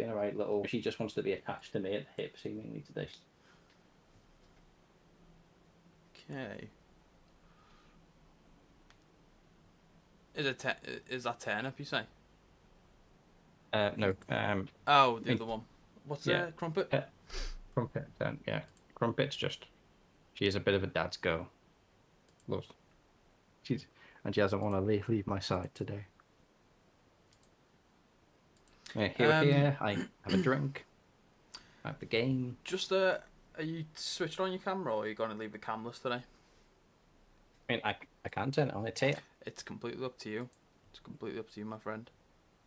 being a right little... She just wants to be attached to me at the hip, seemingly, today. Okay. Is that turnip, you say? No. Oh, the other one. What's Crumpet? Crumpet, yeah. Crumpet's just... She is a bit of a dad's girl. And she doesn't want to leave my side today. Here, I have a drink. I have the game. Just, are you switched on your camera, or are you going to leave the camless today? I mean, I can turn it on. It's here. It's completely up to you. It's completely up to you, my friend.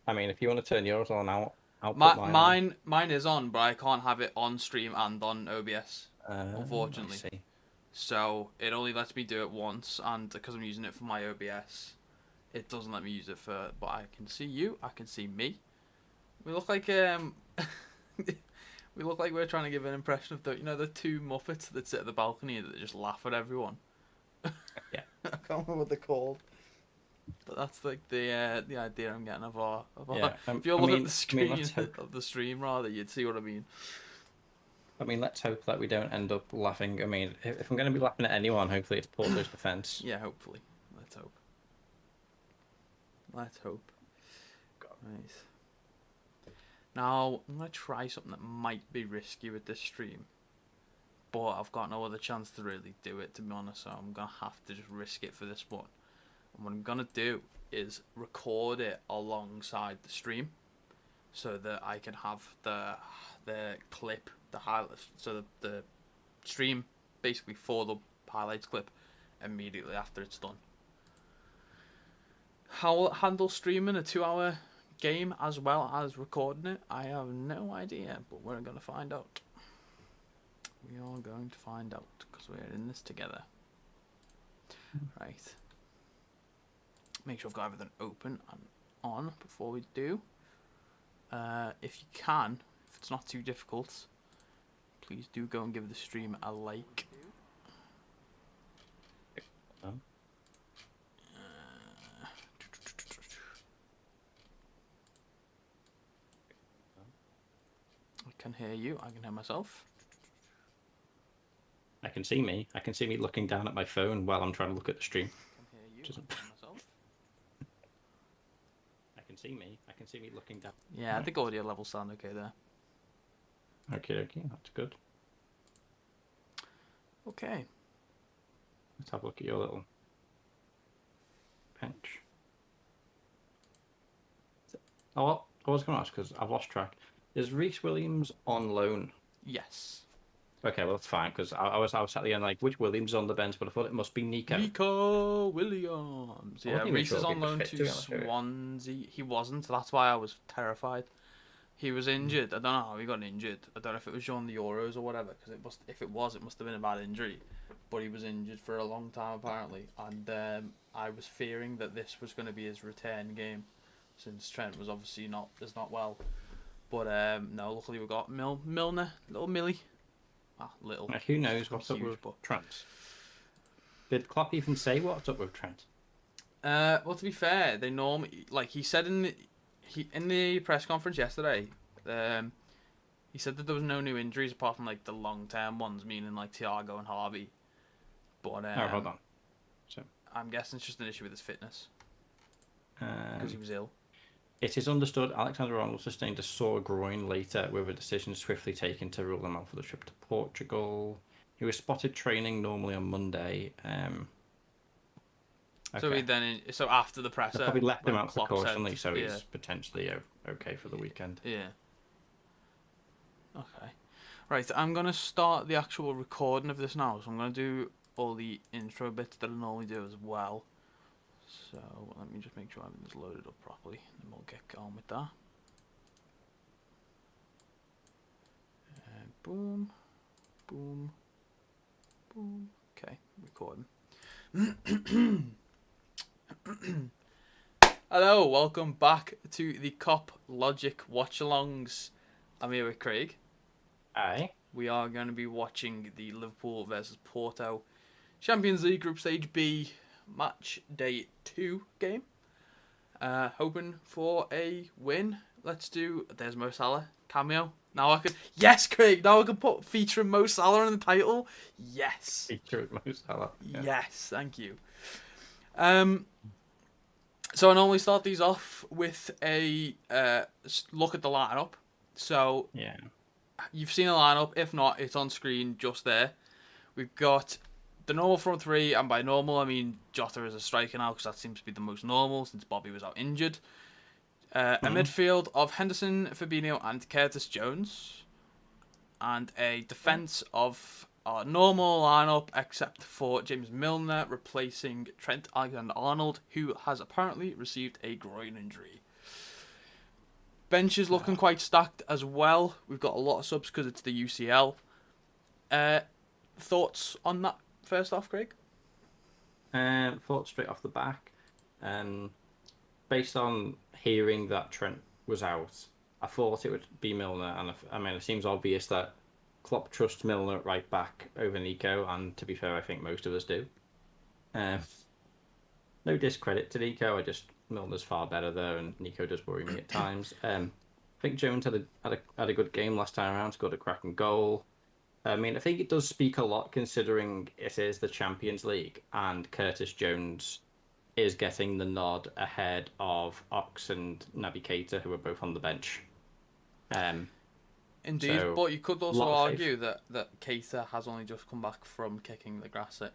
I mean, if you want to turn yours on, I'll put mine on. Mine is on, but I can't have it on stream and on OBS, unfortunately. I see. So it only lets me do it once, and because I'm using it for my OBS, it doesn't let me use it for... But I can see you, I can see me. We look like we look like we're trying to give an impression of the two Muppets that sit at the balcony that just laugh at everyone. Yeah. I can't remember what they're called. But that's like the idea I'm getting of our if you're looking at the screen of the stream, rather, you'd see what I mean. I mean, let's hope that we don't end up laughing. I mean, if I'm going to be laughing at anyone, hopefully it's Porto's defence. Yeah, hopefully. Let's hope. Let's hope. Right. Now, I'm going to try something that might be risky with this stream. But I've got no other chance to really do it, to be honest, so I'm going to have to just risk it for this one. And what I'm going to do is record it alongside the stream, so that I can have the clip, the highlights, so the stream basically for the highlights clip immediately after it's done. How will it handle streaming a 2-hour game as well as recording it? I have no idea, but we're going to find out. We are going to find out, because we're in this together. Right. Make sure I've got everything open and on before we do. If you can, if it's not too difficult, please do go and give the stream a like. I can hear you, I can hear myself. I can see me. I can see me looking down at my phone while I'm trying to look at the stream. I can hear you, I can hear myself. I can see me. I can see me looking down. Yeah, I think audio levels sound okay there. Okay, that's good. Okay. Let's have a look at your little bench. Oh, I was going to ask, because I've lost track. Is Reece Williams on loan? Yes. Okay, well, that's fine, because I was at the end like, which Williams is on the bench, but I thought it must be Nico. Nico Williams. Yeah, Reece is on loan to Swansea. He wasn't, that's why I was terrified. He was injured. I don't know how he got injured. I don't know if it was during the Euros or whatever, because if it was, it must have been a bad injury. But he was injured for a long time, apparently. And I was fearing that this was going to be his return game, since Trent was obviously not well. But no, luckily we got Milner, little Millie. Little. Who knows what's up with Trent? Did Klopp even say what's up with Trent? Well, to be fair, they normally, like he said in the press conference yesterday, he said that there was no new injuries apart from like the long-term ones, meaning like Thiago and Harvey. But hold on. So I'm guessing it's just an issue with his fitness because he was ill. It is understood Alexander-Arnold sustained a sore groin later, with a decision swiftly taken to rule him out for the trip to Portugal. He was spotted training normally on Monday. Okay. So after the presser, they probably left him out precautionally, so he's potentially okay for the weekend. Yeah. Okay. Right, I'm going to start the actual recording of this now, so I'm going to do all the intro bits that I normally do as well. So let me just make sure everything's loaded up properly, and we'll get going with that. And boom, boom, boom. Okay, recording. Hello, welcome back to the Cop Logic Watchalongs. I'm here with Craig. Aye. We are going to be watching the Liverpool versus Porto Champions League Group Stage B Match Day 2 game. Hoping for a win. let's do. There's Mo Salah cameo. Now I can. Yes, Craig. Now I can put featuring Mo Salah in the title. Yes. Featuring Mo Salah. Yeah. Yes, thank you. So I normally start these off with a look at the lineup. So yeah, you've seen the lineup. If not, it's on screen just there. We've got the normal front three, and by normal I mean Jota as a striker now, because that seems to be the most normal since Bobby was out injured. A midfield of Henderson, Fabinho, and Curtis Jones, and a defence of our normal lineup, except for James Milner replacing Trent Alexander-Arnold, who has apparently received a groin injury. Bench is looking quite stacked as well. We've got a lot of subs because it's the UCL. Thoughts on that first off, Craig? Thoughts straight off the back. Based on hearing that Trent was out, I thought it would be Milner, and I mean, it seems obvious that Klopp trusts Milner at right back over Nico, and to be fair, I think most of us do. No discredit to Nico, Milner's far better there, and Nico does worry me at times. I think Jones had a good game last time around, scored a cracking goal. I mean, I think it does speak a lot considering it is the Champions League, and Curtis Jones is getting the nod ahead of Ox and Naby Keita, who are both on the bench. Indeed, so, but you could also argue that Keita has only just come back from kicking the grass at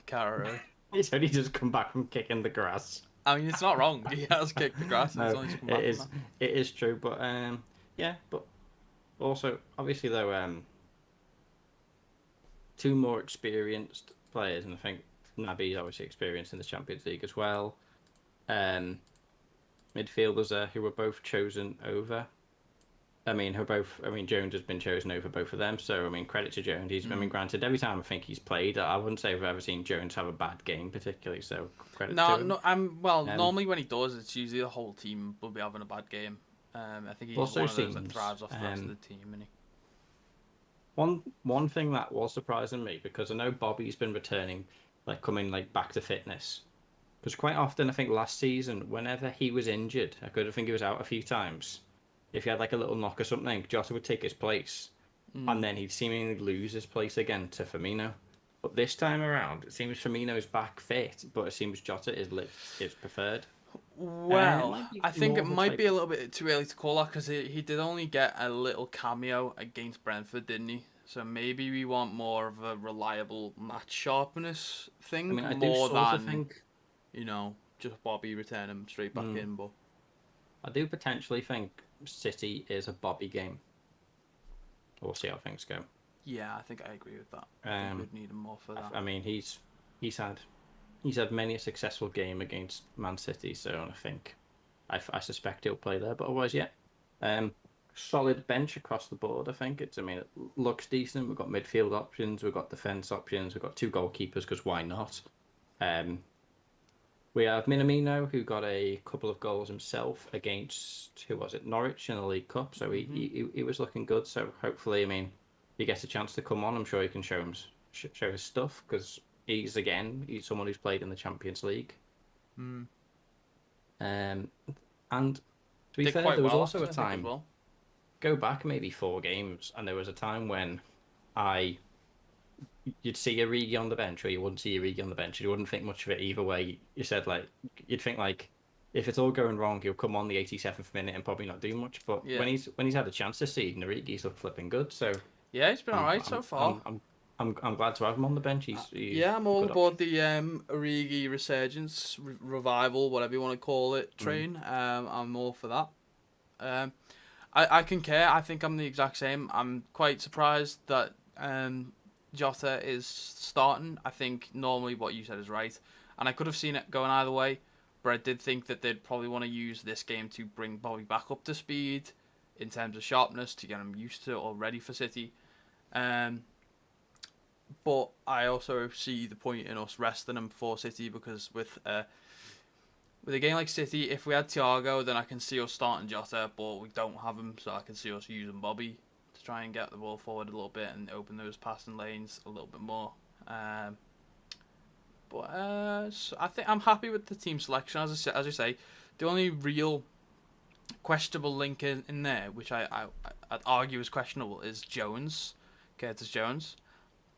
Carrera. He's only just come back from kicking the grass. I mean, it's not wrong. He has kicked the grass. No, he's only just come back it is true, but yeah, but also obviously though, two more experienced players, and I think Naby's obviously experienced in the Champions League as well. Midfielders who were both chosen over. I mean, Jones has been chosen over both of them, so I mean, credit to Jones. I mean, granted, every time I think he's played, I wouldn't say I've ever seen Jones have a bad game particularly. So credit to him. Normally when he does, it's usually the whole team will be having a bad game. I think he's also one of those that thrives off the rest of the team, isn't he? One thing that was surprising me, because I know Bobby's been returning, coming back to fitness. Because quite often, I think last season, whenever he was injured, I think he was out a few times. If he had a little knock or something, Jota would take his place, and then he'd seemingly lose his place again to Firmino. But this time around, it seems Firmino's back fit, but it seems Jota is preferred. Well, I think it might be a little bit too early to call that, because he did only get a little cameo against Brentford, didn't he? So maybe we want more of a reliable match sharpness thing, more than just Bobby returning him straight back in. But I do potentially think City is a Bobby game. We'll see how things go. Yeah, I think I agree with that. I think we'd need him more for that. I mean, he's had many a successful game against Man City, so I think I suspect he'll play there. But otherwise, yeah, solid bench across the board. I think it looks decent. We've got midfield options, we've got defence options, we've got two goalkeepers because why not? We have Minamino, who got a couple of goals himself against, who was it, Norwich in the League Cup. So he was looking good. So hopefully, I mean, he gets a chance to come on. I'm sure he can show his stuff, because he's someone who's played in the Champions League. And to be fair, there was also a time. Go back maybe 4 games, and there was a time when you'd see Origi on the bench, or you wouldn't see Origi on the bench. You wouldn't think much of it either way. You said you'd think if it's all going wrong, he'll come on the 87th minute and probably not do much. But when he's had a chance this season, Origi's looked flipping good. So yeah, he's been alright so far. I'm glad to have him on the bench. I'm all aboard the Origi resurgence, revival, whatever you want to call it, train. I'm all for that. I concur. I think I'm the exact same. I'm quite surprised that Jota is starting. I think normally what you said is right, and I could have seen it going either way, but I did think that they'd probably want to use this game to bring Bobby back up to speed in terms of sharpness, to get him used to or ready for City. But I also see the point in us resting him for City, because with a game like City, if we had Thiago, then I can see us starting Jota, but we don't have him, so I can see us using Bobby to try and get the ball forward a little bit and open those passing lanes a little bit more. So I think I'm happy with the team selection. As I say, the only real questionable link in there, which I'd argue is questionable, is Curtis Jones.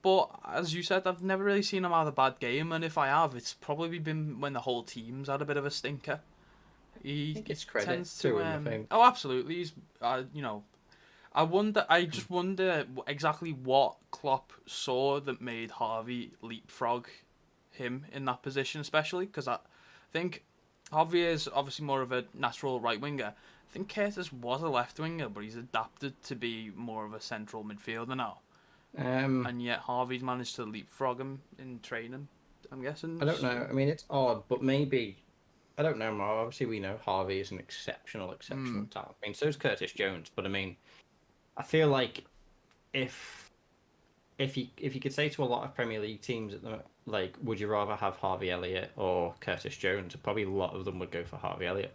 But as you said, I've never really seen him have a bad game, and if I have, it's probably been when the whole team's had a bit of a stinker. I think it's credit to him. I think. Oh, absolutely. He's, I just wonder exactly what Klopp saw that made Harvey leapfrog him in that position, especially because I think Harvey is obviously more of a natural right winger. I think Curtis was a left winger, but he's adapted to be more of a central midfielder now. And yet Harvey's managed to leapfrog him in training, I'm guessing. I don't know. I mean, it's odd, but maybe... I don't know, Mar. Obviously, we know Harvey is an exceptional talent. I mean, so is Curtis Jones. But I mean, I feel like if you could say to a lot of Premier League teams, like, would you rather have Harvey Elliott or Curtis Jones? Probably a lot of them would go for Harvey Elliott.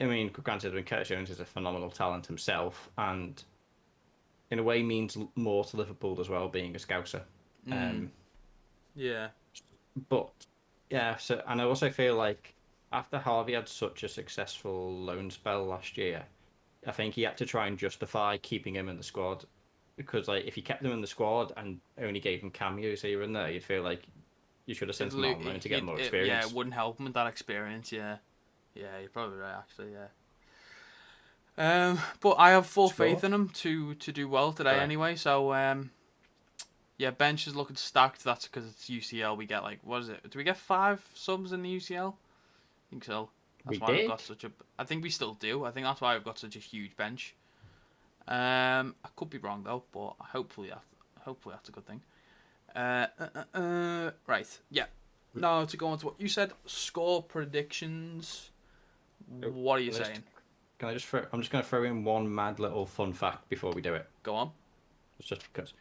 I mean, granted, Curtis Jones is a phenomenal talent himself, and in a way means more to Liverpool as well, being a Scouser. Yeah. But yeah, so and I also feel like after Harvey had such a successful loan spell last year, I think he had to try and justify keeping him in the squad, because like if you kept him in the squad and only gave him cameos here and there, you'd feel like you should have sent him on loan to get more experience. Yeah, it wouldn't help him with that experience. Yeah, you're probably right. Actually, yeah. But I have full faith in him to do well today anyway. So yeah, bench is looking stacked. That's because it's UCL. We get like, what is it? Do we get 5 subs in the UCL? I think so. That's why we've got such a. I think we still do. I think that's why we've got such a huge bench. I could be wrong though, but hopefully that's a good thing. Right. Yeah. Now to go on to what you said, score predictions. What are you saying? Can I just throw? I'm just going to throw in one mad little fun fact before we do it. Go on. It's just because.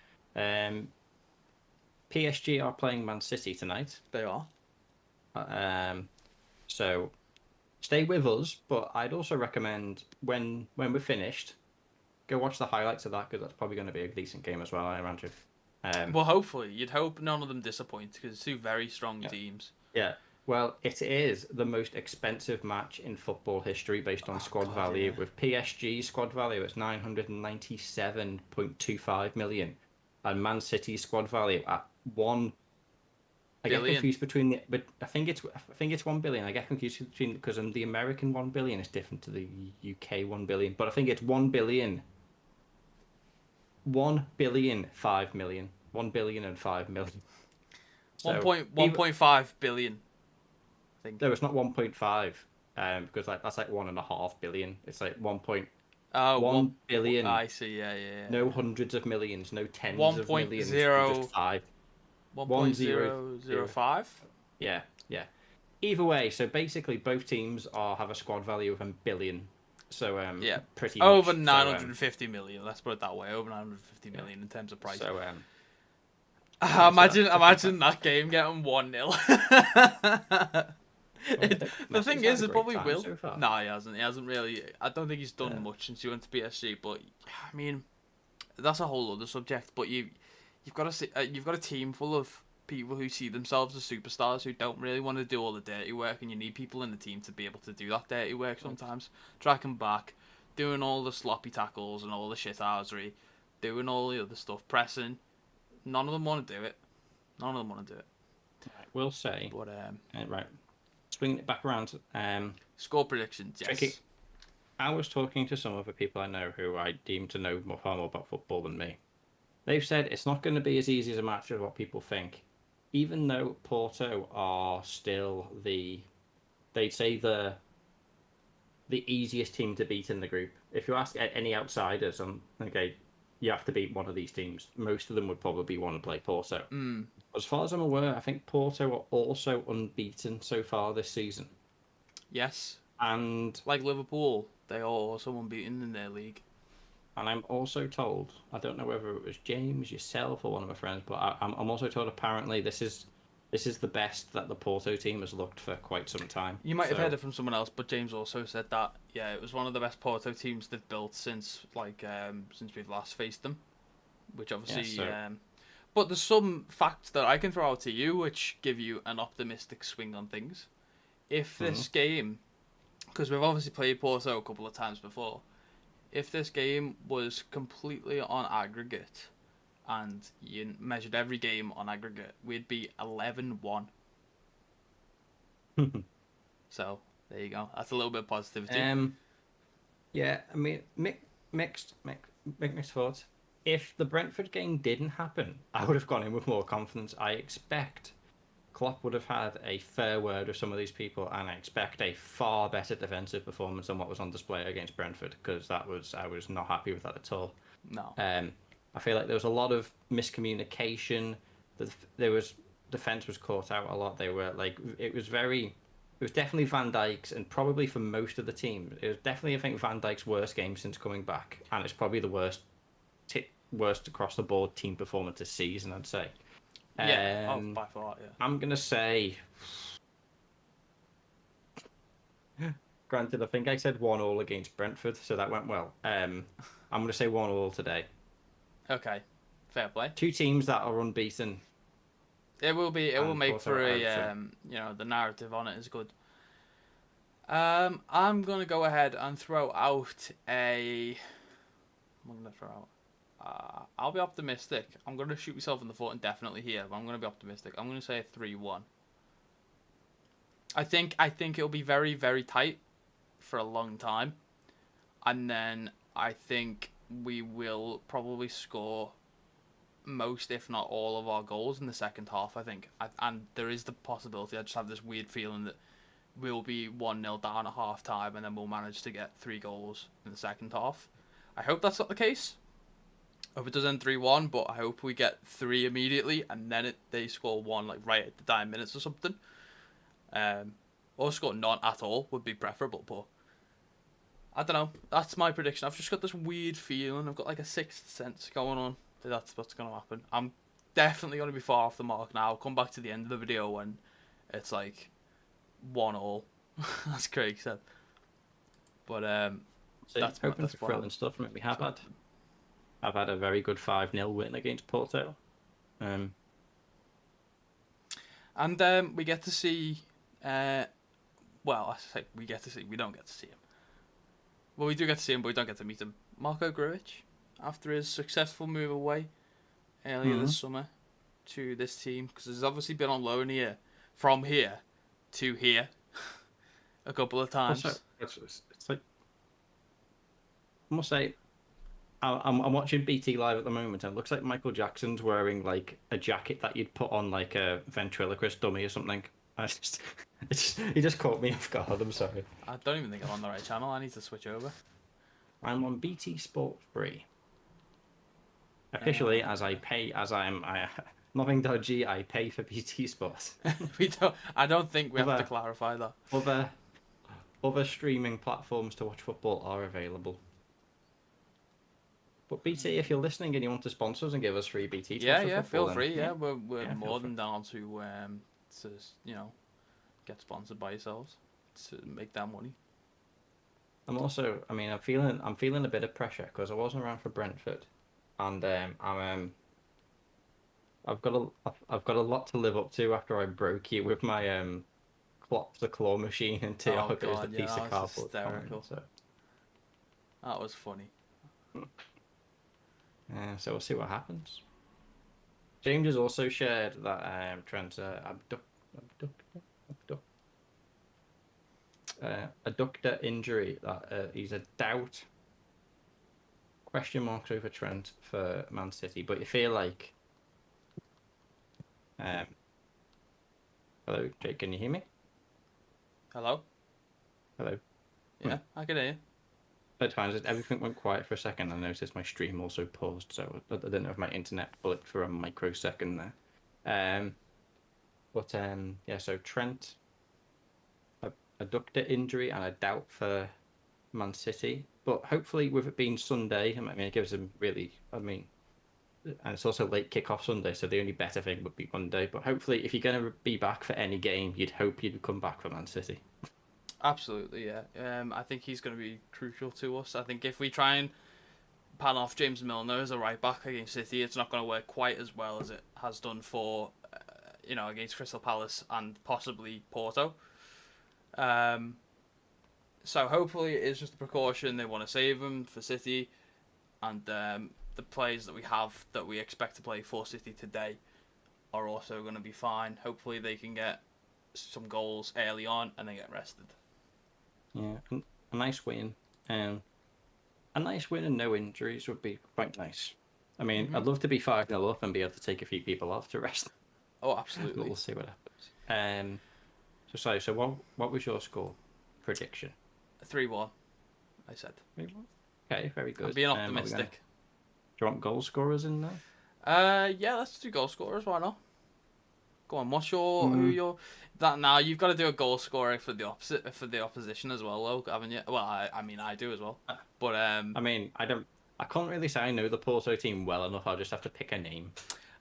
PSG are playing Man City tonight. They are. So stay with us, but I'd also recommend when we're finished, go watch the highlights of that, because that's probably going to be a decent game as well, I imagine. Well, hopefully. You'd hope none of them disappoint, because it's 2 very strong teams. Yeah. Well, it is the most expensive match in football history based on squad value. Yeah. With PSG squad value, it's 997.25 million. And Man City's squad value at 1 I get confused between but I think it's 1 billion. I get confused between, because the American 1 billion is different to the UK 1 billion, but I think it's 1 billion 5 million. 1 billion and 5 million. So 1.5 billion. I think. No, it's not 1.5. Because that's like 1.5 billion. It's like 1 billion. I see. Yeah. No hundreds of millions. No tens of millions. 1.0. Just 5. 1.005? Yeah. Either way, so basically both teams have a squad value of $1 billion. So pretty much. Over 950 million. Let's put it that way. Over 950 million in terms of price. So imagine that game getting 1-0. The thing is, it probably will. No, he hasn't. He hasn't really. I don't think he's done much since he went to PSG. But I mean, that's a whole other subject. But you've got a team full of people who see themselves as superstars, who don't really want to do all the dirty work, and you need people in the team to be able to do that dirty work sometimes. Tracking back, doing all the sloppy tackles and all the shithousery, doing all the other stuff, pressing. None of them want to do it. I will say. But right. Swinging it back around. Score predictions, yes. Tricky. I was talking to some other people I know who I deem to know far more about football than me. They've said it's not going to be as easy as a match as what people think. Even though Porto are still they'd say the easiest team to beat in the group. If you ask any outsiders, okay, you have to beat one of these teams. Most of them would probably want to play Porto. As far as I'm aware, I think Porto are also unbeaten so far this season. Yes. And like Liverpool, they are also unbeaten in their league. And I'm also told, I don't know whether it was James, yourself, or one of my friends, but I'm also told apparently this is the best that the Porto team has looked for quite some time. You might have heard it from someone else, but James also said that it was one of the best Porto teams they've built since we've last faced them, which obviously. But there's some facts that I can throw out to you, which give you an optimistic swing on things. If this game because we've obviously played Porto a couple of times before. If this game was completely on aggregate, and you measured every game on aggregate, we'd be 11-1. So there you go. That's a little bit of positivity. Yeah, I mean, mixed thoughts. If the Brentford game didn't happen, I would have gone in with more confidence. I expect Klopp would have had a fair word with some of these people, and I expect a far better defensive performance than what was on display against Brentford, because I was not happy with that at all. No. I feel like there was a lot of miscommunication. Defense was caught out a lot. They were like, it was definitely Van Dijk's, and probably for most of the team, it was definitely, I think, Van Dijk's worst game since coming back, and it's probably the worst across the board team performance this season, I'd say. Yeah, by far, yeah. I'm gonna say, granted, I think I said 1-1 against Brentford, so that went well. I'm gonna say 1-1 today. Okay, fair play. Two teams that are unbeaten. It will be. It will make for a the narrative on it is good. I'm gonna go ahead and throw out a. I'm gonna throw out. I'll be optimistic. I'm gonna shoot myself in the foot indefinitely here, but I'm gonna be optimistic. I'm gonna say a 3-1. I think it'll be very, very tight for a long time, and then I think we will probably score most, if not all, of our goals in the second half, I think. And there is the possibility, I just have this weird feeling that we'll be 1-0 down at half time and then we'll manage to get 3 goals in the second half. I hope that's not the case. I hope it does end 3-1, but I hope we get 3 immediately and then they score 1 like right at the dying minutes or something. Or score none at all would be preferable, but I don't know. That's my prediction. I've just got this weird feeling. I've got like a sixth sense going on. That's what's going to happen. I'm definitely going to be far off the mark now. I'll come back to the end of the video when it's like 1-1, as Craig said. But that's thrilling stuff. We have had. I've had a very good 5-0 win against Porto. And we get to see. Well, I say we get to see. We don't get to see him. Well, we do get to see him, but we don't get to meet him. Marco Grujic, after his successful move away earlier this summer to this team, because he's obviously been on loan here, from here to here, a couple of times. It's like, I must say, I'm watching BT Live at the moment, and it looks like Michael Jackson's wearing like a jacket that you'd put on like a ventriloquist dummy or something. He just caught me off guard. I'm sorry. I don't even think I'm on the right channel. I need to switch over. I'm on BT Sport 3. Officially, nothing dodgy. I pay for BT Sport. I don't think we have to clarify that. Other streaming platforms to watch football are available. But BT, if you're listening and you want to sponsor us and give us free BT, feel free. Yeah, we're more than down to get sponsored by yourselves to make that money. I'm feeling a bit of pressure because I wasn't around for Brentford, and I've got a lot to live up to after I broke you with my Klopp the claw machine and Thiago's the piece of cardboard. Hysterical. That was funny. So we'll see what happens. James has also shared that Trent's adductor injury, that he's a doubt, question marks over Trent for Man City, but you feel like hello Jake, can you hear me? Hello. Yeah, I can hear you. At times everything went quiet for a second. I noticed my stream also paused, so I didn't know if my internet blipped for a microsecond there. So Trent, adductor injury and a doubt for Man City, but hopefully with it being Sunday, it gives them and it's also late kick-off Sunday, so the only better thing would be Monday, but hopefully if you're going to be back for any game, you'd hope you'd come back for Man City. Absolutely, yeah. I think he's going to be crucial to us. I think if we try and pan off James Milner as a right back against City, it's not going to work quite as well as it has done for against Crystal Palace and possibly Porto. So hopefully it is just a precaution. They want to save him for City, and the players that we have that we expect to play for City today are also going to be fine. Hopefully they can get some goals early on and then get rested. Yeah, a nice win. A nice win and no injuries would be quite nice. I mean, I'd love to be 5-0 up and be able to take a few people off to rest. Oh, absolutely. But we'll see what happens. So what was your score prediction? 3-1, I said. 3-1? Okay, very good. I'm being optimistic. Do you want goal scorers in there? Yeah, let's do goal scorers. Why not? Go on. What's your that now? You've got to do a goal scorer for the opposition as well, though, haven't you? Well, I mean, I do as well. But I mean, I can't really say I know the Porto team well enough. I'll just have to pick a name.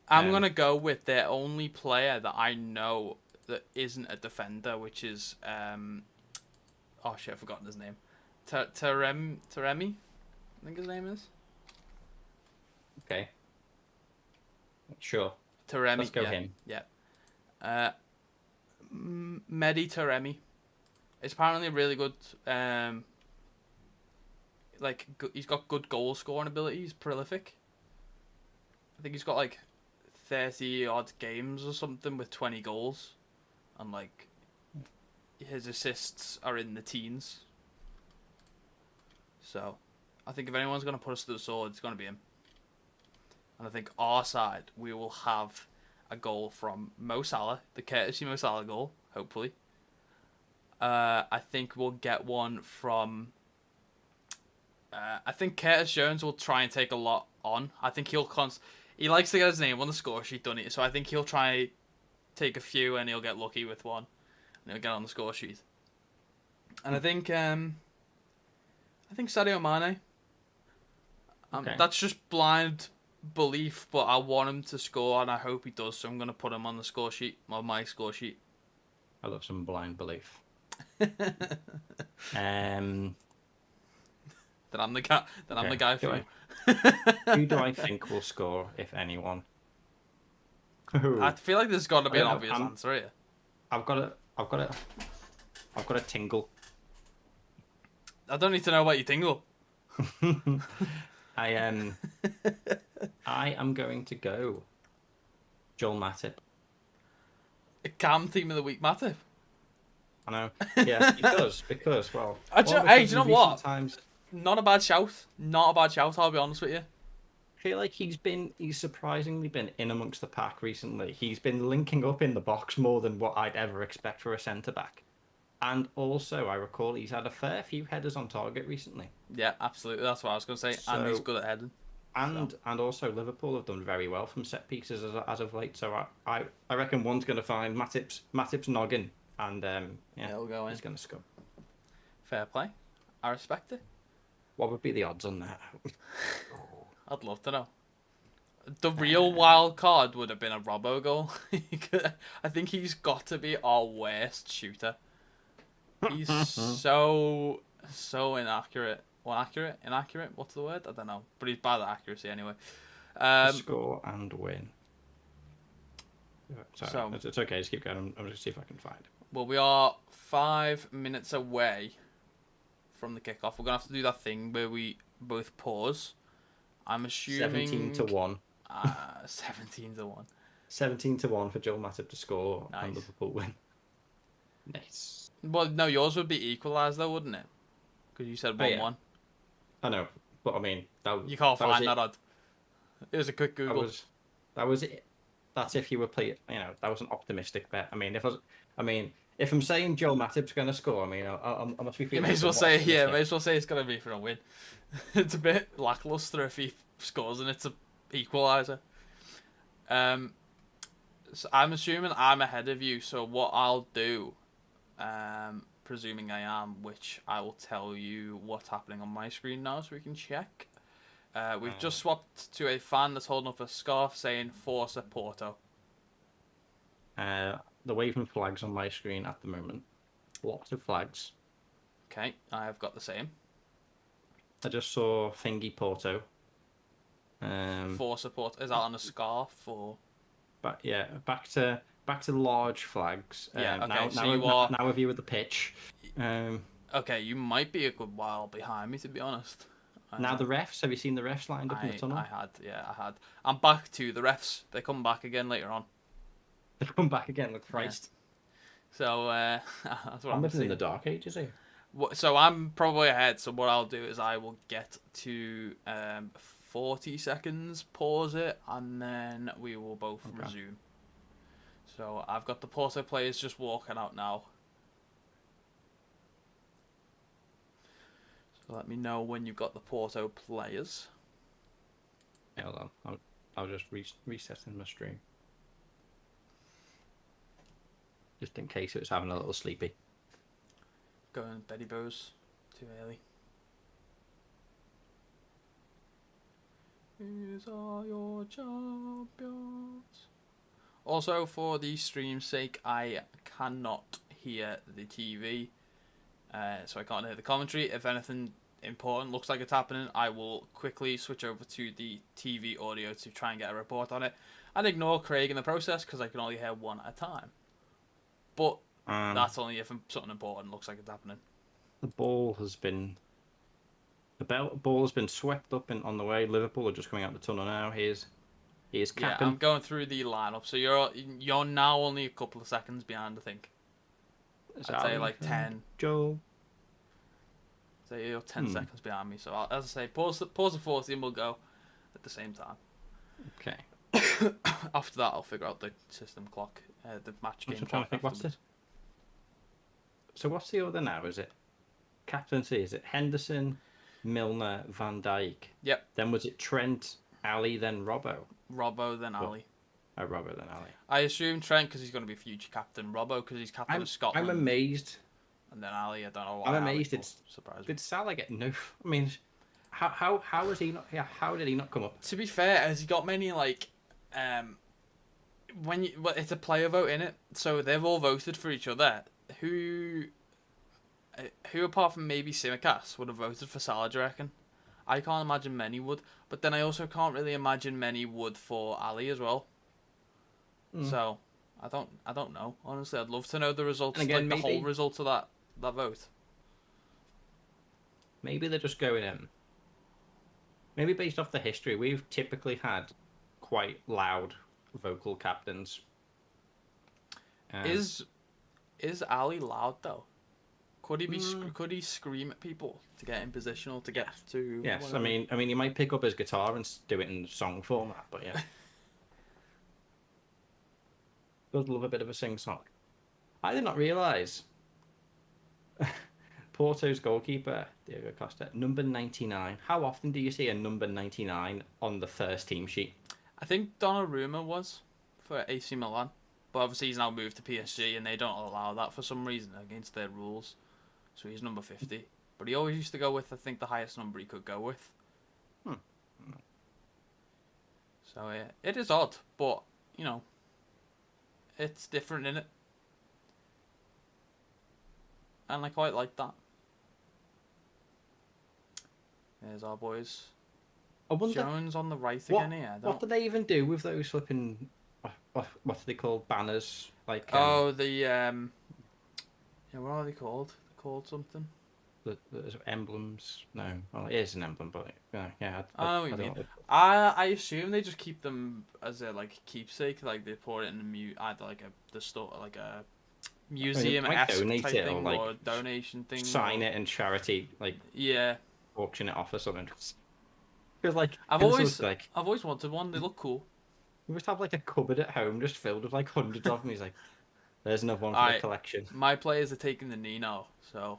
I'm gonna go with their only player that I know that isn't a defender, which is oh shit, I've forgotten his name. Taremi, I think his name is. Okay. Sure. Taremi. Let's go him. Yeah. Mehdi Taremi. It's apparently a really good. He's got good goal scoring ability. He's prolific. I think he's got like 30 odd games or something with 20 goals, and like his assists are in the teens. So, I think if anyone's gonna put us to the sword, it's gonna be him. And I think our side, we will have a goal from Mo Salah, the courtesy Mo Salah goal, hopefully. I think we'll get one from. I think Curtis Jones will try and take a lot on. I think he likes to get his name on the score sheet, doesn't he? So I think he'll try take a few and he'll get lucky with one, and he'll get on the score sheet. And I think Sadio Mane. Okay. That's just blind belief, but I want him to score, and I hope he does. So I'm gonna put him on the score sheet, on my score sheet. I love some blind belief. Then I'm the guy. I'm the guy for you. Who do I think will score, if anyone? I feel like there's got to be an obvious answer here. I've got a tingle. I don't need to know about your tingle. I am going to go Joel Matip. A Cam team of the week, Matip. I know. Yeah, he does because hey, do you know what? Times, not a bad shout. Not a bad shout. I'll be honest with you. I feel like he's surprisingly been in amongst the pack recently. He's been linking up in the box more than what I'd ever expect for a centre back. And also, I recall he's had a fair few headers on target recently. Yeah, absolutely. That's what I was going to say. And he's good at heading. And also, Liverpool have done very well from set pieces as of late. So I reckon one's going to find Matip's noggin, and he'll go in. He's going to score. Fair play. I respect it. What would be the odds on that? I'd love to know. The real wild card would have been a Robbo goal. I think he's got to be our worst shooter. He's so inaccurate. Well, inaccurate? What's the word? I don't know. But he's bad at accuracy anyway. Score and win. So it's okay. Just keep going. I'm going to see if I can find it. Well, we are 5 minutes away from the kickoff. We're going to have to do that thing where we both pause. I'm assuming 17-1. 17-1. 17-1 for Joel Matip to score nice. And Liverpool win. Nice. Well, no, yours would be equalised though, wouldn't it? Because you said 1-1. I know, but I mean, you can't find that odd. It was a quick Google. That was it. That's if you were playing. That was an optimistic bet. I mean, if I'm saying Joel Matip's going to score, I mean, I must be feeling. You may as well say, may as well say it's going to be for a win. It's a bit lackluster if he scores and it's a equaliser. So I'm assuming I'm ahead of you. So what I'll do, presuming I am, which I will tell you what's happening on my screen now, so we can check. We've just swapped to a fan that's holding up a scarf saying Forza Porto. The waving flags on my screen at the moment. Lots of flags. Okay, I've got the same. I just saw Thingy Porto. Forza Porto. Is that on a scarf or? But yeah, back to large flags. Yeah. Okay. Now, So now, you are now a view of the pitch. Okay, you might be a good while behind me, to be honest. Now the refs. Have you seen the refs lined up in the tunnel? I had. I'm back to the refs. They come back again later on. They come back again. Look, Christ. Yeah. So that's what I'm I'm living seeing. in the dark ages here. So I'm probably ahead. So what I'll do is I will get to 40 seconds, pause it, and then we will both resume. So I've got the Porto players just walking out now. So let me know when you've got the Porto players. Yeah, hold on. I'll just resetting my stream. Just in case it was having a little sleepy. Going Betty Bows too early. These are your champions. Also, for the stream's sake, I cannot hear the TV, so I can't hear the commentary. If anything important looks like it's happening, I will quickly switch over to the TV audio to try and get a report on it, and ignore Craig in the process because I can only hear one at a time. But that's only if something important looks like it's happening. The ball has been swept up on the way. Liverpool are just coming out the tunnel now. Here's captain. Yeah, I'm going through the lineup. So you're now only a couple of seconds behind, I think. I'd say like 10. Joel. So you're 10 seconds behind me. So as I say, pause the 40 and we'll go at the same time. Okay. After that, I'll figure out the system clock, the match game. I'm trying to think. What's it? So what's the order now? Is it captaincy? Is it Henderson, Milner, Van Dijk? Yep. Then was it Trent, Ali, then Robbo? Robbo, then Ali. Oh, Robbo, then Ali. I assume Trent because he's going to be future captain. Robbo because he's captain of Scotland. I'm amazed. And then Ali, I don't know why. I'm amazed. It's surprised. Did Salah get no? I mean, how was he not? Yeah, how did he not come up? To be fair, has he got many like, it's a player vote in it, so they've all voted for each other. Who apart from maybe Simicast would have voted for Salah, do you reckon? I can't imagine many would, but then I also can't really imagine many would for Ali as well. So I don't know. Honestly, I'd love to know the results, and again, like the whole results of that vote. Maybe they're just going in. Maybe based off the history, we've typically had quite loud vocal captains. Is Ali loud though? Could he be? Could he scream at people to get in positional to get to? Yes, whatever? I mean, he might pick up his guitar and do it in song format, but yeah, does love a bit of a sing-song. I did not realise Porto's goalkeeper Diego Costa, number 99. How often do you see a number 99 on the first team sheet? I think Donnarumma was for AC Milan, but obviously he's now moved to PSG and they don't allow that for some reason against their rules. So he's number 50. But he always used to go with, I think, the highest number he could go with. So yeah, it is odd, but, you know, it's different, innit? And I quite like that. There's our boys. I wonder, Jones on the right again here. What do they even do with those flipping, what are they called, banners? Like yeah, what are they called? They're called something. The emblems? No, well, it is an emblem, but yeah. I know what you mean. I assume they just keep them as a like keepsake, like they pour it in either like the store, like a museum-esque type thing, or a donation thing. Sign it in charity, like auction it off or something. Because like I've always wanted one. They look cool. You must have like a cupboard at home just filled with like hundreds of them. He's like, there's another one for the collection. My players are taking the knee now, so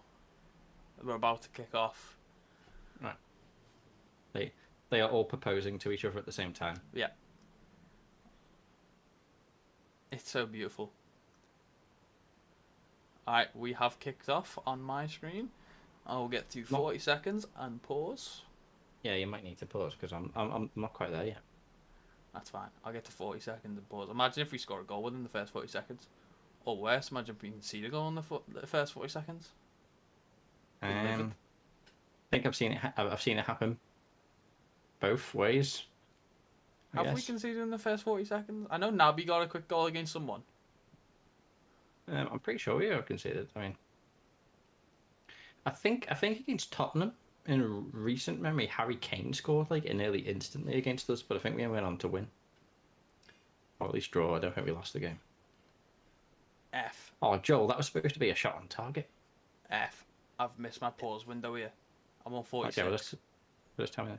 we're about to kick off. Right. They are all proposing to each other at the same time. Yeah. It's so beautiful. Alright, we have kicked off on my screen. I'll get to 40 seconds and pause. Yeah, you might need to pause because I'm not quite there yet. That's fine. I'll get to 40 seconds and pause. Imagine if we score a goal within the first 40 seconds. Or worse, imagine if we concede a goal in the first 40 seconds. I think I've seen it happen both ways. Have we conceded in the first 40 seconds? I know Naby got a quick goal against someone. I'm pretty sure we have conceded. I mean, think against Tottenham in recent memory, Harry Kane scored like nearly instantly against us, but I think we went on to win. Or at least draw. I don't think we lost the game. F. Oh, Joel, that was supposed to be a shot on target. F. I've missed my pause window here. I'm on 46. Okay, well, just tell me.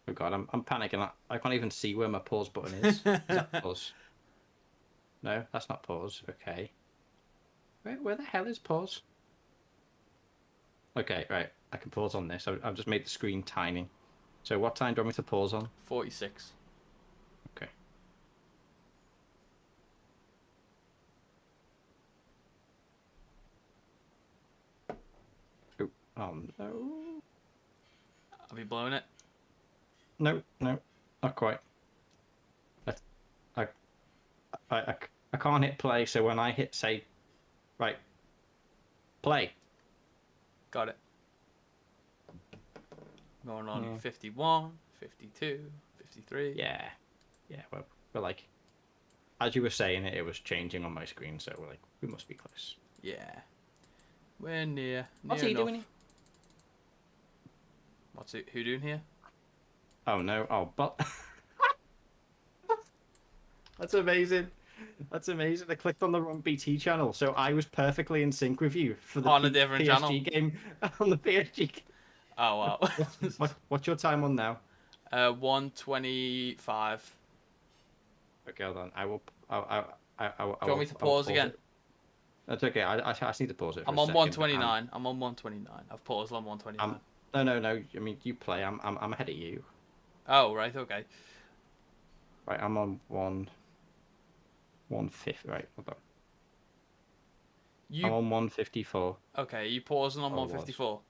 Oh god, I'm panicking. I can't even see where my pause button is. Is that pause? No, that's not pause. Okay. Where the hell is pause? Okay, right. I can pause on this. I've just made the screen tiny. So what time do you want me to pause on? 46. Okay. Oh no. Have you blown it? No, not quite. I can't hit play, so when I hit say, right, play. Got it. Going on 51, 52, 53. Yeah. Well, we're like, as you were saying it, it was changing on my screen, so we're like, we must be close. Yeah. We're near. What's he doing here? Who doing here? Oh no! Oh, but that's amazing. That's amazing. I clicked on the wrong BT channel, so I was perfectly in sync with you for the on a different PSG channel game on the PSG. Oh wow. What's your time on now? 1:25. Okay, hold on. I will. Do you want me to pause again? That's okay. I just need to pause it. I'm on 129. I'm on 129. I've paused on 129. No. I mean, you play. I'm ahead of you. Oh right, okay. Right, I'm on 150. Right, hold on. I'm on 154. Okay, you pausing on 154.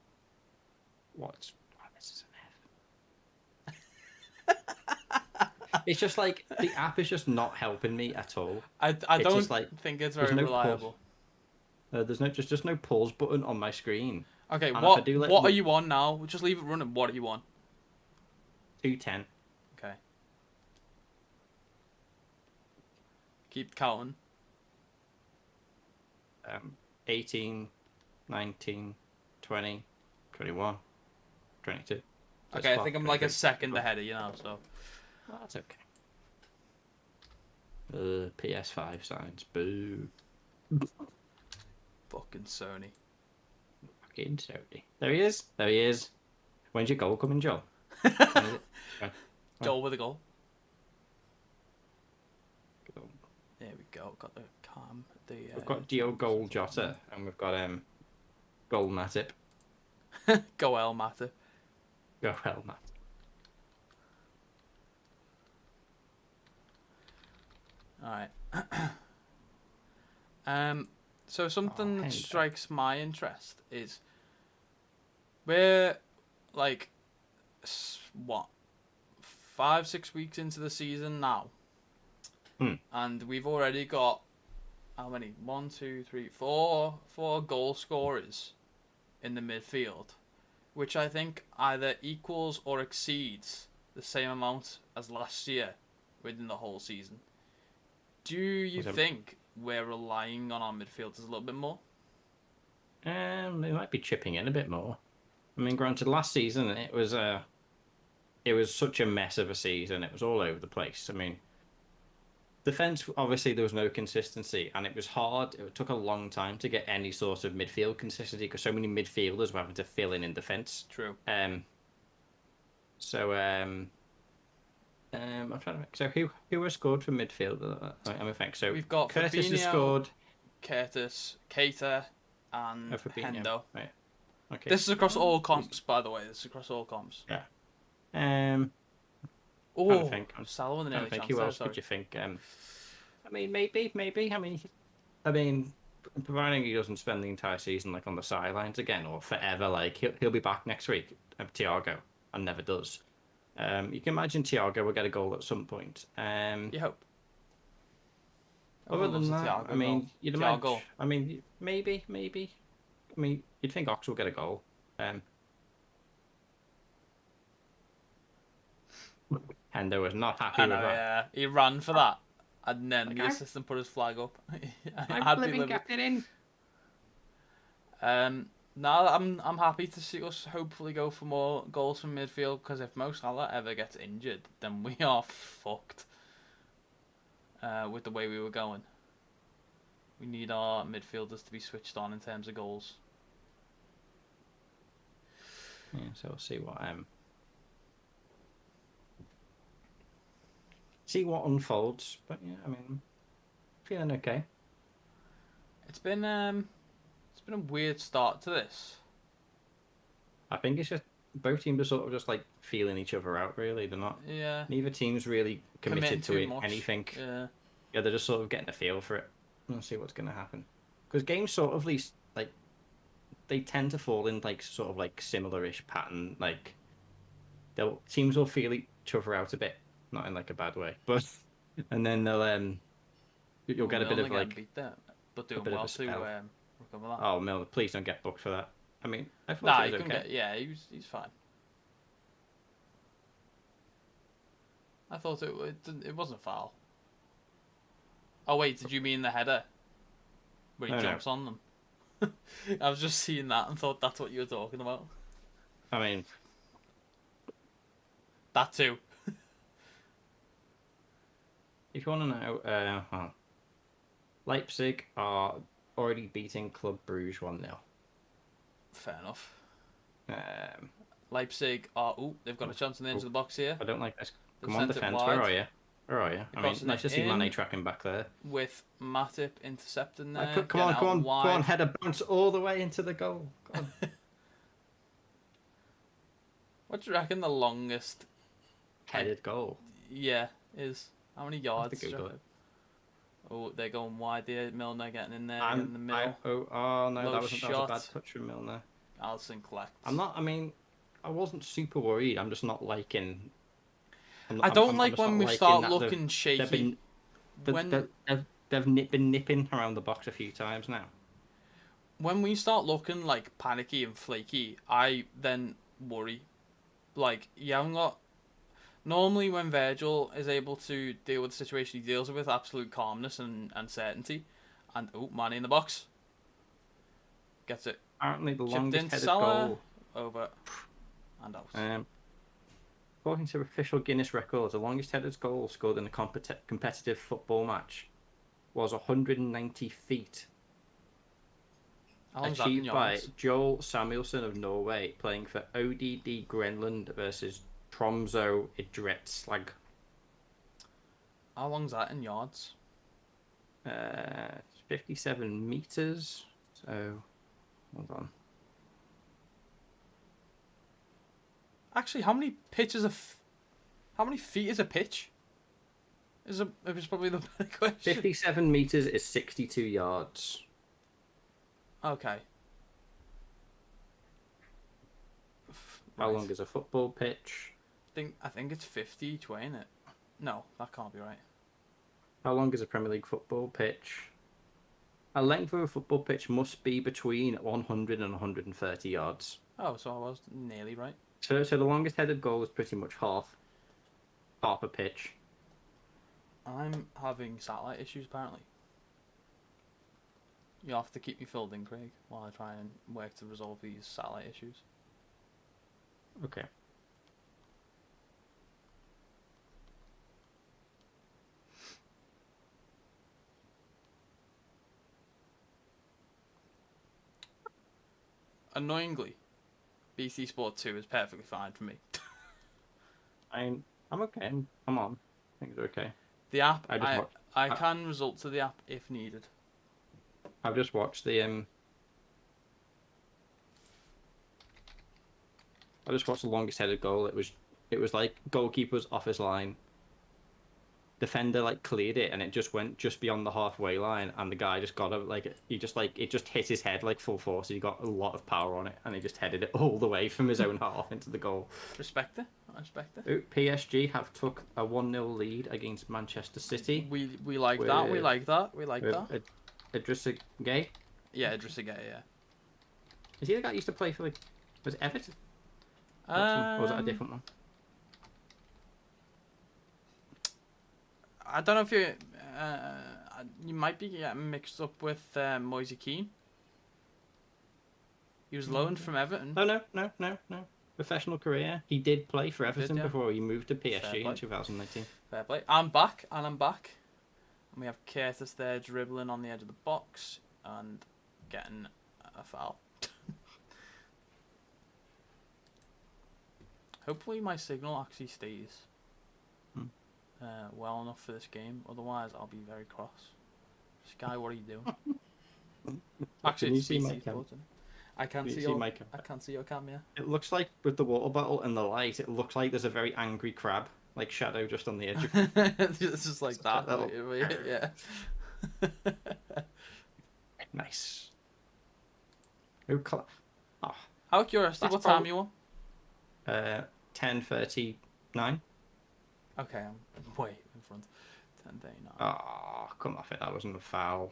What? Oh, this is an F. It's just like the app is just not helping me at all. I don't think it's very reliable. There's just no pause button on my screen. Okay, and what are you on now? Just leave it running. What are you on? 210. Okay. Keep counting. 18, 19, 20, 21, 22. Okay, I think I'm like a second ahead of you now, so. Well, that's okay. PS5 signs. Boo. Fucking Sony. Fucking Sony. There he is. When's your goal coming, Joel? Joel with a goal. There we go. Got the cam. We've got Diogo Jota and we've got Goal Matip. Goel Matip. Goel Matip. Alright. So something that strikes my interest is we're like 5-6 weeks into the season now, and we've already got how many? 1, 2, 3, 4 goal scorers in the midfield, which I think either equals or exceeds the same amount as last year within the whole season. Do you think we're relying on our midfielders a little bit more? They might be chipping in a bit more. I mean, granted, last season it was such a mess of a season. It was all over the place. I mean, defense, obviously there was no consistency, and it was hard. It took a long time to get any sort of midfield consistency because so many midfielders were having to fill in defense. True. I'm trying to think. So who has scored for midfield? I think so. We've got Curtis Fabinho, has scored. Curtis, Keita, and Hendo. Right. Okay. This is across all comps, by the way. This is across all comps. Yeah. Oh, Salah with an early chance. Who else would you think? I mean, maybe. I mean, providing he doesn't spend the entire season like on the sidelines again or forever, like he'll be back next week. Thiago, and never does. You can imagine Thiago will get a goal at some point. You hope. Other than that, I mean, you'd imagine. I mean, maybe. I mean, you'd think Ox will get a goal. Hendo was not happy with that. Yeah, he ran for that, and then the assistant put his flag up. I'm living captain in. No, I'm happy to see us hopefully go for more goals from midfield, because if Mo Salah ever gets injured, then we are fucked. With the way we were going, we need our midfielders to be switched on in terms of goals. Yeah, so we'll see what unfolds. But yeah, I mean, feeling okay. It's been a weird start to this. I think it's just both teams are sort of just like feeling each other out. Really, they're not. Yeah. Neither team's really committed to it, anything. Yeah. Yeah, they're just sort of getting a feel for it. We'll see what's going to happen. Because games sort of least like they tend to fall in like sort of like similar-ish pattern. Like teams will feel each other out a bit, not in like a bad way, but and then you'll get a bit of like beat that, but doing well to recover that. Oh, Milner, please don't get booked for that. I mean, I thought he was okay. He's fine. I thought it wasn't a foul. Oh wait, did you mean the header where he jumps on them? I was just seeing that and thought that's what you were talking about. I mean, that too. If you want to know, Leipzig are already beating Club Brugge 1-0. Fair enough. Leipzig are... they've got a chance on the edge of the box here. I don't like this. Come on, defence. Where are you? Where are you? I mean, nice to see Mane tracking back there. With Matip intercepting there. Come on, header bounce all the way into the goal. Go on. What do you reckon the longest headed goal? Yeah, is. How many yards? I have to Google it. Oh, they're going wide there. Milner getting in there in the middle. No, that was a bad touch from Milner. Alisson collects. I wasn't super worried. I'm just not liking... I don't like when we start looking shaky. They've been nipping around the box a few times now. When we start looking like panicky and flaky, I then worry. Like, you haven't got... Normally when Virgil is able to deal with the situation, he deals with absolute calmness and certainty. And, Mane in the box. Gets it. Apparently the longest headed goal. Over and out. According to official Guinness records, the longest headed goal scored in a competitive football match was 190 feet. Achieved by Joel Samuelson of Norway, playing for ODD Grenland versus Tromsø Idrettslag. How long's that in yards? 57 meters. So, hold on. Actually, how many feet is a pitch? It was probably the better question. 57 meters is 62 yards. Okay. How long is a football pitch? I think it's 50 each way, isn't it? No, that can't be right. How long is a Premier League football pitch? A length of a football pitch must be between 100 and 130 yards. Oh, so I was nearly right. So the longest headed goal is pretty much half a pitch. I'm having satellite issues, apparently. You have to keep me filled in, Craig, while I try and work to resolve these satellite issues. Okay. Annoyingly, BT Sport 2 is perfectly fine for me. I'm okay. I'm on. Things are okay. The app, I can result to the app if needed. I've just watched the I just watched the longest headed goal. It was like goalkeeper's off his line. Defender like cleared it and it just went just beyond the halfway line and the guy just got it it just hit his head like full force. He got a lot of power on it and he just headed it all the way from his own half into the goal. Respect it. I respect it. PSG have took a 1-0 lead against Manchester City. We like that. We like that. We like that. Idrissa Gueye? Yeah, Idrissa Gueye, yeah. Is he the guy that used to play for was it Everton? Or was that a different one? I don't know if you might be getting mixed up with Moise Kean. He was loaned from Everton. Oh, no. Professional career. He did play for Everton before he moved to PSG in 2019. Fair play. I'm back. And we have Curtis there dribbling on the edge of the box and getting a foul. Hopefully my signal actually stays well enough for this game. Otherwise, I'll be very cross. Sky, what are you doing? Actually, can you see my cam? I can't see your cam. I can't see your cam, yeah. It looks like with the water bottle and the light, it looks like there's a very angry crab, like shadow just on the edge of it. It's just like that. Yeah. Nice. Oh. Out of curiosity, what time are you on? 10:39. Okay, I'm way in front. 10:39. Oh, come off it. That wasn't a foul.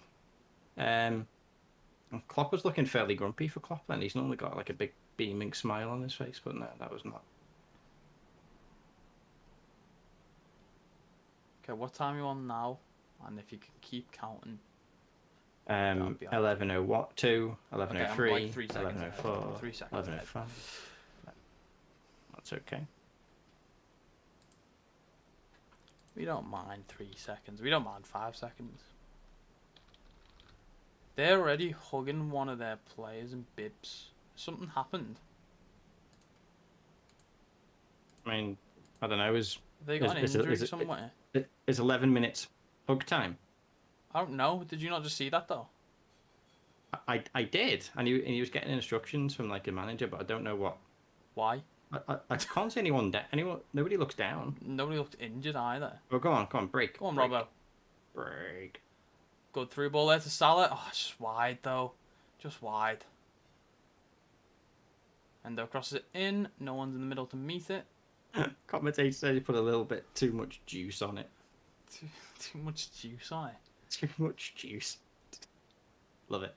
Klopp was looking fairly grumpy for Klopp then. He's normally got like a big beaming smile on his face, but no, that was not. Okay, what time are you on now? And if you can keep counting. 11:02, 11:03, like 3 seconds 11:04, 3 seconds 11:05. That's okay. We don't mind 3 seconds. We don't mind 5 seconds. They're already hugging one of their players in bibs. Something happened. I mean, I don't know. They got an injury somewhere. Is 11 minutes hug time? I don't know. Did you not just see that though? I did, and he was getting instructions from like a manager, but I don't know what. Why? I can't see anyone. Nobody looks down. Nobody looked injured either. Oh, go on, break. Go on, Robbo. Break. Good through ball there to Salah. Oh, just wide though. Just wide. And they'll cross it in. No one's in the middle to meet it. Commentator said he put a little bit too much juice on it. Too much juice on it? Too much juice. Love it.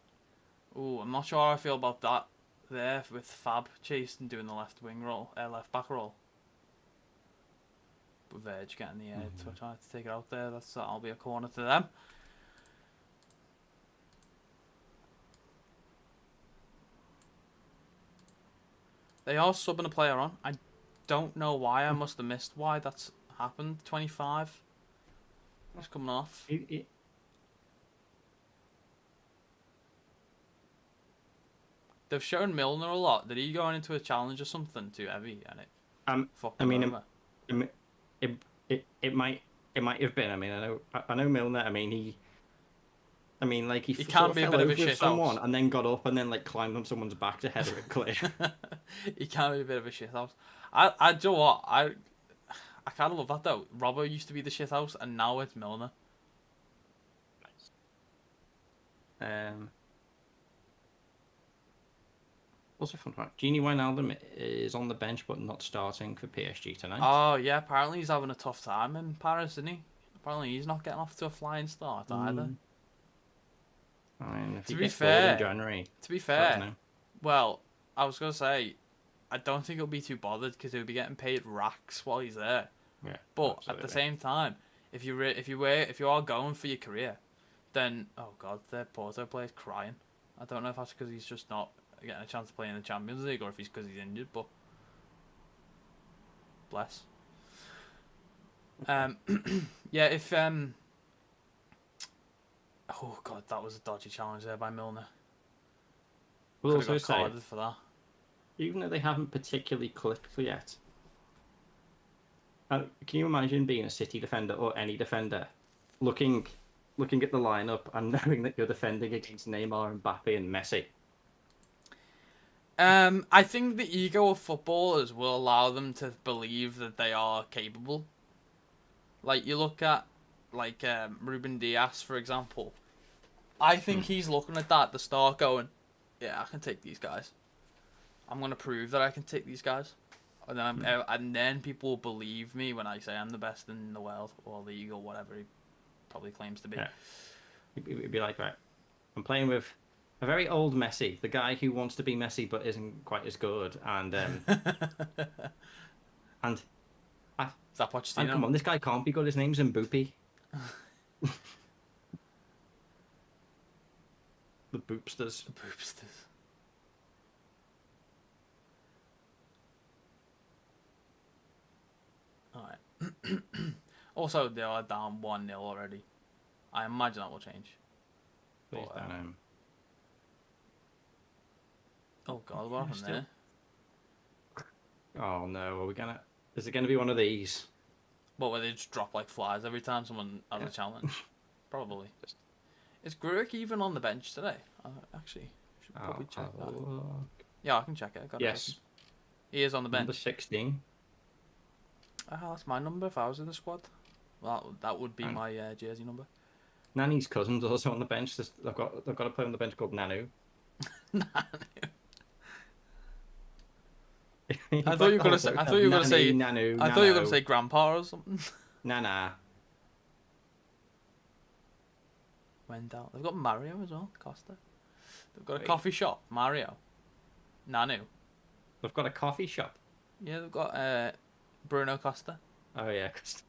Ooh, I'm not sure how I feel about that there with Fab chasing doing the left wing roll, left back roll. With Verge getting the air to try to take it out there. That'll be a corner to them. They are subbing a player on. I don't know why. I must have missed why that's happened. 25. That's coming off. They've shown Milner a lot. Did he go into a challenge or something too heavy? And it might have been. I mean, I know Milner. I mean, he can't be a bit of a shit someone and then got up and then like climbed on someone's back to header it clear. He can be a bit of a shit house. I do you know what? I kind of love that though. Robbo used to be the shit house and now it's Milner. Nice. Also fun fact, Gini Wijnaldum is on the bench but not starting for PSG tonight. Oh yeah, apparently he's having a tough time in Paris, isn't he? Apparently he's not getting off to a flying start either. I mean, if to he be gets fair, in January, well, I was gonna say, I don't think he'll be too bothered because he'll be getting paid racks while he's there. Yeah, but absolutely. At the same time, if you are going for your career, then oh god, their Porto player's crying. I don't know if that's because he's just not getting a chance to play in the Champions League or if he's because he's injured, but bless. Yeah, if oh god, that was a dodgy challenge there by Milner. We'll also say, for that. Even though they haven't particularly clicked yet, can you imagine being a City defender or any defender, looking at the lineup and knowing that you're defending against Neymar, Mbappe, and Messi? I think the ego of footballers will allow them to believe that they are capable. Like, you look at, like, Ruben Dias, for example. I think he's looking at that at the start going, yeah, I can take these guys. I'm going to prove that I can take these guys. And then people will believe me when I say I'm the best in the world, or the ego, whatever he probably claims to be. Yeah. It'd be like, right, I'm playing with a very old Messi, the guy who wants to be Messi but isn't quite as good, and and is that Pochettino? Come on, this guy can't be good. His name's Mbappe. The Boopsters. The Boopsters. Also, they are down 1-0 already. I imagine that will change. Please don't. Oh God, what happened there? Oh no, are we gonna? Is it gonna be one of these? What, where they just drop like flies every time someone has a challenge? Probably. Is Gruick even on the bench today? Actually, should probably check that. Yeah, I can check it. Yes. He is on the bench. Number 16. That's my number if I was in the squad. Well, that would be my jersey number. Nanny's cousin's also on the bench. They've got a player on the bench called Nanu. Nanu. I thought you were gonna say. I thought you were gonna say. Nanu. I thought you were gonna say grandpa or something. Nana. Went out. They've got Mario as well. Costa. They've got a coffee shop. Mario. Nanu. They've got a coffee shop. Yeah, they've got Bruno Costa. Oh yeah, Costa.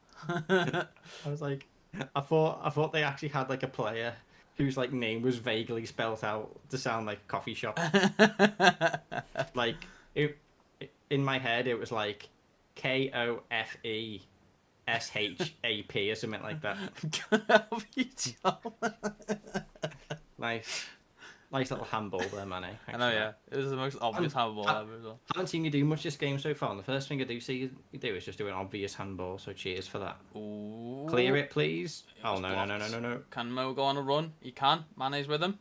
I was like, I thought they actually had like a player whose like name was vaguely spelt out to sound like a coffee shop. Like in my head, it was like KOFESHAP or something like that. Nice little handball there, Manny. I know, yeah. It was the most obvious handball ever as well. I haven't seen you do much this game so far, and the first thing I do see you do is just do an obvious handball, so cheers for that. Ooh. Clear it, please. Oh, no. Can Mo go on a run? He can. Mane's with him.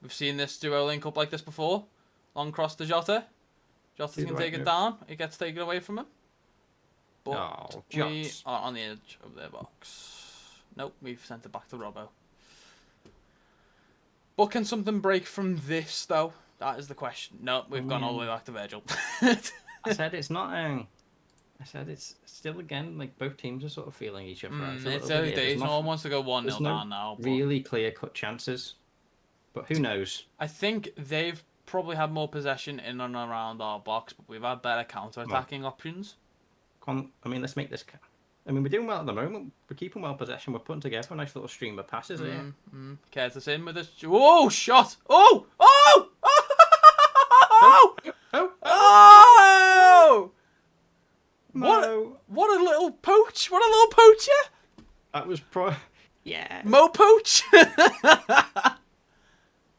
We've seen this duo link up like this before. Long cross to Jota. Jota can take it down. It gets taken away from him. But we are on the edge of their box. Nope, we've sent it back to Robbo. But can something break from this, though? That is the question. No, we've gone all the way back to Virgil. I said it's not. I said it's still, again, like both teams are sort of feeling each other out. It's early days. No one wants to go 1-0 down now. But really clear-cut chances. But who knows? I think they've probably had more possession in and around our box, but we've had better counter-attacking options. Let's make this... we're doing well at the moment. We're keeping well possession. We're putting together a nice little stream of passes here. Curtis in with this. Oh, shot! Oh! Oh! Oh! What a little poach! What a little poacher! That was yeah. Mo poach!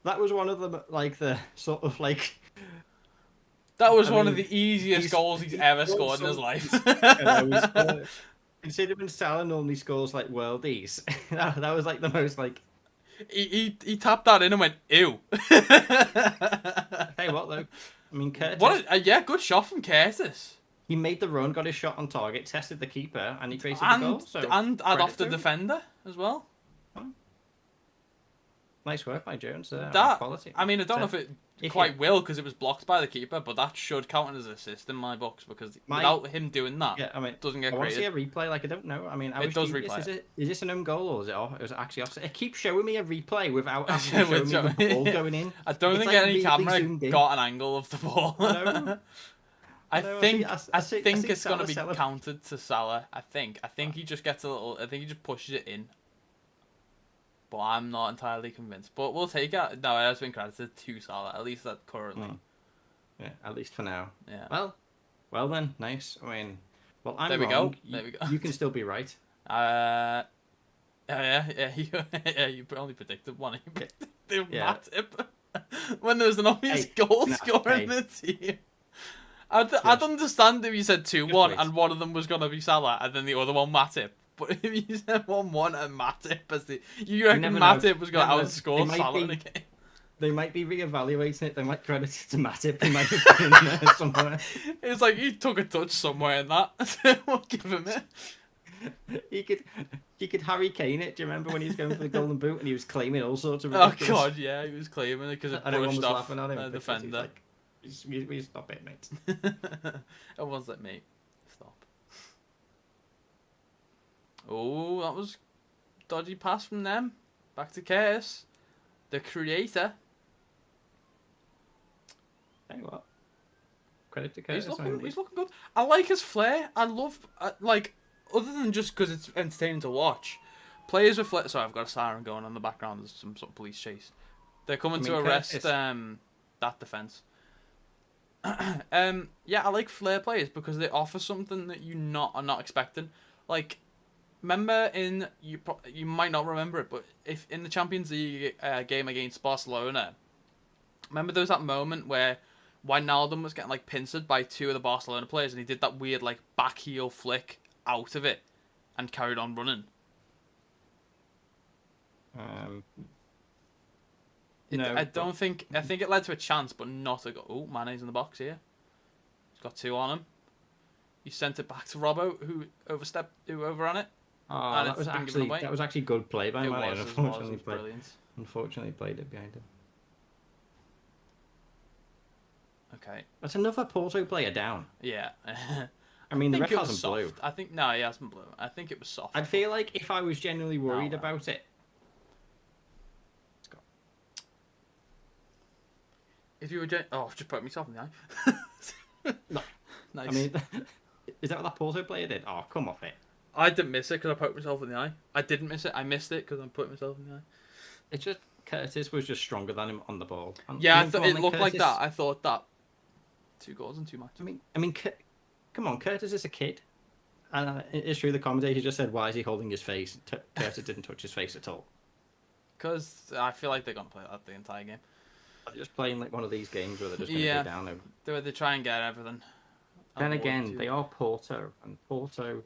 That was one of the sort of like... That was one of the easiest goals he's ever scored in his life. Considering Salah normally scores like worldies, that was like the most like... He tapped that in and went, ew. Hey, what though? Curtis... good shot from Curtis. He made the run, got his shot on target, tested the keeper, and he created the goal. And off the defender as well. Nice work by Jones. Quality. I don't know if it quite will because it was blocked by the keeper, but that should count as an assist in my books because without him doing that, it doesn't get created. I want to see a replay. I don't know. It does replay. Is this an own goal or is it actually offside? It keeps showing me a replay without actually showing me the ball going in. I don't think any camera got an angle of the ball. I think it's going to be counted to Salah. I think he just gets a little. I think he just pushes it in. But I'm not entirely convinced. But we'll take it. No, it has been credited to Salah, at least that currently. Yeah, at least for now. Yeah. Well then, nice. I'm there we wrong. Go. There we go. You can still be right. Yeah. You only predicted one. You predicted Matip. When there was an obvious goal scorer in the team. I'd understand if you said 2-1 and one of them was going to be Salah and then the other one Matip. But if you said 1-1 and Matip as you reckon Matip was going to outscore Salah in the game? They might be re-evaluating it. They might credit it to Matip. He might have been in there somewhere. It's like he took a touch somewhere in that. We'll give him it. He could Harry Kane it. Do you remember when he was going for the golden boot and he was claiming all sorts of ridiculous... Oh god, yeah, he was claiming it because it pushed off the defender. We stop it, mate. Everyone's like, mate, stop. Oh, that was dodgy pass from them. Back to Curtis, the creator. Tell you what, credit to Curtis. He's looking good. I like his flair. I love other than just because it's entertaining to watch. Players with flair. Sorry, I've got a siren going on in the background. There's some sort of police chase. They're coming to arrest that defense. I like flair players because they offer something that are not expecting. Like remember you might not remember it, but if in the Champions League game against Barcelona, remember there was that moment where Wijnaldum was getting like pincered by two of the Barcelona players, and he did that weird like back heel flick out of it, and carried on running. No, I think it led to a chance, but not a goal. Oh, Mane's in the box here. He's got two on him. He sent it back to Robbo, who overran it. Oh, that was actually good play by Mane. Unfortunately, played it behind him. Okay. That's another Porto player down. Yeah. I mean, the ref hasn't blew. No, he hasn't blew. I think it was soft. I'd feel like if I was genuinely worried about it. Let's go. If you were I've just put myself in the eye. No. Nice. I mean, is that what that Porto player did? Oh, come off it. I didn't miss it because I poked myself in the eye. I didn't miss it. I missed it because I put myself in the eye. It's just Curtis was just stronger than him on the ball. Yeah, it looked like that. I thought that. 2 goals in 2 matches. I mean, come on, Curtis is a kid. And it's true, the commentator just said, why is he holding his face? Curtis didn't touch his face at all. Because I feel like they're going to play that the entire game. They're just playing like one of these games where they're just going to go down. They try and get everything. Then again, they are Porto, and Porto...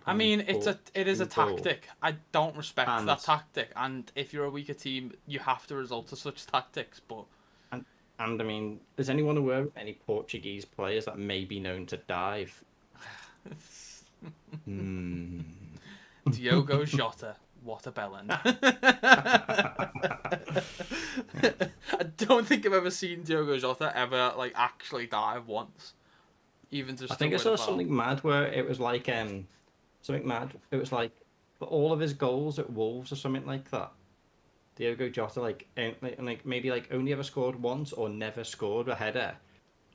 I mean, it is a tactic. I don't respect that tactic. And if you're a weaker team, you have to resort to such tactics. But and I mean, is anyone aware of any Portuguese players that may be known to dive? Diogo Jota, what a bellend. I don't think I've ever seen Diogo Jota ever like actually dive once. Even just. I think I saw something mad where it was like something mad. It was like for all of his goals at Wolves or something like that. Diogo Jota like maybe like only ever scored once or never scored a header.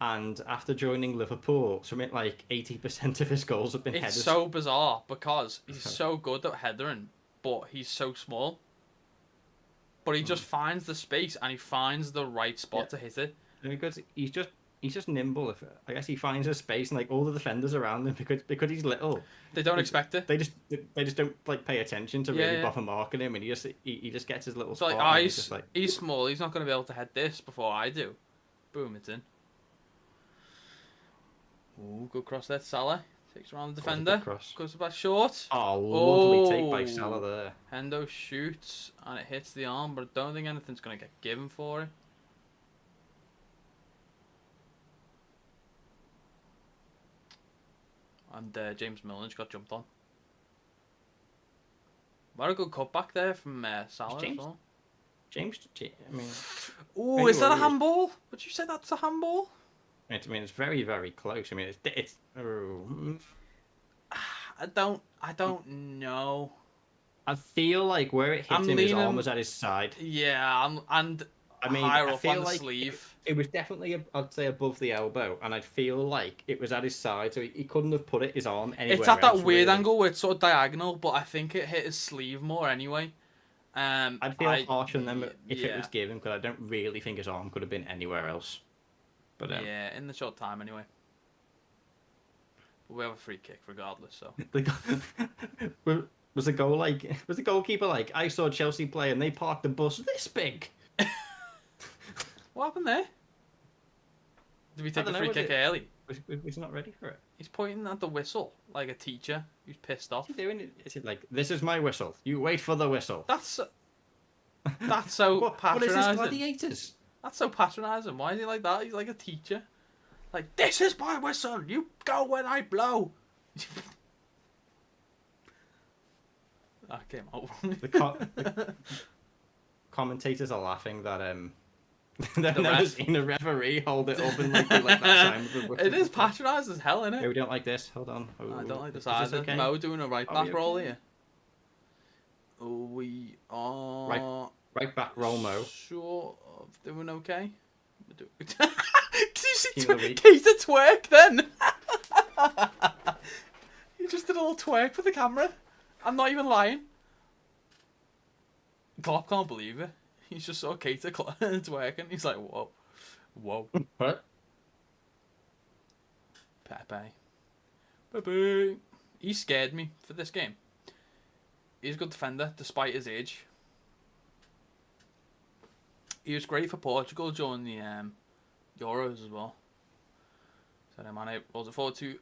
And after joining Liverpool, something like 80% of his goals have been headers. It's so bizarre because he's so good at headering, but he's so small. But he just finds the space and he finds the right spot to hit it. Because he's just nimble. I guess he finds a space and like all the defenders around him because he's little. They don't expect it. They just don't like pay attention to really bother marking him, and he just gets his little spot. Like, he's small. He's not going to be able to head this before I do. Boom, it's in. Ooh, good cross there, Salah. Takes around the defender. Goes back short. Oh, lovely take by Salah there. Hendo shoots and it hits the arm, but I don't think anything's going to get given for it. And James Milner's got jumped on. What a good cutback there from Salah as well. I mean... Ooh, is that a handball? Would you say that's a handball? I mean, it's very, very close. I mean, it's. I don't know. I feel like where it hit him, his arm was at his side. Yeah, higher up on the sleeve. It was definitely, I'd say, above the elbow, and I feel like it was at his side, so he couldn't have put his arm anywhere. It's at that weird angle where it's sort of diagonal, but I think it hit his sleeve more anyway. I'd feel harsh on them if it was given, because I don't really think his arm could have been anywhere else. But yeah, in the short time anyway. But we have a free kick regardless, so. Was the goalkeeper like, I saw Chelsea play and they parked the bus this big? What happened there? Did we take the free kick early? Was he not ready for it? He's pointing at the whistle like a teacher who's pissed off. What's he doing? Is it like, this is my whistle, you wait for the whistle? That's so patronising. What is this, Gladiators? That's so patronising. Why is he like that? He's like a teacher. Like, this is my whistle. You go when I blow. That came out. The commentators are laughing that they've never seen a referee hold it up and like that sign. It is patronised as hell, isn't it? Yeah, we don't like this. Hold on. I don't like this either. Okay? Mo doing a right back roll here. Oh, we are right back roll, Mo. Sure of doing okay. Did you see Keita twerk then? He just did a little twerk for the camera. I'm not even lying. Klopp can't believe it. He's just saw Keita twerking. He's like, whoa. Whoa. What? Pepe. He scared me for this game. He's a good defender, despite his age. He was great for Portugal during the Euros as well. So then Mane rolls it forward to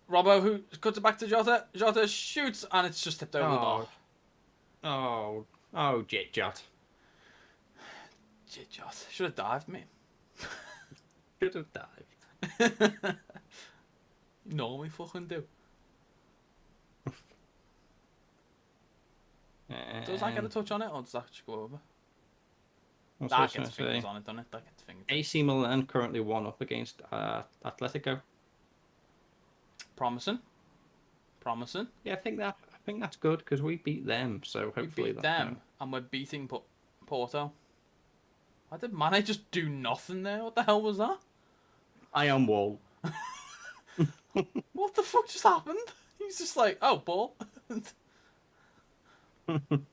Robbo, who cuts it back to Jota. Jota shoots, and it's just tipped over the bar. Jit Jot. Jit Jot. Should have dived, mate. Should have dived. You normally fucking do. Does that get a touch on it, or does that just go over? That gets fingers on it, doesn't it? That gets fingers. AC Milan currently 1-up against Atletico. Promising. Yeah, I think that's good because we beat them, so hopefully we beat them, and we're beating Porto. Why did Mane just do nothing there? What the hell was that? Iron wall. What the fuck just happened? He's just like, oh, ball.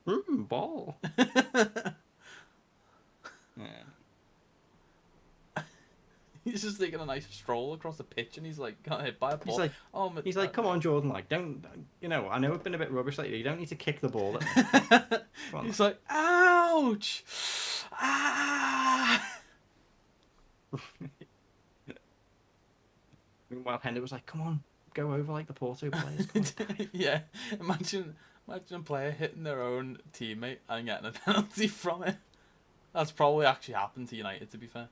Ball. Yeah. He's just taking a nice stroll across the pitch, and he's like, got hit by a ball. He's like, come on, Jordan, like, don't, I know I've been a bit rubbish lately. You don't need to kick the ball at me. He's like, ouch, ah. Meanwhile, Hender was like, come on, go over like the Porto players. Yeah, imagine a player hitting their own teammate and getting a penalty from it. That's probably actually happened to United, to be fair.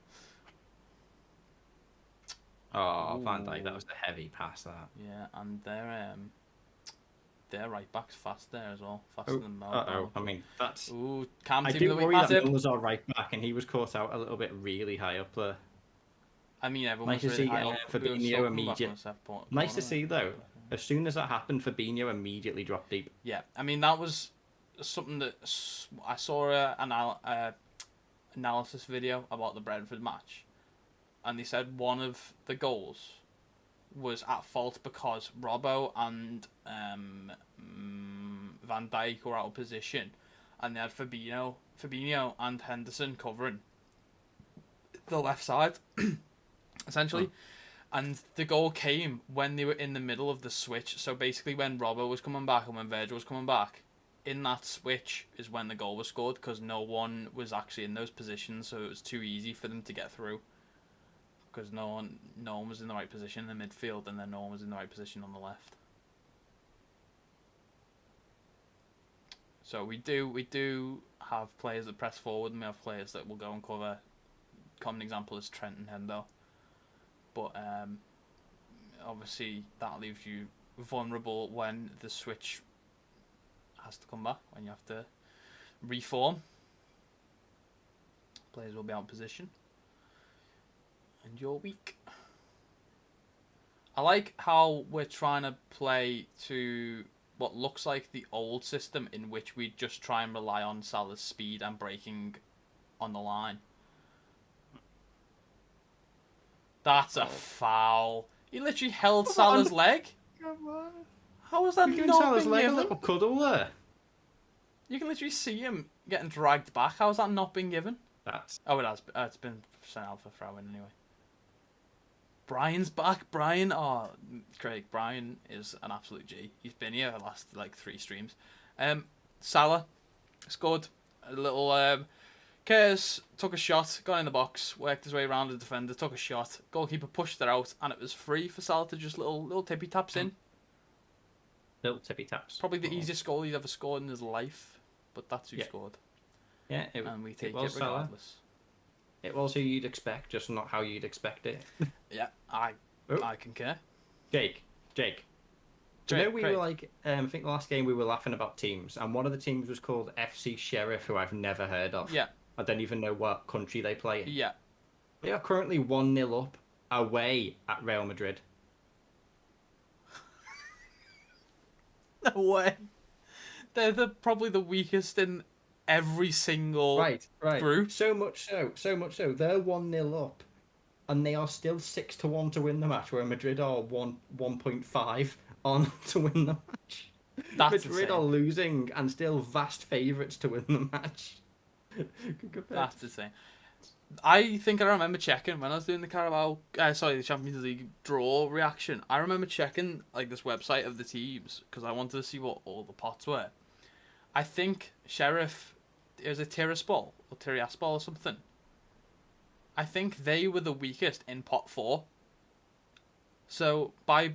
Oh, Van Dijk, that was a heavy pass, that. Yeah, and their right back's fast there as well. Faster than Mel. I mean, that's... Ooh, I do worry that Milner's our right back, and he was caught out a little bit really high up there. I mean, everyone nice was really high up. Fabinho immediately. Nice to see, though. As soon as that happened, Fabinho immediately dropped deep. Yeah, I mean, that was something that... I saw an analysis video about the Brentford match, and they said one of the goals was at fault because Robbo and Van Dijk were out of position, and they had Fabinho and Henderson covering the left side, essentially. And the goal came when they were in the middle of the switch. So basically, when Robbo was coming back and when Virgil was coming back, in that switch is when the goal was scored, because no one was actually in those positions, so it was too easy for them to get through. Because no one was in the right position in the midfield, and then no one was in the right position on the left. So we do have players that press forward, and we have players that will go and cover. Common example is Trent and Hendo. But obviously that leaves you vulnerable when the switch has to come back, when you have to reform. Players will be out of position. And you're weak. I like how we're trying to play to what looks like the old system, in which we just try and rely on Salah's speed and breaking on the line. That's a foul. He literally held Salah's leg. Come on. How was that You're not Salah's been leg given? a little cuddle there. You can literally see him getting dragged back. How has that not been given? Oh, it has. It's been sent out for throw-in anyway. Brian's back. Brian. Oh, Craig. Brian is an absolute G. He's been here the last 3 streams. Salah scored a little. Kers took a shot, got in the box, worked his way around the defender, took a shot. Goalkeeper pushed it out, and it was free for Salah to just little tippy taps in. Little tippy taps. Probably the easiest goal he'd ever scored in his life, but that's who scored. Yeah, and we take it regardless. It was who you'd expect, just not how you'd expect it. Yeah, I concur. Jake. Do you know we were like, I think the last game we were laughing about teams, and one of the teams was called FC Sheriff, who I've never heard of. Yeah. I don't even know what country they play in. Yeah. They are currently 1-0 up away at Real Madrid. No way. They're probably the weakest in every single group. So much so. They're 1-0 up, and they are still 6-1 to win the match, where Madrid are 1.5 on to win the match. That's Madrid insane. are losing and still vast favourites to win the match. That's insane. I think I remember checking when I was doing the the Champions League draw reaction. I remember checking this website of the teams because I wanted to see what all the pots were. I think Sheriff, is it Tiraspol or Tiraspol or something? I think they were the weakest in pot 4. So by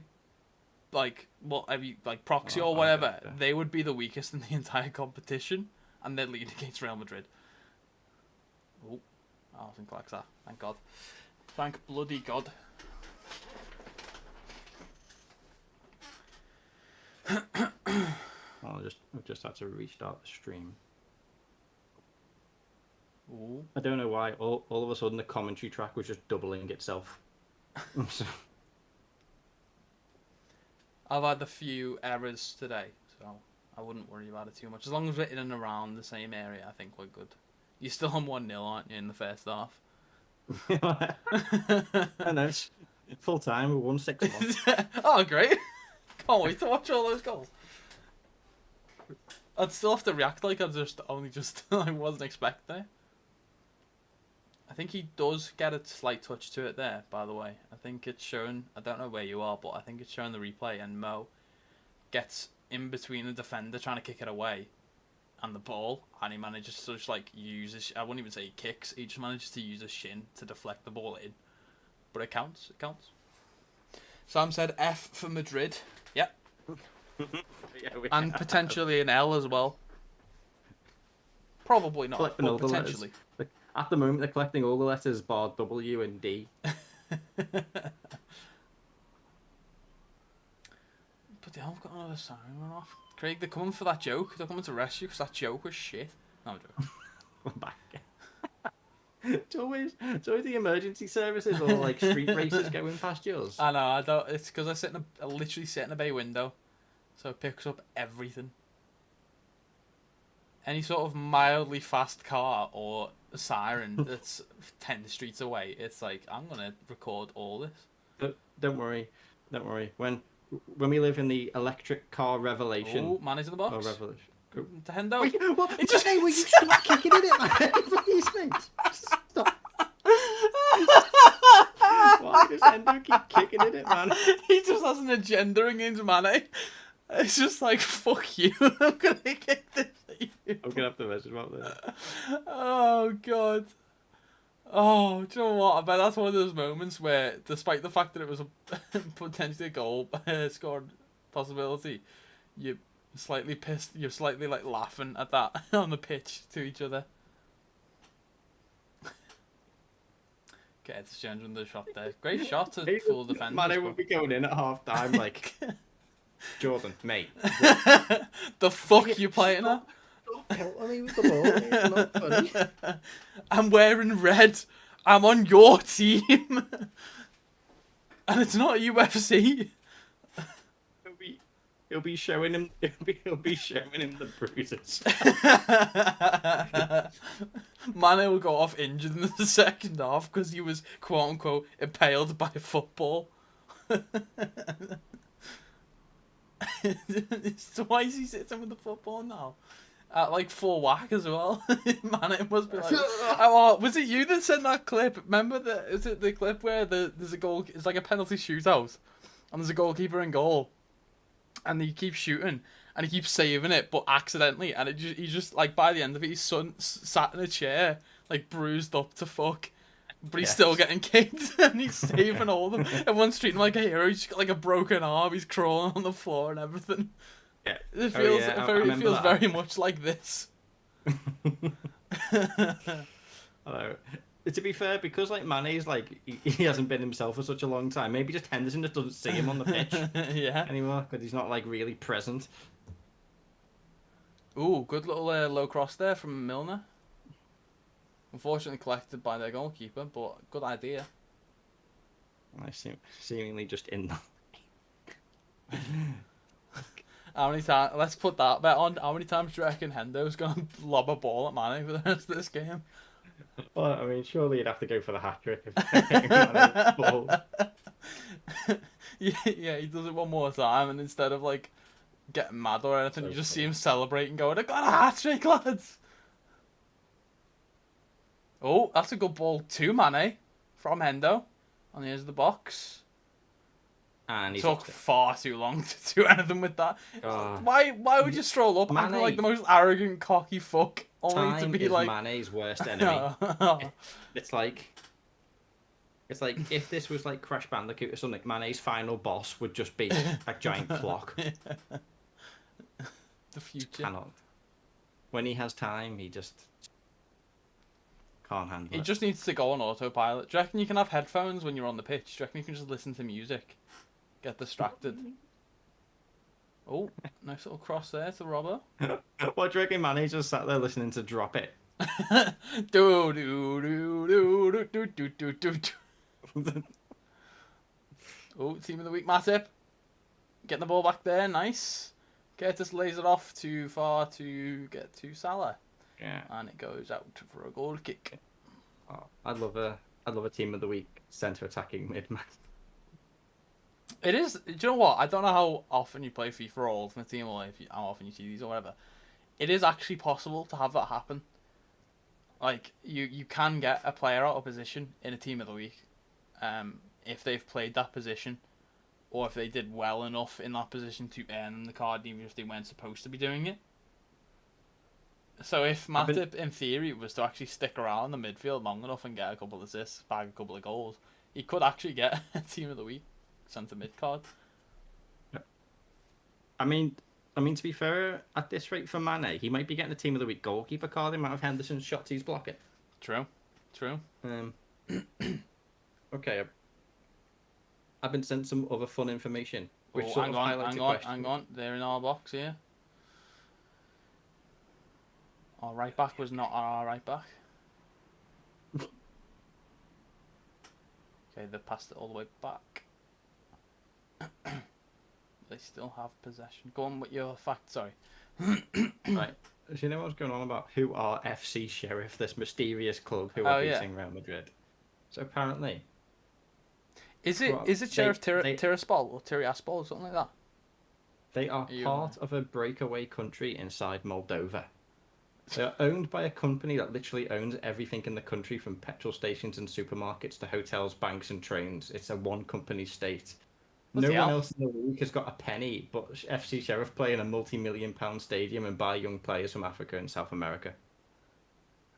proxy or whatever, they would be the weakest in the entire competition, and they'd lead against Real Madrid. Oh, Alison collects that. Thank God. Thank bloody God. I've just had to restart the stream. Ooh. I don't know why. All of a sudden, the commentary track was just doubling itself. I've had a few errors today, so I wouldn't worry about it too much. As long as we're in and around the same area, I think we're good. You're still on 1-0, aren't you, in the first half? I know. It's full time. We won 6-1. Oh, great. Can't wait to watch all those goals. I'd still have to react like I I wasn't expecting it. I think he does get a slight touch to it there, by the way. I think it's shown, I don't know where you are, but I think it's shown the replay, and Mo gets in between the defender trying to kick it away and the ball, and he manages to just use his, I wouldn't even say he kicks, he just manages to use his shin to deflect the ball in. But it counts. Sam said F for Madrid. Yep. Yeah, and potentially an L as well. Probably not, but potentially. At the moment, they're collecting all the letters bar W and D. But they haven't got another siren run off. Craig, they're coming for that joke. They're coming to rescue because that joke was shit. No, I'm joking. I'm back. It's always the emergency services or street races going past yours. I know. I don't. It's because I literally sit in a bay window, so it picks up everything. Any sort of mildly fast car or a siren that's 10 streets away, it's like, I'm going to record all this. Don't worry. When we live in the electric car revelation... Oh, man is in the box. Oh, revolution. Oh. The Hendo. It just... Hey, will you stop kicking in it, man? Please, mate. Stop. Why does Hendo keep kicking in it, man? He just has an agenda against Mane. It's just like, fuck you. I'm going to kick this at you. I'm going to have to message him up there. Oh, God. Oh, do you know what? I bet that's one of those moments where, despite the fact that it was potentially a goal scored possibility, you're slightly pissed. You're slightly laughing at that on the pitch to each other. Okay, it's changing the shot there. Great shot to full defenders. Mane would be going in at half time Jordan, mate. The fuck you playing at? Pelting me with the ball. It's not funny. I'm wearing red. I'm on your team. And it's not UFC. He'll be showing him. He'll be showing him the bruises. Mane will go off injured in the second half because he was quote unquote impaled by a football. Why is he sitting with the football now? At full whack as well. Man, it must be oh, was it you that sent that clip? Remember is it the clip where there's a goal? It's like a penalty shootout, and there's a goalkeeper in goal, and he keeps shooting, and he keeps saving it, but accidentally, and he just by the end of it, he's sat in a chair, bruised up to fuck. But he's still getting kicked, and he's saving all of them. Everyone's treating him like a hero. He's got a broken arm. He's crawling on the floor and everything. Yeah, it feels very much like this. Although, to be fair, because Mane's he hasn't been himself for such a long time. Maybe just Henderson just doesn't see him on the pitch anymore because he's not really present. Ooh, good little low cross there from Milner. Unfortunately collected by their goalkeeper, but good idea. I seemingly just in the... How many times? Let's put that bet on. How many times do you reckon Hendo's going to lob a ball at Mane for the rest of this game? Well, I mean, surely you'd have to go for the hat-trick. Yeah, he does it one more time, and instead of getting mad or anything, you just see him celebrating, going, "I got a hat-trick, lads!" Oh, that's a good ball to Mane from Hendo on the edge of the box. and It he's took far too long to do anything with that. Why would you stroll up acting like the most arrogant, cocky fuck? Only to be like Mane's worst enemy. It's like if this was like Crash Bandicoot or something, Mane's final boss would just be a giant clock. The future. Just cannot. When he has time, he just can't handle it. He just needs to go on autopilot. Do you reckon you can have headphones when you're on the pitch? Do you reckon you can just listen to music? Get distracted. Oh, nice little cross there to Robbo. What do you reckon Mane just sat there listening to Drop It? do do do do do do do do do. Oh, team of the week, Matip. Getting the ball back there, nice. Curtis lays it off too far to get to Salah. Yeah. And it goes out for a goal kick. Oh, I'd love a team of the week centre attacking mid man. It is. Do you know what? I don't know how often you play FIFA or Ultimate Team, or how often you see these or whatever. It is actually possible to have that happen. Like you can get a player out of position in a team of the week, if they've played that position, or if they did well enough in that position to earn the card, even if they weren't supposed to be doing it. So if Matip, in theory, was to actually stick around the midfield long enough and get a couple of assists, bag a couple of goals, he could actually get a team of the week centre mid card. I mean, to be fair, at this rate for Mane, he might be getting a team of the week goalkeeper card. The amount of Henderson's shots he's blocking. True. Okay. I've been sent some other fun information. Which hang on. They're in our box here. Our right back was not our right back. Okay, they passed it all the way back. They still have possession. Go on with your fact, sorry. Right. Do you know what's going on about who are FC Sheriff, this mysterious club who are beating Real Madrid? So apparently... Is it Sheriff Tiraspol or Tiraspol or something like that? They are part of a breakaway country inside Moldova. They are owned by a company that literally owns everything in the country, from petrol stations and supermarkets to hotels, banks and trains. It's a one-company state. No one else in the league has got a penny, but FC Sheriff play in a multi-million-pound stadium and buy young players from Africa and South America.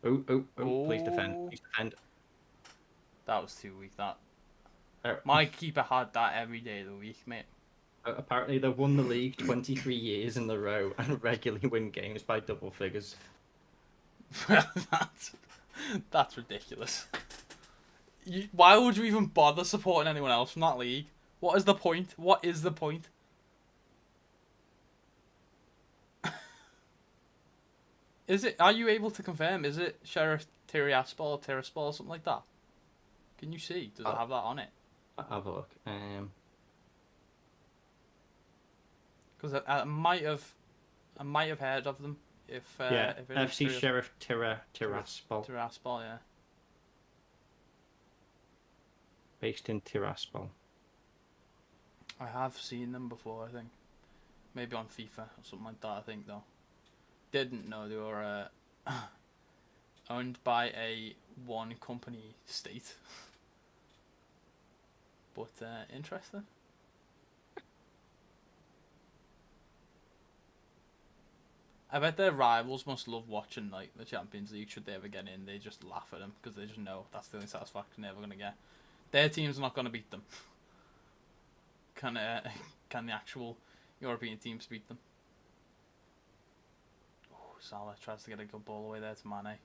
Oh, please defend. Please defend. That was too weak, that. My keeper had that every day of the week, mate. Apparently they've won the league 23 years in a row and regularly win games by double figures. That's ridiculous. Why would you even bother supporting anyone else from that league? What is the point? What is the point? Are you able to confirm? Is it Sheriff Tiraspol or Tiraspol or something like that? Can you see? Does it have that on it? I'll have a look. Because I might have heard of them. If it FC Sheriff Tiraspol. Tiraspol, yeah. Based in Tiraspol. I have seen them before, I think. Maybe on FIFA or something like that, I think, though. Didn't know they were owned by a one-company state. But, interesting. I bet their rivals must love watching like the Champions League. Should they ever get in, they just laugh at them because they just know that's the only satisfaction they're ever going to get. Their team's not going to beat them. Can the actual European teams beat them? Oh, Salah tries to get a good ball away there to Mane.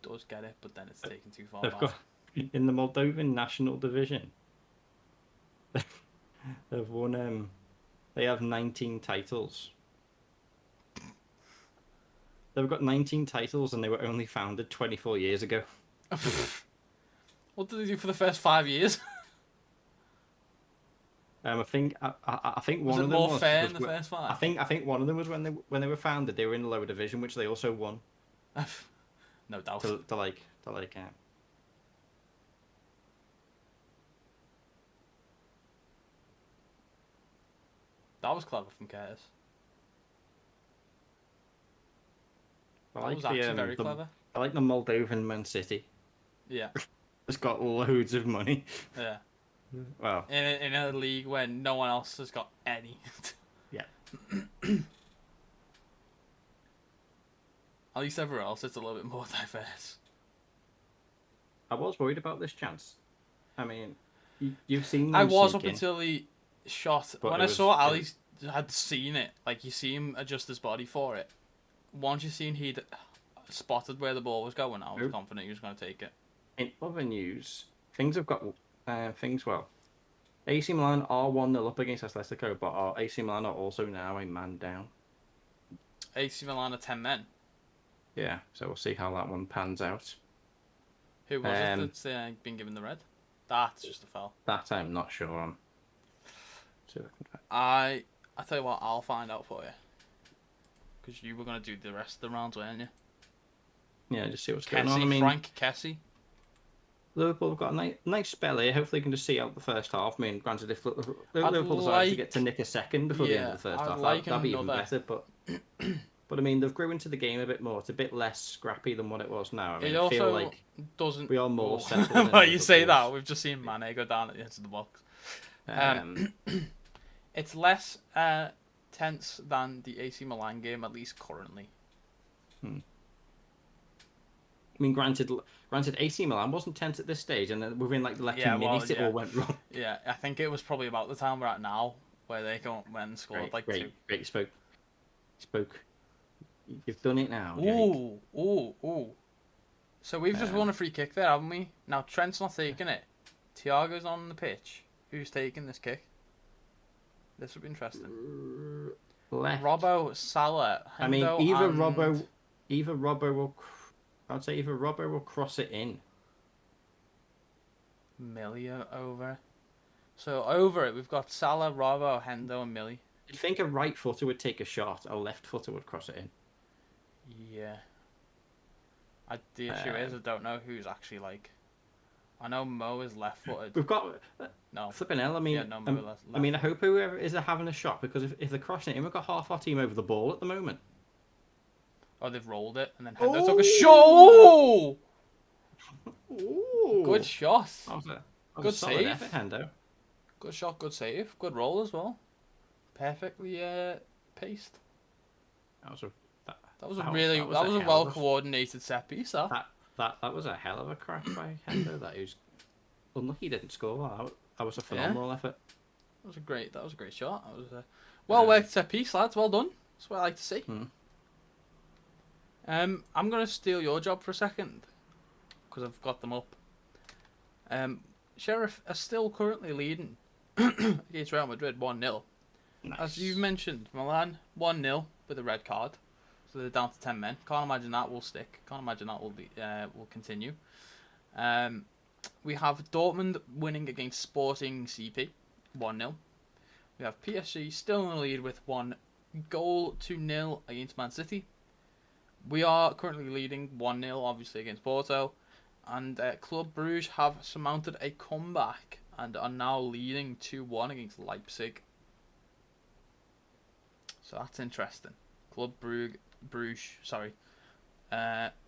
Does get it, but then it's taken too far back. In the Moldovan national division, they've won. They have 19 titles. They've got 19 titles, and they were only founded 24 years ago. What did they do for the first 5 years? I think one of them was more fair in the first 5? I think one of them was when they were founded. They were in the lower division, which they also won. No doubt. To like. That was clever from Curtis. That was actually very clever. I like the Moldovan Man City. Yeah. It's got loads of money. Yeah. Well, in a league where no one else has got any. yeah. At least everywhere else it's a little bit more diverse. I was worried about this chance. I mean, you've seen them I was sneak up in, until he shot. but When I saw Ali had seen it, like you see him adjust his body for it. Once you seen he'd spotted where the ball was going, I was confident he was going to take it. In other news, things have got well. AC Milan are 1-0 up against Atletico, but our AC Milan are also now a man down. AC Milan are 10 men. Yeah, so we'll see how that one pans out. Who was it that's been given the red? That's just a foul. That I'm not sure on. I tell you what, I'll find out for you. Because you were going to do the rest of the rounds, weren't you? Yeah, just see what's going on. I mean, Frank Kessie. Liverpool have got a nice spell here. Hopefully, you can just see out the first half. I mean, granted, if Liverpool decide to get to nick a second before the end of the first half, that'd be even better. But I mean, they've grew into the game a bit more. It's a bit less scrappy than what it was now. I mean, I feel like we are more settled. Well, you say that. We've just seen Mane go down at the end of the box. It's less tense than the AC Milan game, at least currently. I mean, granted, AC Milan wasn't tense at this stage, and then within like the last minutes, it all went wrong. Yeah, I think it was probably about the time we're at now, where they went and scored two. Great, you spoke. You've done it now. Ooh. So we've just won a free kick there, haven't we? Now Trent's not taking it. Thiago's on the pitch. Who's taking this kick? This would be interesting. Left. Robbo, Salah, Hendo, I mean, either Robbo will. I'd say either Robbo will cross it in. Millie over. So over it, we've got Salah, Robbo, Hendo, and Millie. You'd think a right footer would take a shot, a left footer would cross it in. Yeah. The issue is, I don't know who's actually like. I know Mo is left footed. We've got no flipping hell. I mean, I mean, I hope whoever is having a shot, because if they're crossing it in, we've got half our team over the ball at the moment. Oh, they've rolled it, and then Hendo took a shot. Ooh. Good shot. Good save. Effort, Hendo. Good shot, good save, good roll as well. Perfectly paced. That was a well coordinated set piece. That was a hell of a crack by Hendo. That was unlucky he didn't score. That was a phenomenal effort. That was a great shot. That was a well worked set piece, lads. Well done. That's what I like to see. I'm gonna steal your job for a second because I've got them up. Sheriff are still currently leading against Real Madrid 1-0. Nice. As you've mentioned, Milan 1-0 with a red card, so they're down to 10 men. Can't imagine that will stick. Can't imagine that will continue. We have Dortmund winning against Sporting CP 1-0. We have PSG still in the lead with 1-0 against Man City. We are currently leading 1-0 obviously against Porto, and Club Brugge have surmounted a comeback and are now leading 2-1 against Leipzig. So that's interesting. Club Brugge,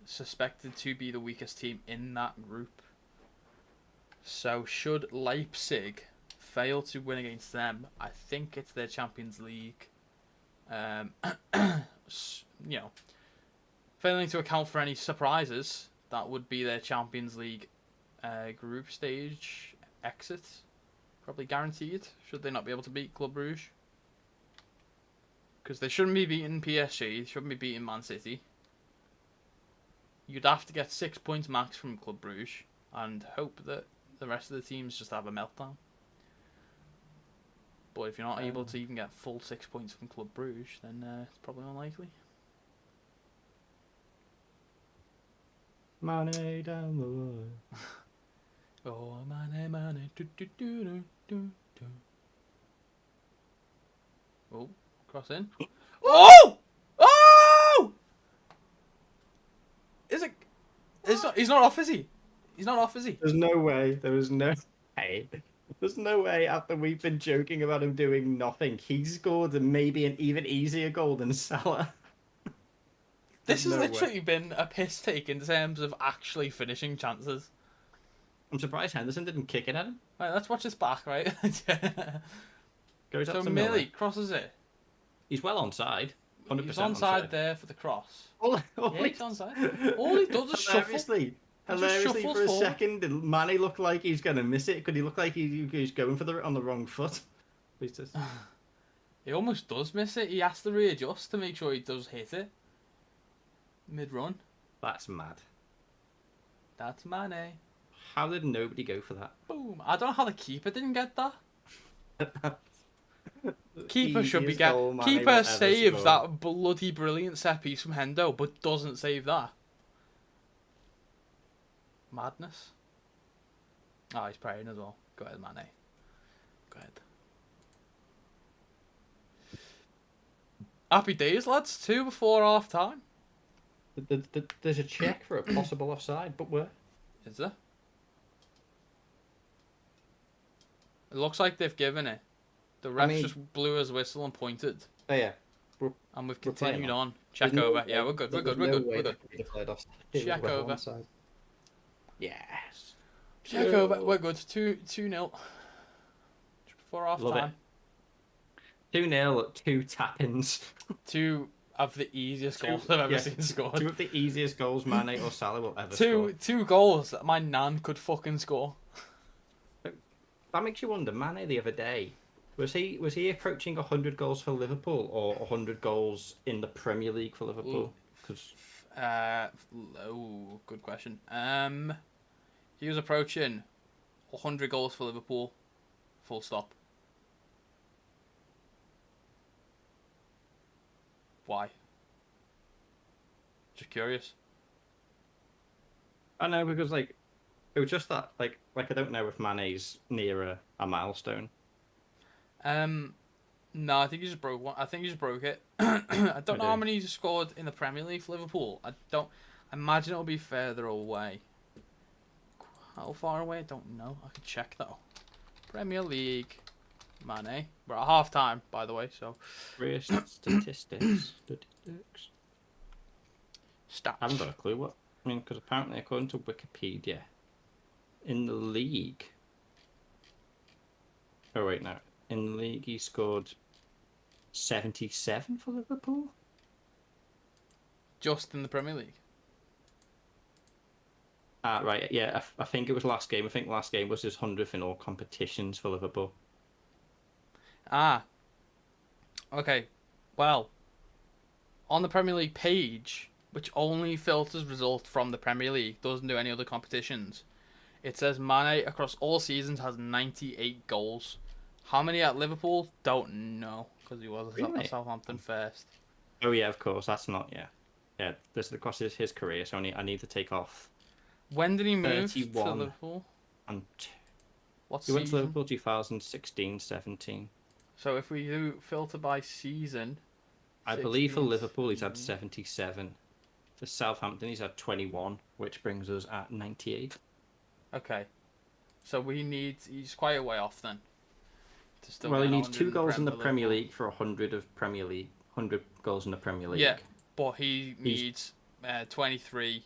suspected to be the weakest team in that group. So should Leipzig fail to win against them, I think it's their Champions League. Failing to account for any surprises, that would be their Champions League group stage exit. Probably guaranteed, should they not be able to beat Club Brugge. Because they shouldn't be beating PSG, they shouldn't be beating Man City. You'd have to get 6 points max from Club Brugge and hope that the rest of the teams just have a meltdown. But if you're not able to even get full 6 points from Club Brugge, then it's probably unlikely. Money down the line. Oh, money, do. Oh, cross in. Oh! Oh! Is it? It's not. He's not off, is he? He's not off, is he? There's no way. There's no way. After we've been joking about him doing nothing, he scored maybe an even easier goal than Salah. This has literally been a piss take in terms of actually finishing chances. I'm surprised Henderson didn't kick it at him. Right, let's watch this back, right? Goes up so to Millie crosses it. He's well onside. 100% He's onside there for the cross. All yeah, he's onside. All he does is shuffle. Hilariously, for a second, did Manny look like he's going to miss it? Could he look like he's going on the wrong foot? Just... He almost does miss it. He has to readjust to make sure he does hit it. Mid-run. That's mad. That's Mane. How did nobody go for that? Boom. I don't know how the keeper didn't get that. Keeper should be getting. Keeper saves that bloody brilliant set piece from Hendo, but doesn't save that. Madness. Oh, he's praying as well. Go ahead, Mane. Go ahead. Happy days, lads. 2 before half time. There's a check for a possible offside, but where? Is there? It looks like they've given it. The ref just blew his whistle and pointed. Oh yeah. And we've continued on. Check over. Yeah, we're good. We're good. Check over. Yes. Check over. We're good. 2-0. Before half time. 2-0 at 2 tap-ins. 2 of the easiest goals I've ever seen scored. 2 of the easiest goals Mane or Salah will ever score. 2 goals that my nan could fucking score. That makes you wonder, Mane the other day, was he approaching 100 goals for Liverpool or 100 goals in the Premier League for Liverpool? Good question. He was approaching 100 goals for Liverpool, full stop. Why? Just curious. I know, because it was just that I don't know if Mane's near a milestone. No, I think he just broke one. I think he just broke it. I don't know how many he scored in the Premier League for Liverpool. I imagine it'll be further away. How far away? I don't know. I could check though. Premier League, Mane. We're at half time, by the way. So. Statistics. Stats. I haven't got a clue what. I mean, because apparently, according to Wikipedia, in the league. Oh wait, no. In the league, he scored 77 for Liverpool. Just in the Premier League. Right. Yeah, I think it was last game. I think last game was his 100th in all competitions for Liverpool. Okay. Well, on the Premier League page, which only filters results from the Premier League, doesn't do any other competitions, it says Mane across all seasons has 98 goals. How many at Liverpool? Don't know, because he was at Southampton first. Oh yeah, of course. That's not yeah. This is across his career, so I need to take off. When did he move to Liverpool? And what he went to Liverpool 2016-17. So if we do filter by season, I believe for Liverpool he's had 77. For Southampton he's had 21, which brings us at 98. Okay, so he's quite a way off then. Well, he needs 2 goals in the Premier League for 100 goals in the Premier League. Yeah, but he needs 23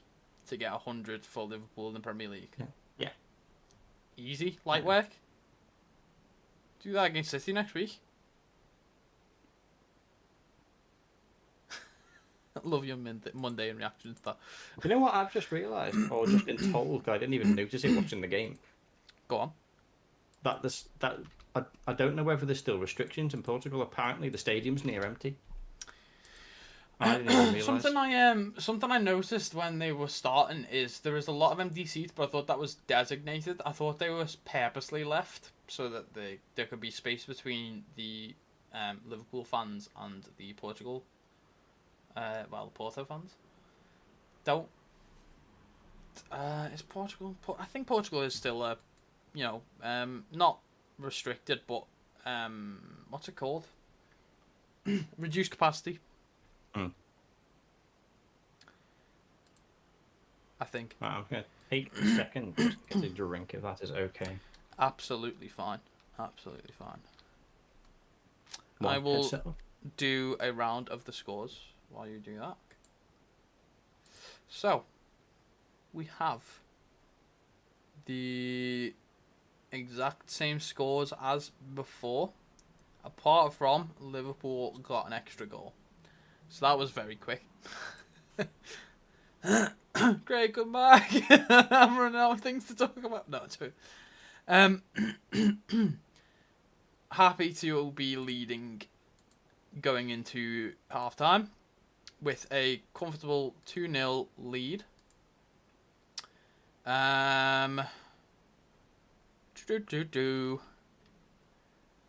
to get 100 for Liverpool in the Premier League. Yeah. Easy, light work. Do that against City next week. I love your Monday reaction to that. You know what I've just realised, or just been told, I didn't even notice it watching the game. Go on. I don't know whether there's still restrictions in Portugal. Apparently, the stadium's near empty. I didn't even realise. Something I noticed when they were starting is there is a lot of empty seats, but I thought that was designated. I thought they were purposely left so that there could be space between the Liverpool fans and the Porto fans. Is Portugal? I think Portugal is still not restricted, but what's it called? Reduced capacity. I think. I'm going to take a second to get a drink if that is okay. Absolutely fine. I will do a round of the scores while you do that. So, we have the exact same scores as before, apart from Liverpool got an extra goal. So that was very quick. Great, come back. I'm running out of things to talk about. No, it's fine. Happy to be leading going into half-time with a comfortable 2-0 lead.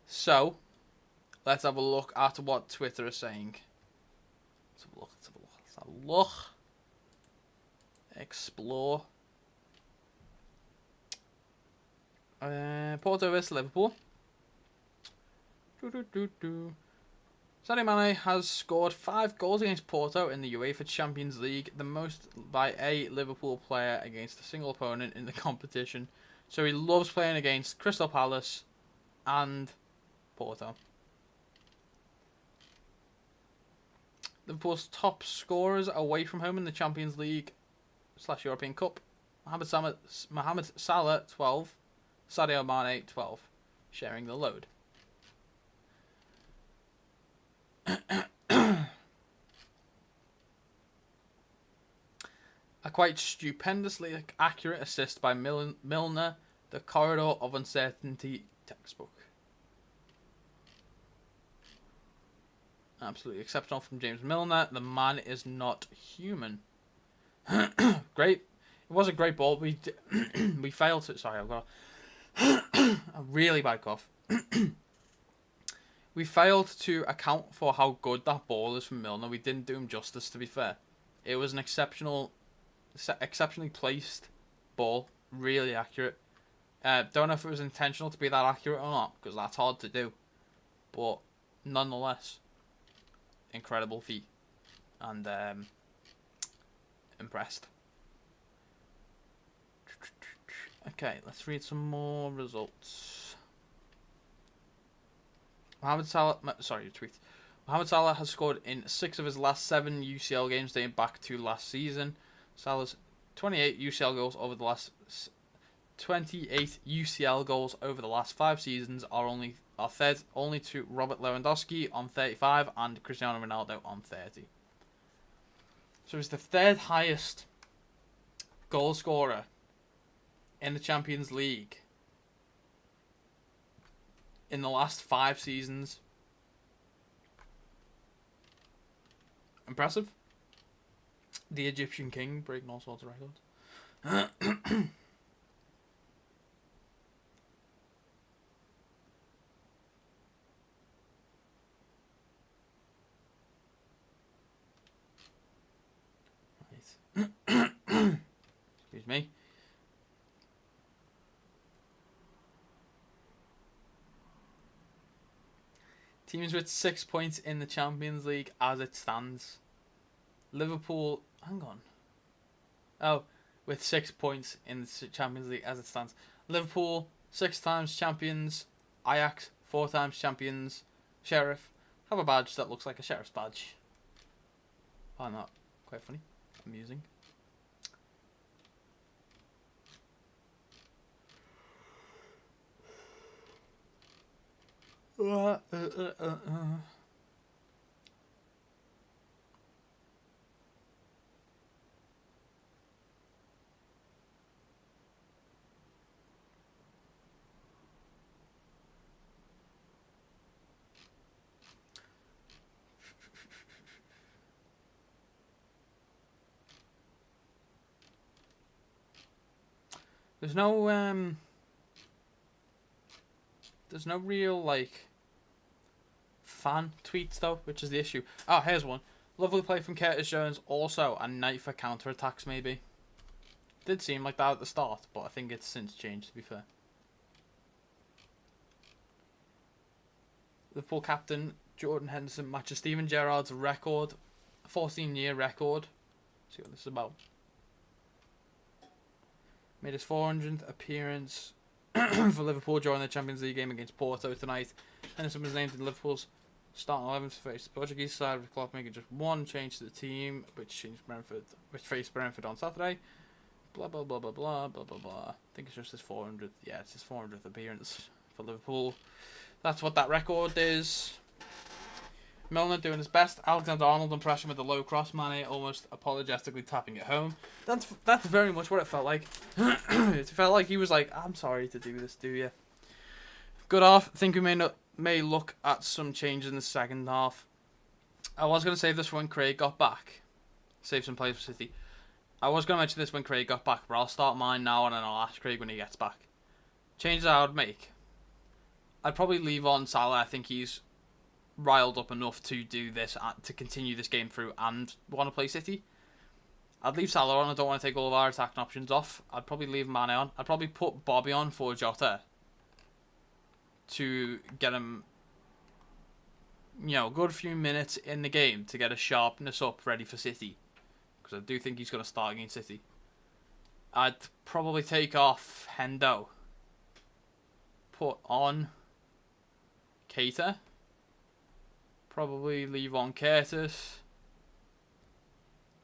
So, let's have a look at what Twitter is saying. Let's have a look. Explore. Porto vs Liverpool. Sadio Mane has scored 5 goals against Porto in the UEFA Champions League, the most by a Liverpool player against a single opponent in the competition. So he loves playing against Crystal Palace and Porto. Liverpool's top scorers away from home in the Champions League / European Cup: Mohamed Salah 12, Sadio Mane 12, sharing the load. A quite stupendously accurate assist by Milner, the corridor of uncertainty textbook. Absolutely exceptional from James Milner. The man is not human. Great. It was a great ball. We failed to... Sorry, I've got a really bad cough. We failed to account for how good that ball is from Milner. We didn't do him justice, to be fair. It was an exceptionally placed ball. Really accurate. Don't know if it was intentional to be that accurate or not, because that's hard to do. But nonetheless, incredible feat. And impressed. Okay, let's read some more results. Mohamed Salah has scored in 6 of his last 7 UCL games dating back to last season. Salah's 28 UCL goals over the last 5 seasons are third only to Robert Lewandowski on 35 and Cristiano Ronaldo on 30. So he's the 3rd highest goal scorer in the Champions League in the last 5 seasons. Impressive. The Egyptian king breaking all sorts of records. Excuse me. Teams with 6 points in the Champions League as it stands. Liverpool, hang on. Oh, with 6 points in the Champions League as it stands. Liverpool, 6 times champions. Ajax, 4 times champions. Sheriff, have a badge that looks like a sheriff's badge. I find that quite funny. Amusing. There's no real, like, fan tweets, though, which is the issue. Oh, here's one. Lovely play from Curtis Jones, also a night for counter-attacks, maybe. Did seem like that at the start, but I think it's since changed, to be fair. Liverpool captain Jordan Henderson matches Steven Gerrard's record, 14-year record. Let's see what this is about. Made his 400th appearance for Liverpool during the Champions League game against Porto tonight. Henderson was named in Liverpool's starting 11 to face the Portuguese side, with the club making just one change to the team, which faced Brentford on Saturday. blah blah blah blah blah blah blah blah. I think it's just his 400th. Yeah, it's his 400th appearance for Liverpool. That's what that record is. Milner doing his best Alexander-Arnold impression with the low cross. Mane almost apologetically tapping it home. That's very much what it felt like. It felt like he was like, "I'm sorry to do this, do you?" Good half. I think we may look at some changes in the second half. I was going to save this for when Craig got back. Save some players for City. I was going to mention this when Craig got back, but I'll start mine now and then I'll ask Craig when he gets back. Changes I would make. I'd probably leave on Salah. I think he's riled up enough to do this, to continue this game through and want to play City. I'd leave Salah on. I don't want to take all of our attacking options off. I'd probably leave Mane on. I'd probably put Bobby on for Jota to get him, a good few minutes in the game to get a sharpness up ready for City. Because I do think he's going to start against City. I'd probably take off Hendo. Put on Keita. Probably leave on Curtis.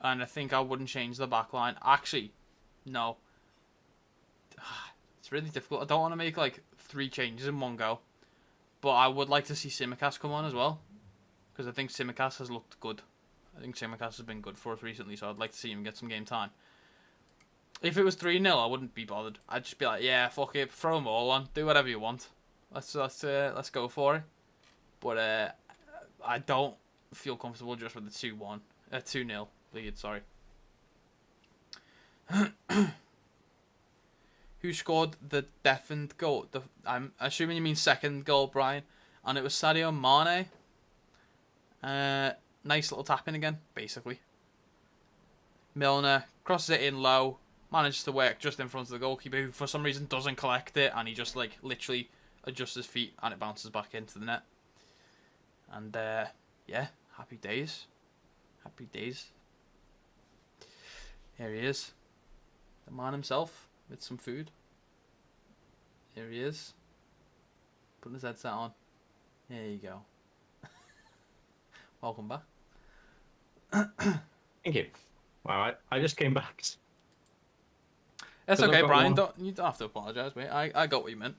And I think I wouldn't change the back line. Actually, no. It's really difficult. I don't want to make like 3 changes in one go. But I would like to see Tsimikas come on as well. Because I think Tsimikas has looked good. I think Tsimikas has been good for us recently. So I'd like to see him get some game time. If it was 3-0, I wouldn't be bothered. I'd just be like, yeah, fuck it. Throw them all on. Do whatever you want. Let's go for it. But I don't feel comfortable just with the 2-0 lead, sorry. Who scored the deafened goal? I'm assuming you mean second goal, Brian. And it was Sadio Mane. Nice little tap in again, basically. Milner crosses it in low. Manages to work just in front of the goalkeeper, who for some reason doesn't collect it. And he just literally adjusts his feet and it bounces back into the net. And yeah, happy days. Happy days. Here he is. The man himself with some food. Here he is. Putting his headset on. There you go. Welcome back. Thank you. Wow, I just came back. It's okay, Brian. You don't have to apologise, mate. I got what you meant.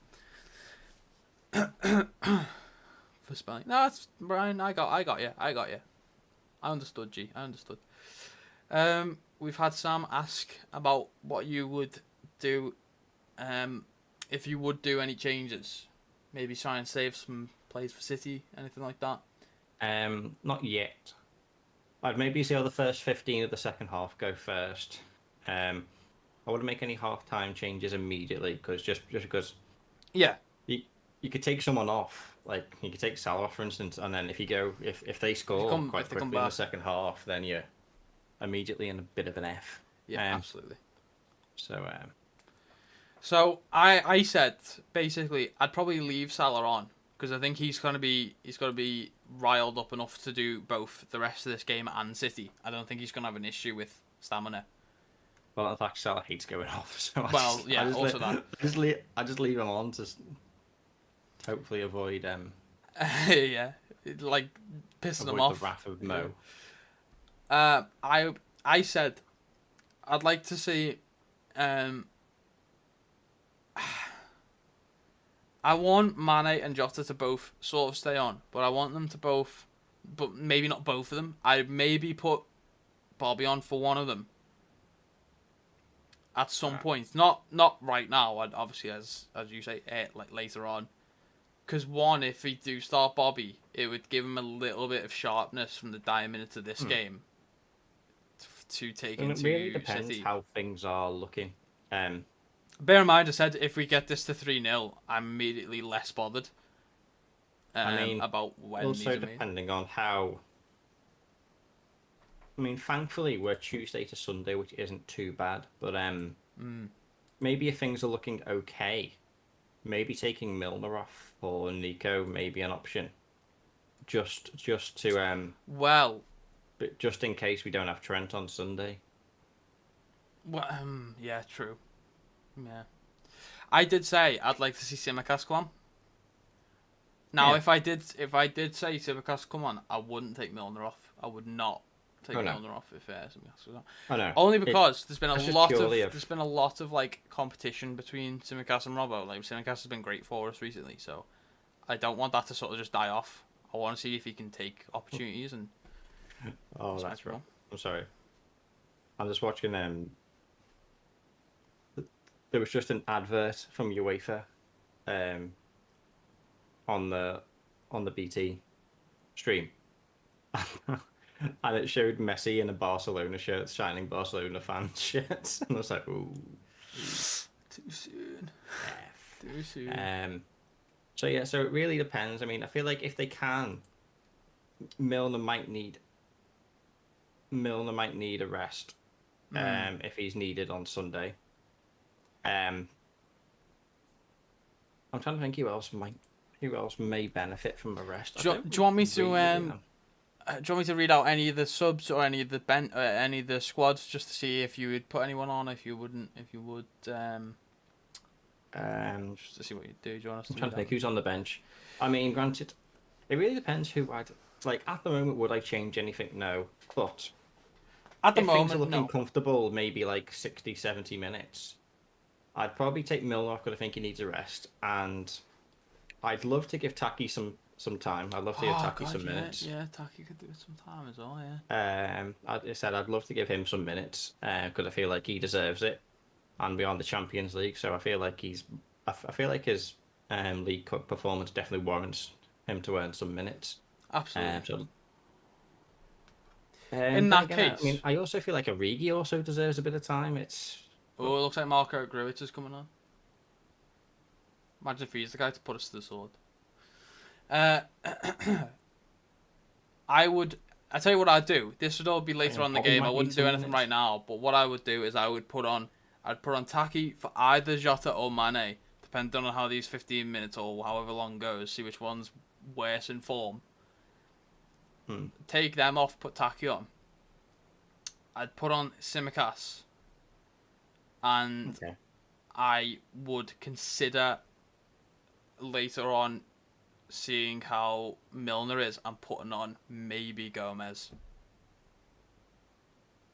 For spelling. No, it's Brian. I got you. I understood, G. I understood. We've had Sam ask about what you would do, if you would do any changes. Maybe try and save some plays for City, anything like that. Not yet. I'd maybe see how the first 15 of the second half go first. I wouldn't make any half-time changes immediately just because. Yeah. You could take someone off, like you could take Salah off, for instance, and then if they score quite quickly in the second half, then you're immediately in a bit of an F. Yeah, absolutely. So I said basically I'd probably leave Salah on because I think he's gonna be riled up enough to do both the rest of this game and City. I don't think he's gonna have an issue with stamina. Well, in fact, Salah hates going off. So that. I just leave him on to hopefully avoid yeah, like pissing them off. The wrath of Mo. I said I'd like to see. I want Mane and Jota to both sort of stay on, but I want them to both, but maybe not both of them. I'd maybe put Bobby on for one of them at some point. Not right now. I'd obviously, as you say, like later on. Because one, if we do start Bobby, it would give him a little bit of sharpness from the dire minutes of this game to take into City. It really depends how things are looking. Bear in mind, I said if we get this to 3-0, I'm immediately less bothered. About when. Also, depending on how. I mean, thankfully we're Tuesday to Sunday, which isn't too bad. But maybe if things are looking okay, maybe taking Milner off or Nico may be an option. Just to but just in case we don't have Trent on Sunday. Well, yeah, true. Yeah, I did say I'd like to see Tsimikas come on. Now, if I did say Tsimikas come on, I wouldn't take Milner off. I would not. take Milner off if Tsimikas was on. I know. Only because there's been a lot of like competition between Tsimikas and Robbo. Like Tsimikas has been great for us recently, so I don't want that to sort of just die off. I want to see if he can take opportunities and. Oh, that's right. I'm sorry. I'm just watching. There was just an advert from UEFA, on the BT stream, and it showed Messi in a Barcelona shirt, shining Barcelona fan shirts, and I was like, ooh, too soon. Too soon. So yeah, so it really depends. I mean, I feel like if they can, Milner might need a rest, if he's needed on Sunday. I'm trying to think who else may benefit from a rest. Do you want me to do you want me to read out any of the subs or any of the squads just to see if you would put anyone on, if you would just to see what you do. Do you want us to? I'm trying to think who's on the bench. I mean, granted, it really depends who I'd like at the moment. Would I change anything? No, but at the moment, things are looking comfortable, maybe like 60, 70 minutes. I'd probably take Milner off because I think he needs a rest, and I'd love to give Taki some time. I'd love to give Taki some minutes. Yeah, Taki could do it some time as well. Yeah. I said I'd love to give him some minutes because I feel like he deserves it, and beyond the Champions League. So I feel like his League Cup performance definitely warrants him to earn some minutes. Absolutely. In that case, I mean, I also feel like Origi also deserves a bit of time. Oh, it looks like Marco Gruitch is coming on. Imagine if he's the guy to put us to the sword. I tell you what I'd do. This would all be later on in the game. I wouldn't do anything right now. But what I would do is I'd put on Taki for either Jota or Mane, depending on how these 15 minutes or however long goes. See which one's worse in form. Take them off, put Taki on. I'd put on Tsimikas. And I would consider later on seeing how Milner is and putting on maybe Gomez.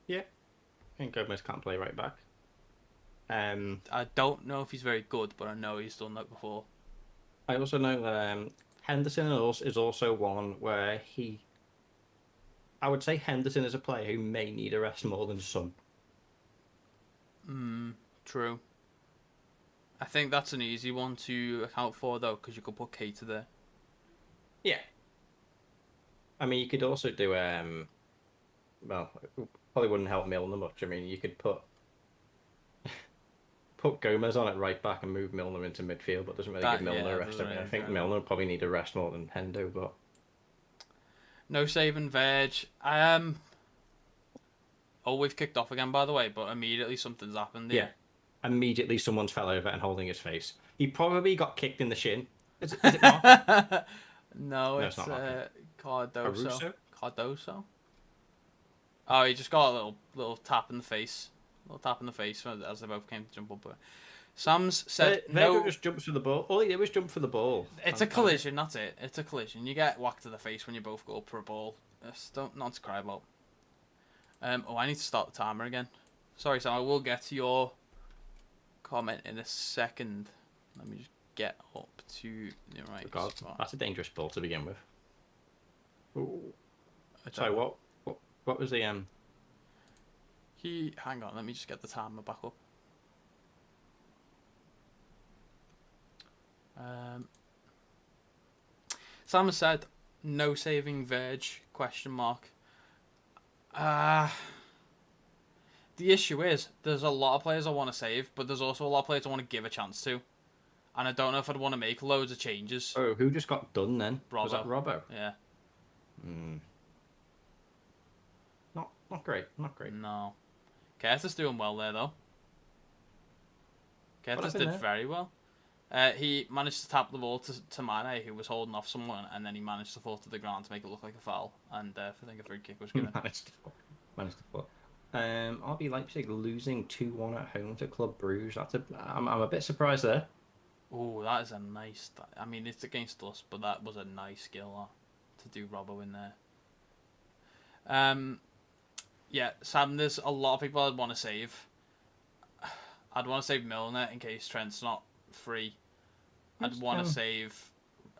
Yeah. I think Gomez can't play right back. I don't know if he's very good, but I know he's done that before. I also know that Henderson is also one where I would say Henderson is a player who may need a rest more than some. True. I think that's an easy one to account for, though, because you could put Keita there. Yeah. I mean, you could also do, well, it probably wouldn't help Milner much. I mean, you could put Gomez on at right back and move Milner into midfield, but doesn't really give Milner a rest. I think Milner would probably need a rest more than Hendo, but... No saving Veg. Oh, we've kicked off again, by the way, but immediately something's happened here. Yeah. Immediately someone's fell over and holding his face. He probably got kicked in the shin. Is it Marco? No, it's not Cardoso. Cardoso? Oh, he just got a little tap in the face. A little tap in the face as they both came to jump up. Sam's said no. Just jumps for the ball. All he did was jump for the ball. It's a collision, that's it. It's a collision. You get whacked to the face when you both go up for a ball. It's not to cry about. I need to start the timer again. Sorry, Sam, I will get to your comment in a second. Let me just get up to the right spot. That's a dangerous ball to begin with. Ooh. Sorry, what was the hang on, let me just get the timer back up. Sam said no saving Verge ? The issue is there's a lot of players I want to save, but there's also a lot of players I want to give a chance to, and I don't know if I'd want to make loads of changes. Oh, who just got done then? Robbo. Was that Robbo? Yeah. Not great. No. Curtis doing well there though. Curtis did very well. He managed to tap the ball to Mane, who was holding off someone, and then he managed to fall to the ground to make it look like a foul. And I think a free kick was given. Managed to fall. RB Leipzig losing 2-1 at home to Club Brugge. I'm a bit surprised there. Oh, that is a nice... I mean, it's against us, but that was a nice skill to do Robbo in there. Yeah, Sam, there's a lot of people I'd want to save. I'd want to save Milner in case Trent's not free. I'd want to save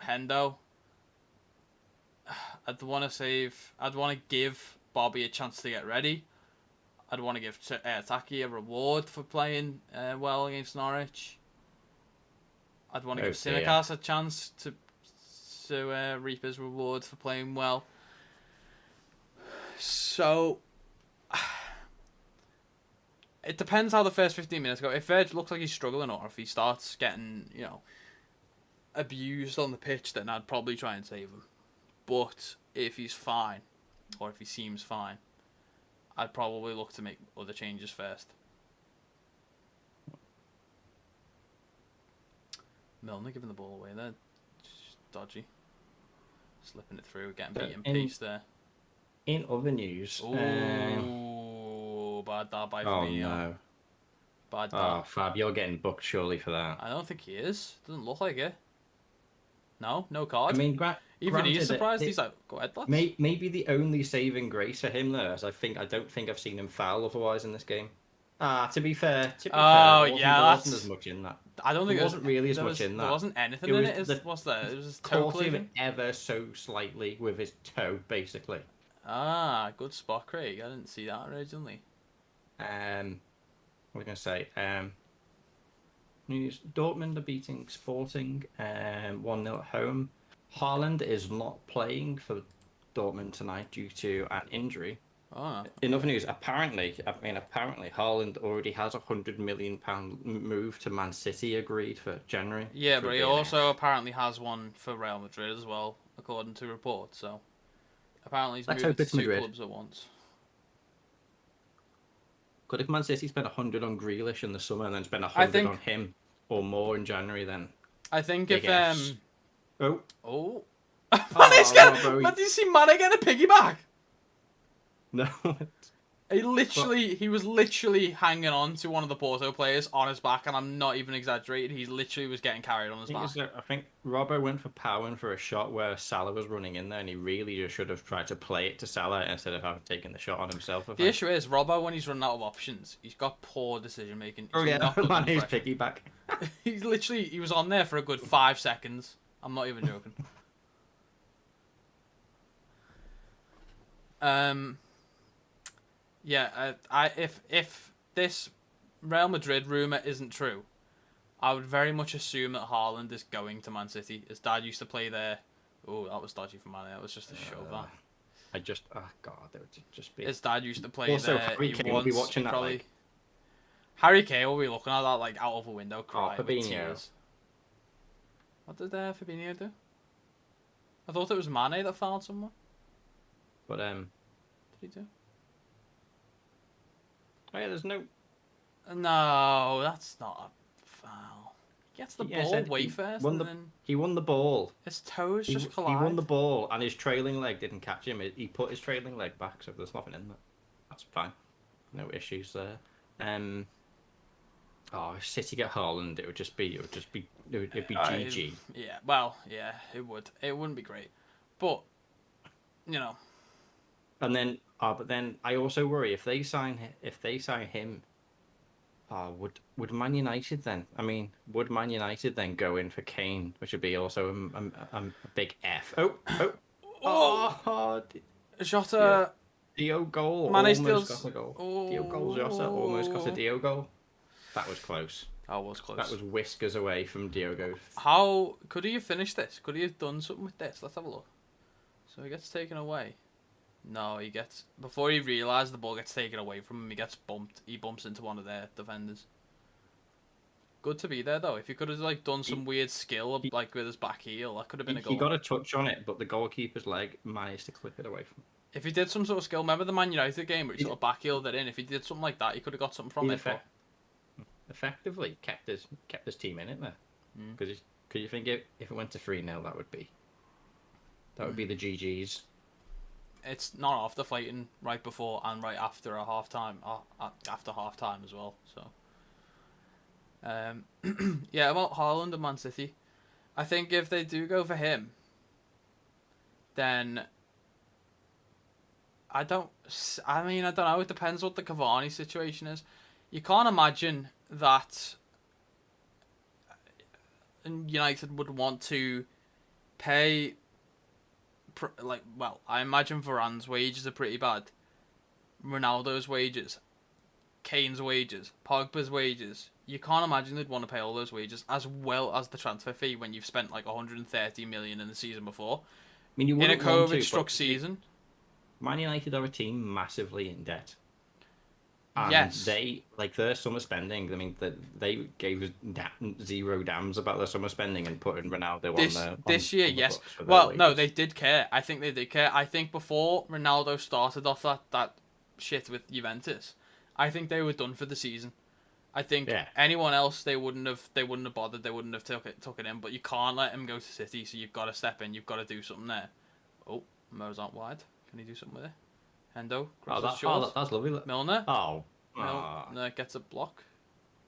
Hendo. I'd want to give Bobby a chance to get ready. I'd want to give Taki a reward for playing well against Norwich. I'd want to give Tsimikas a chance to reap his reward for playing well. So it depends how the first 15 minutes go. If Verge looks like he's struggling, or if he starts getting, abused on the pitch, then I'd probably try and save him. But if he's fine, or if he seems fine, I'd probably look to make other changes first. Milner giving the ball away there. Just dodgy. Slipping it through, getting beat in pace there. In other news... Ooh, bad that by Fabinho. Oh, no. Bad that. Oh, Fab, you're getting booked surely for that. I don't think he is. Doesn't look like it. No card. I mean, even he's surprised. He's like, go ahead, lads. Maybe the only saving grace for him there is I don't think I've seen him foul otherwise in this game. To be fair, there wasn't as much in that. I don't think there wasn't really as much in that. There wasn't anything in it. Was there? It was his toe cleaving ever so slightly with his toe, basically. Good spot, Craig. I didn't see that originally. What was I going to say? Dortmund are beating Sporting 1-0 at home. Haaland is not playing for Dortmund tonight due to an injury. In other news, apparently Haaland already has £100 million move to Man City agreed for January. Yeah, but he also apparently has one for Real Madrid as well, according to reports. So apparently he's moved to two clubs at once. Good if Man City spent 100 on Grealish in the summer and then spent 100 on him or more in January, then I think if Man, did you see Mane get a piggyback? No. He was literally hanging on to one of the Porto players on his back, and I'm not even exaggerating. He literally was getting carried on his back. I think Robbo went for powering for a shot where Salah was running in there, and he really just should have tried to play it to Salah instead of having taken the shot on himself. The issue is, Robbo, when he's running out of options, he's got poor decision making. Mane's piggyback. He was on there for a good 5 seconds. I'm not even joking. Yeah, if this Real Madrid rumour isn't true, I would very much assume that Haaland is going to Man City. His dad used to play there. Oh, that was dodgy for Mane. That was just a shove, that. It would just be... His dad used to play also, there. Harry Kane will be watching that, like... Harry Kane will be looking at that, like, out of a window, crying with Fabinho. tears. What did Fabinho do? I thought it was Mane that fouled someone. But, What did he do? Oh yeah, there's no... No, that's not a foul. He gets the ball way first, he won the ball. His toes just collide. He won the ball, and his trailing leg didn't catch him. He put his trailing leg back, so there's nothing in there. That's fine. No issues there. If City get Haaland, it'd be GG. It would. It wouldn't be great, but And then, but then I also worry if they sign him. Would Man United then? I mean, would Man United then go in for Kane, which would be also a big F? Jota. Yeah. Dio goal. Mane almost got a goal. Dio goal. Jota almost got a Dio goal. That was close. That was close. That was whiskers away from Diogo. How could he have finished this? Could he have done something with this? Let's have a look. So he gets taken away. No, before he realised the ball gets taken away from him, he gets bumped. He bumps into one of their defenders. Good to be there though. If he could have done some weird skill with his back heel, that could have been a goal. He got a touch on it, but the goalkeeper's leg managed to clip it away from him. If he did some sort of skill, remember the Man United game where he sort of back heeled it in? If he did something like that, he could have got something from it. Effectively kept his team in it there. Because could you think if it went to 3-0, that would be the GGs. It's not off deflating right before and right after a half time. After half time as well. So, about Haaland and Man City, I think if they do go for him, then I don't know. It depends what the Cavani situation is. You can't imagine that United would want to pay. I imagine Varane's wages are pretty bad. Ronaldo's wages, Kane's wages, Pogba's wages. You can't imagine they'd want to pay all those wages as well as the transfer fee when you've spent like 130 million in the season before. I mean, you in a wouldn't want to, COVID-struck but season. Man United are a team massively in debt. And Yes. they, like, their summer spending, I mean, they gave us zero damns about their summer spending and putting Ronaldo this year, yes. The Well, no, they did care. I think they did care. I think before Ronaldo started off that shit with Juventus, I think they were done for the season. I think anyone else they wouldn't have bothered. They wouldn't have took it in. But you can't let him go to City, so you've got to step in. You've got to do something there. Oh, Mo's out wide. Can he do something with it? Hendo. That's lovely. Milner. Milner gets a block.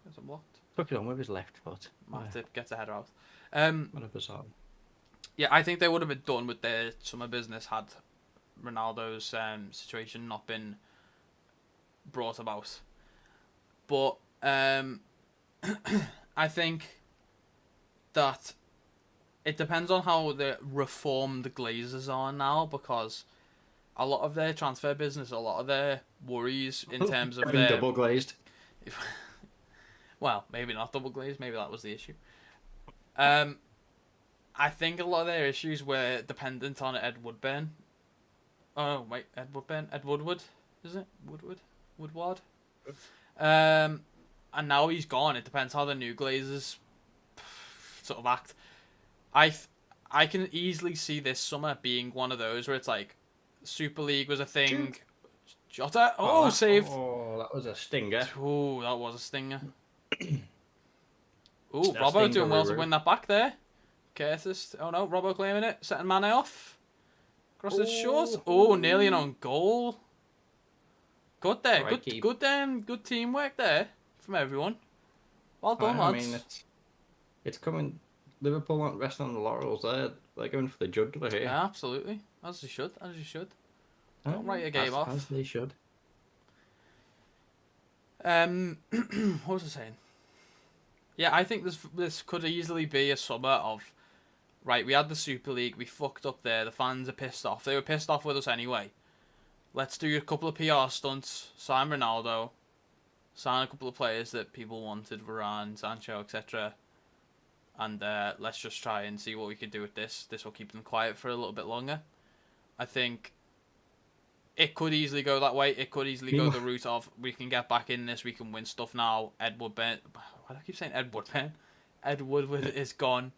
Gets a blocked. Took it on with his left foot. Matip gets a header out. What a bizarre. Yeah, I think they would have been done with their summer business had Ronaldo's situation not been brought about. But I think that it depends on how the reformed Glazers are now, because a lot of their transfer business, a lot of their worries in terms of their double glazed. Well, maybe not double glazed. Maybe that was the issue. I think a lot of their issues were dependent on Ed Woodburn. Oh wait, Ed Woodburn, Ed Woodward, is it Woodward? And now he's gone. It depends how the new Glazers sort of act. I can easily see this summer being one of those where it's like Super League was a thing. Jota, saved. Oh, that was a stinger. Oh, that was a stinger. Oh, Robbo doing well to win that back there. Curtis, oh no, Robbo claiming it, setting Mane off. Cross his short. Oh, nearly an own goal. Good there, good teamwork there from everyone. Well done, lads. I mean, it's coming. Liverpool aren't resting on the laurels. They're going for the jugular here. Yeah, absolutely, as you should. Don't write your game off. As they should. What was I saying? Yeah, I think this could easily be a summer of, right, we had the Super League, we fucked up there, the fans are pissed off. They were pissed off with us anyway. Let's do a couple of PR stunts, sign Ronaldo, sign a couple of players that people wanted, Varane, Sancho, etc. And let's just try and see what we can do with this. This will keep them quiet for a little bit longer. I think it could easily go that way. It could easily go the route of, we can get back in this, we can win stuff now. Ed Woodburn. Why do I keep saying Ed Woodburn? Ed Woodward is gone.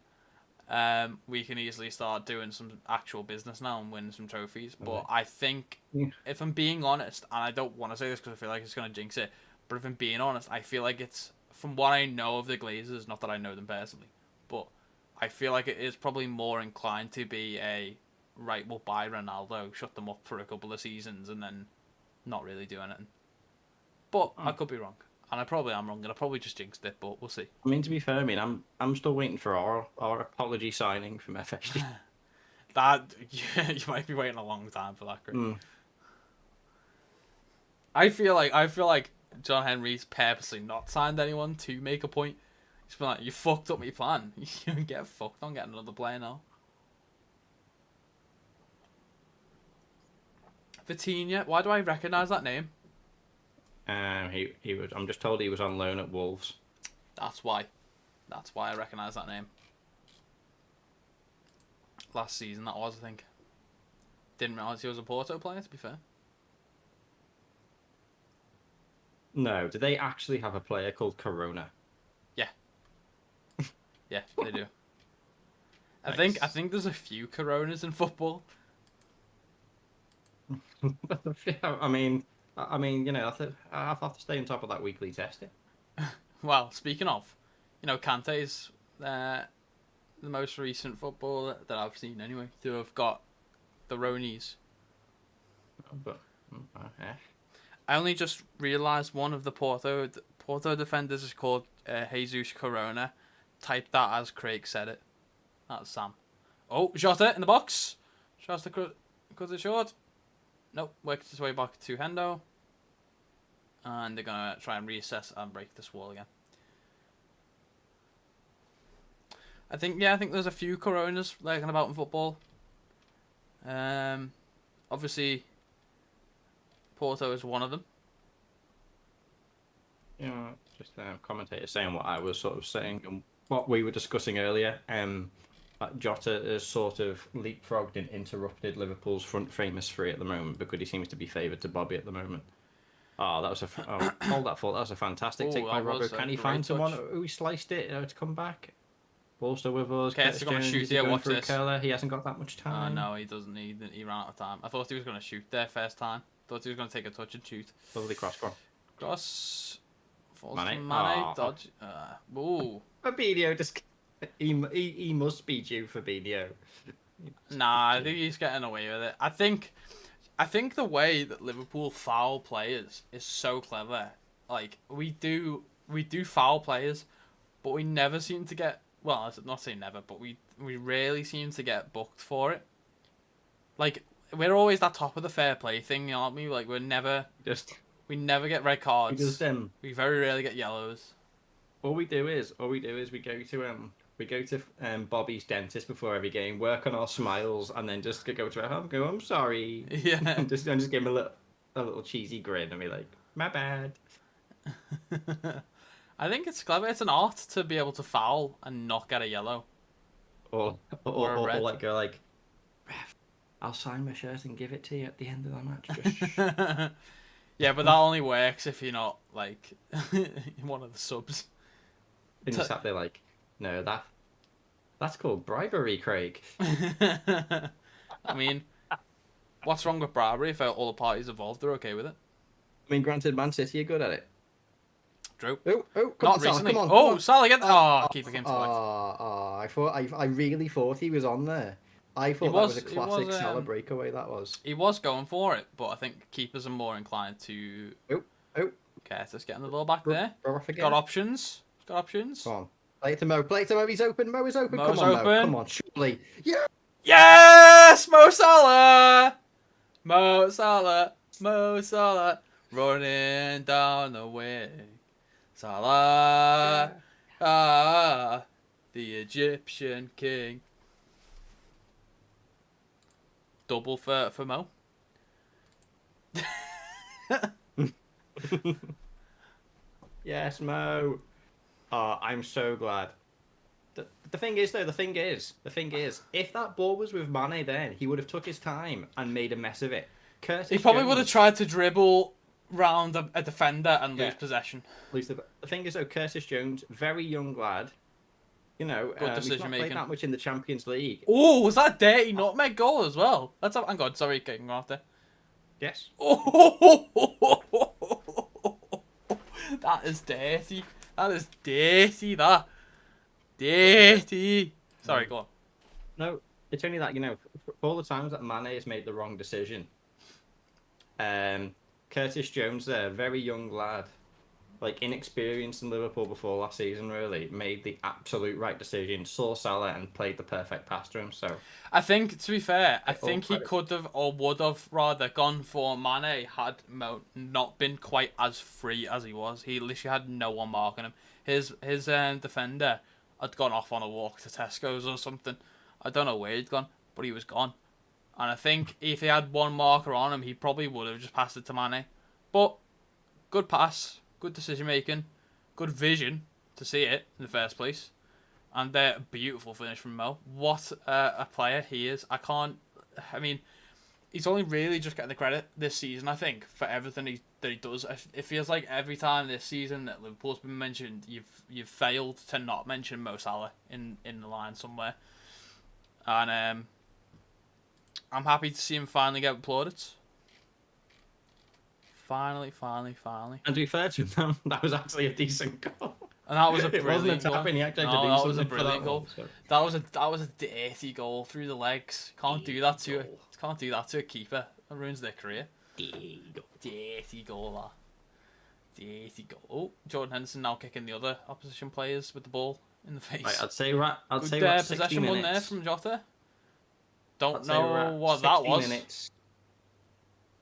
We can easily start doing some actual business now and win some trophies. But I think, if I'm being honest, and I don't want to say this because I feel like it's going to jinx it, but if I'm being honest, I feel like it's, from what I know of the Glazers, not that I know them personally, but I feel like it is probably more inclined to be a, right, we'll buy Ronaldo, shut them up for a couple of seasons, and then not really do anything. But I could be wrong. And I probably am wrong, and I probably just jinxed it, but we'll see. I mean, to be fair, I'm still waiting for our apology signing from FSG. You might be waiting a long time for that, Chris. I feel like John Henry's purposely not signed anyone to make a point. He's been like, you fucked up my plan. You can get fucked on getting another player now. Vitinha, why do I recognise that name? He was. I'm just told he was on loan at Wolves. That's why I recognise that name. Last season, that was, I think. Didn't realise he was a Porto player, to be fair. No, do they actually have a player called Corona? Yeah. Yeah, they do. I think there's a few Coronas in football. I mean, you know, I have to stay on top of that weekly testing. Well, speaking of, you know, Kante is the most recent footballer that I've seen anyway to have got the Ronies. But I only just realised one of the Porto defenders is called Jesus Corona. Type that as Craig said it. That's Sam. Oh, Jota in the box. Tries to cut it short. Nope, works its way back to Hendo. And they're going to try and reassess and break this wall again. I think there's a few coronas lurking about in football. Obviously, Porto is one of them. Yeah, just a commentator saying what I was sort of saying and what we were discussing earlier. Jota has sort of leapfrogged and interrupted Liverpool's front famous three at the moment because he seems to be favoured to Bobby at the moment. Oh, that was hold that thought. That was a fantastic take by Robbo. Can he find someone who sliced it to come back? Also with us. Okay, he's going to shoot here. Watch this. Curler. He hasn't got that much time. No, he doesn't. He ran out of time. I thought he was going to shoot there first time. Thought he was going to take a touch and shoot. Lovely cross. Cross. Mane. Dodge. Ooh. Fabinho just... He must be due Fabinho. Nah, I think he's getting away with it. I think the way that Liverpool foul players is so clever. Like, we do foul players, but we never seem to get... Well, I'm not saying never, but we rarely seem to get booked for it. Like, we're always that top of the fair play thing, aren't we? Like, we never get red cards. We very rarely get yellows. All we do is we go to Bobby's dentist before every game, work on our smiles, and then just go to our home, go, I'm sorry. Yeah. and just give him a little cheesy grin and be like, my bad. I think it's clever. It's an art to be able to foul and not get a yellow. Or like go like, ref, I'll sign my shirt and give it to you at the end of the match. Yeah, but that only works if you're not like one of the subs. And you sat there like, no, that's called bribery, Craig. I mean, what's wrong with bribery if all the parties involved are okay with it? I mean, granted, Man City are good at it. True. Oh, not recently. Come on. Salah, get that. Keeper came to collect. I really thought he was on there. I thought that was a classic Salah breakaway, that was. He was going for it, but I think keepers are more inclined to... Oh. Curtis getting the ball back there. Got options. Come on. Play it to Mo. He's open. Mo is open. Mo's Come on, open. Mo. Come on, surely. Yeah. Yes! Mo Salah! Running down the wing. Salah. The Egyptian king. Double for Mo. Yes, Mo. Oh, I'm so glad. The thing is, if that ball was with Mane then, he would have took his time and made a mess of it. He probably would have tried to dribble round a defender and lose possession. The thing is, though, Curtis Jones, very young lad. You know, he's not played that much in the Champions League. Oh, was that dirty nutmeg goal as well? Hang on, sorry, getting off there. Yes. Oh, that is dirty. Dirty. Sorry, go on. No, it's only that, for all the times that Mane has made the wrong decision. Curtis Jones there, very young lad, like inexperienced in Liverpool before last season, really, made the absolute right decision, saw Salah and played the perfect pass to him. So I think, to be fair, he could have or would have rather gone for Mane had Mo not been quite as free as he was. He literally had no one marking him. His defender had gone off on a walk to Tesco's or something. I don't know where he'd gone, but he was gone. And I think if he had one marker on him, he probably would have just passed it to Mane. But good pass, good decision making, good vision to see it in the first place, and a beautiful finish from Mo. What a player he is! I mean, he's only really just getting the credit this season, I think, for everything that he does. It feels like every time this season that Liverpool's been mentioned, you've failed to not mention Mo Salah in the line somewhere. And I'm happy to see him finally get plaudits. Finally. And to be fair to him, that was actually a decent goal. And that was a brilliant goal. That was a brilliant goal. That was a dirty goal through the legs. Can't do that to a keeper. That ruins their career. Dirty goal. Oh, Jordan Henderson now kicking the other opposition players with the ball in the face. Right, I'd say good possession one there from Jota. Don't know what that was.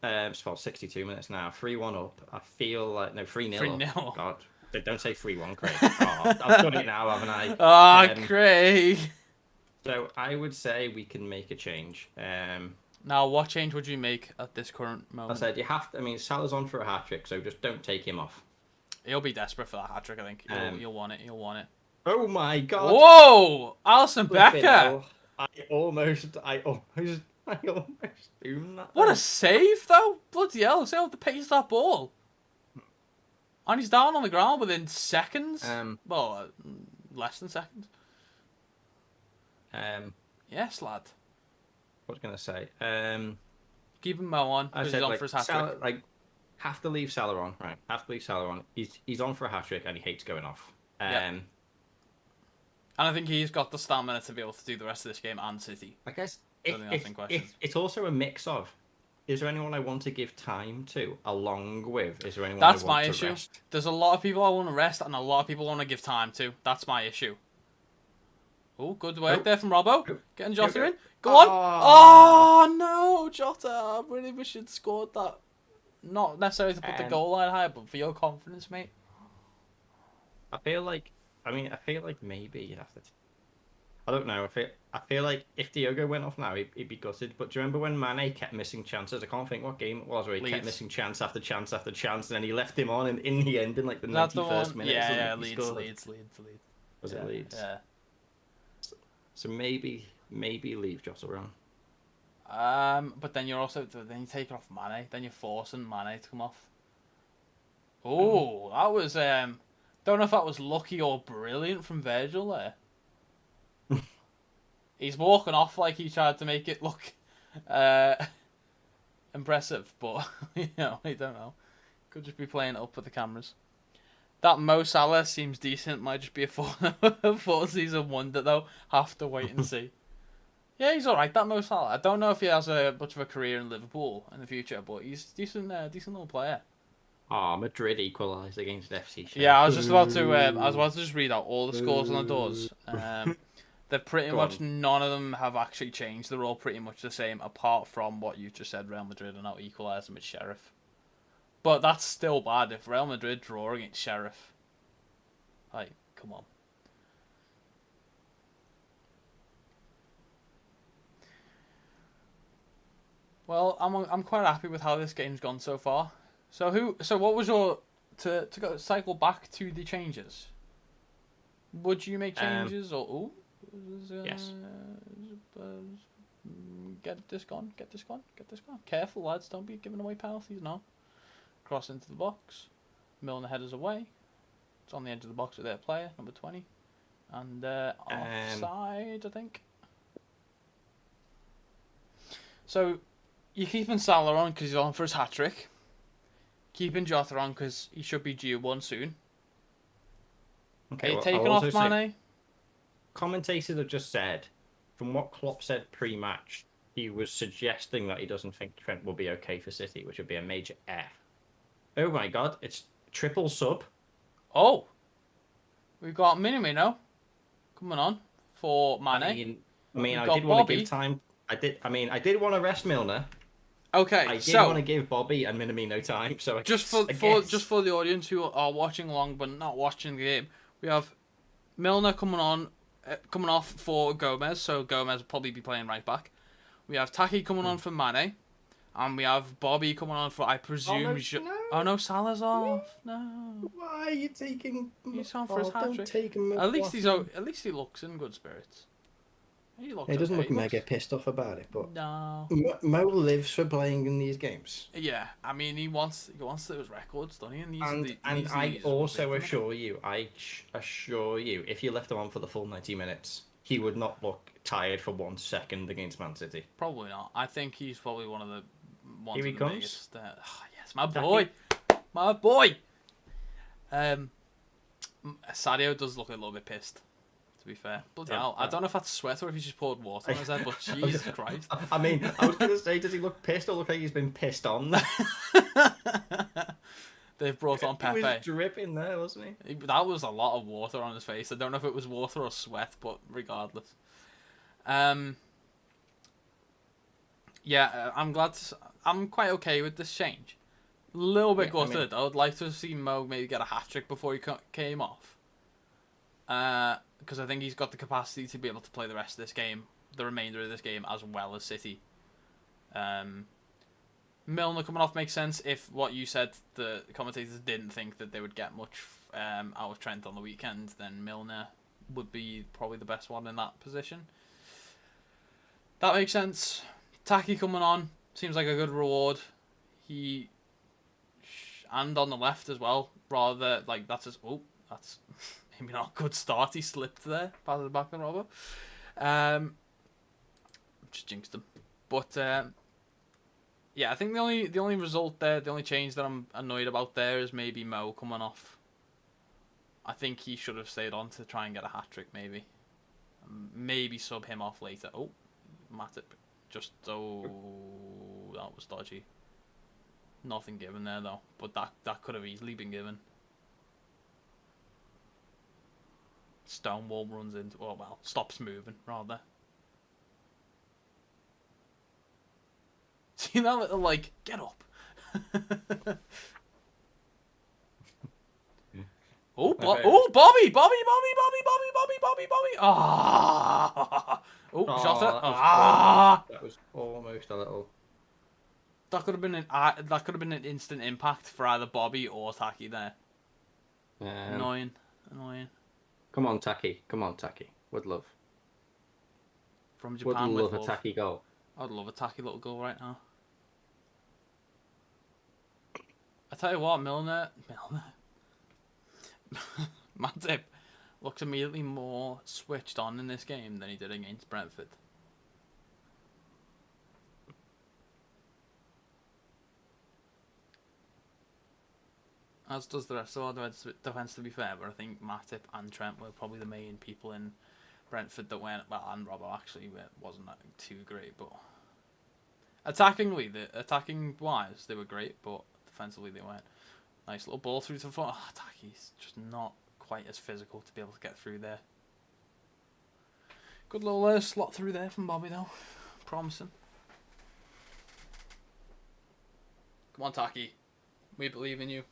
It's about 62 minutes now. 3-1 up. I feel like no 3-0. 3-0. God, don't say 3-1, Craig. Oh, I've done it now, haven't I? Ah, Craig. So I would say we can make a change. Now, what change would you make at this current moment? I said you have to. I mean, Salah's on for a hat trick, so just don't take him off. He'll be desperate for that hat trick. I think he'll want it. He'll want it. Oh my God! Whoa, Alisson Becker! I almost doomed that. What a save, though! Bloody hell! See how the pace of that ball. And he's down on the ground within seconds. Well, less than seconds. Yes, lad. What was I gonna say? Keep him on because he's on for his hat trick. Like, have to leave Salah on, right? Have to leave Salah on. He's on for a hat trick and he hates going off. And I think he's got the stamina to be able to do the rest of this game and City. I guess it's also a mix of. Is there anyone I want to give time to along with? Is there anyone That's I want my to issue. rest? There's a lot of people I want to rest and a lot of people I want to give time to. That's my issue. Oh, good work there from Robbo. Getting Jota in. Go on. Oh, no, Jota. I really wish you'd scored that. Not necessarily to put the goal line higher, but for your confidence, mate. I feel like maybe you'd have to. I don't know. I feel like if Diogo went off now, he'd be gutted. But do you remember when Mane kept missing chances? I can't think what game it was where he kept missing chance after chance after chance, and then he left him on, and in the end, in like the 91st minute, yeah, Leeds. Was it Leeds? Yeah. So maybe leave Jota on. But then you take it off Mane. Then you're forcing Mane to come off. Oh, that was don't know if that was lucky or brilliant from Virgil there. He's walking off like he tried to make it look impressive, but I don't know. Could just be playing it up with the cameras. That Mo Salah seems decent. Might just be a four-season wonder though. Have to wait and see. Yeah, he's all right. That Mo Salah. I don't know if he has much of a career in Liverpool in the future, but he's decent little player. Madrid equalised against FC. Yeah, I was about to just read out all the scores on the doors. They're pretty much none of them have actually changed. They're all pretty much the same, apart from what you just said. Real Madrid are now equalising with Sheriff, but that's still bad. If Real Madrid draw against Sheriff, like, come on. Well, I'm quite happy with how this game's gone so far. So what was your to cycle back to the changes? Would you make changes or yes? Get this gone. Careful, lads! Don't be giving away penalties now. Cross into the box. Milner headers away. It's on the edge of the box with their player, number 20, and offside, I think. So you're keeping Salah on because he's on for his hat trick. Keeping Jota on because he should be due one soon. Okay, well, taking off Mane. Commentators have just said, from what Klopp said pre-match, he was suggesting that he doesn't think Trent will be okay for City, which would be a major F. Oh my God, it's triple sub. Oh, we've got Minamino coming on for Mane. I mean, I did want to give time. I did want to rest Milner. Okay, I did want to give Bobby and Minamino time. So just for the audience who are watching along but not watching the game, we have Milner coming off for Gomez. So Gomez will probably be playing right back. We have Taki coming on for Mane, and we have Bobby coming on for, I presume. Oh no, Salah's off. No. Why are you taking? He's on for his hat trick. Take him. At least he looks in good spirits. He doesn't look mega pissed off about it, but no. Mo lives for playing in these games. Yeah, I mean he wants those records, doesn't he? And I also assure you, if you left him on for the full 90 minutes, he would not look tired for 1 second against Man City. Probably not. I think he's probably one of the ones. Here he comes. Biggest. Yes, my boy. Sadio does look a little bit pissed. To be fair, bloody hell. I don't know if that's sweat or if he's just poured water on his head, but Jesus Christ. I mean, I was going to say, does he look pissed or look like he's been pissed on? They've brought on Pepe. He was dripping there, wasn't he? That was a lot of water on his face. I don't know if it was water or sweat, but regardless. Yeah, I'm glad. I'm quite okay with this change. A little bit gutted. I would like to have seen Mo maybe get a hat-trick before he came off. Because I think he's got the capacity to be able to play the rest of this game, the remainder of this game, as well as City. Milner coming off makes sense if what you said, the commentators didn't think that they would get much out of Trent on the weekend, then Milner would be probably the best one in that position. That makes sense. Taki coming on seems like a good reward. And on the left as well, rather like that's maybe not a good start. He slipped there, past the back of the robber. Just jinxed him. But yeah, I think the only result there, the only change that I'm annoyed about there is maybe Mo coming off. I think he should have stayed on to try and get a hat-trick, maybe. Maybe sub him off later. Oh, Matip. That was dodgy. Nothing given there, though. But that could have easily been given. Stonewall runs into... Oh, well, stops moving, rather. See that little, like, get up. Bobby! Ah! Oh, Jota. That was almost a little... That could have been an instant impact for either Bobby or Taki there. Annoying. Come on, Taki. Would love. From Japan, would love a Taki goal. I'd love a Taki little goal right now. I tell you what, Milner. Matip looks immediately more switched on in this game than he did against Brentford. As does the rest of our defence, to be fair, but I think Matip and Trent were probably the main people in Brentford that went, well, and Robbo actually wasn't that too great, but attacking-wise, they were great, but defensively they weren't. Nice little ball through to the front. Oh, Taki's just not quite as physical to be able to get through there. Good little slot through there from Bobby, though. Promising. Come on, Taki. We believe in you.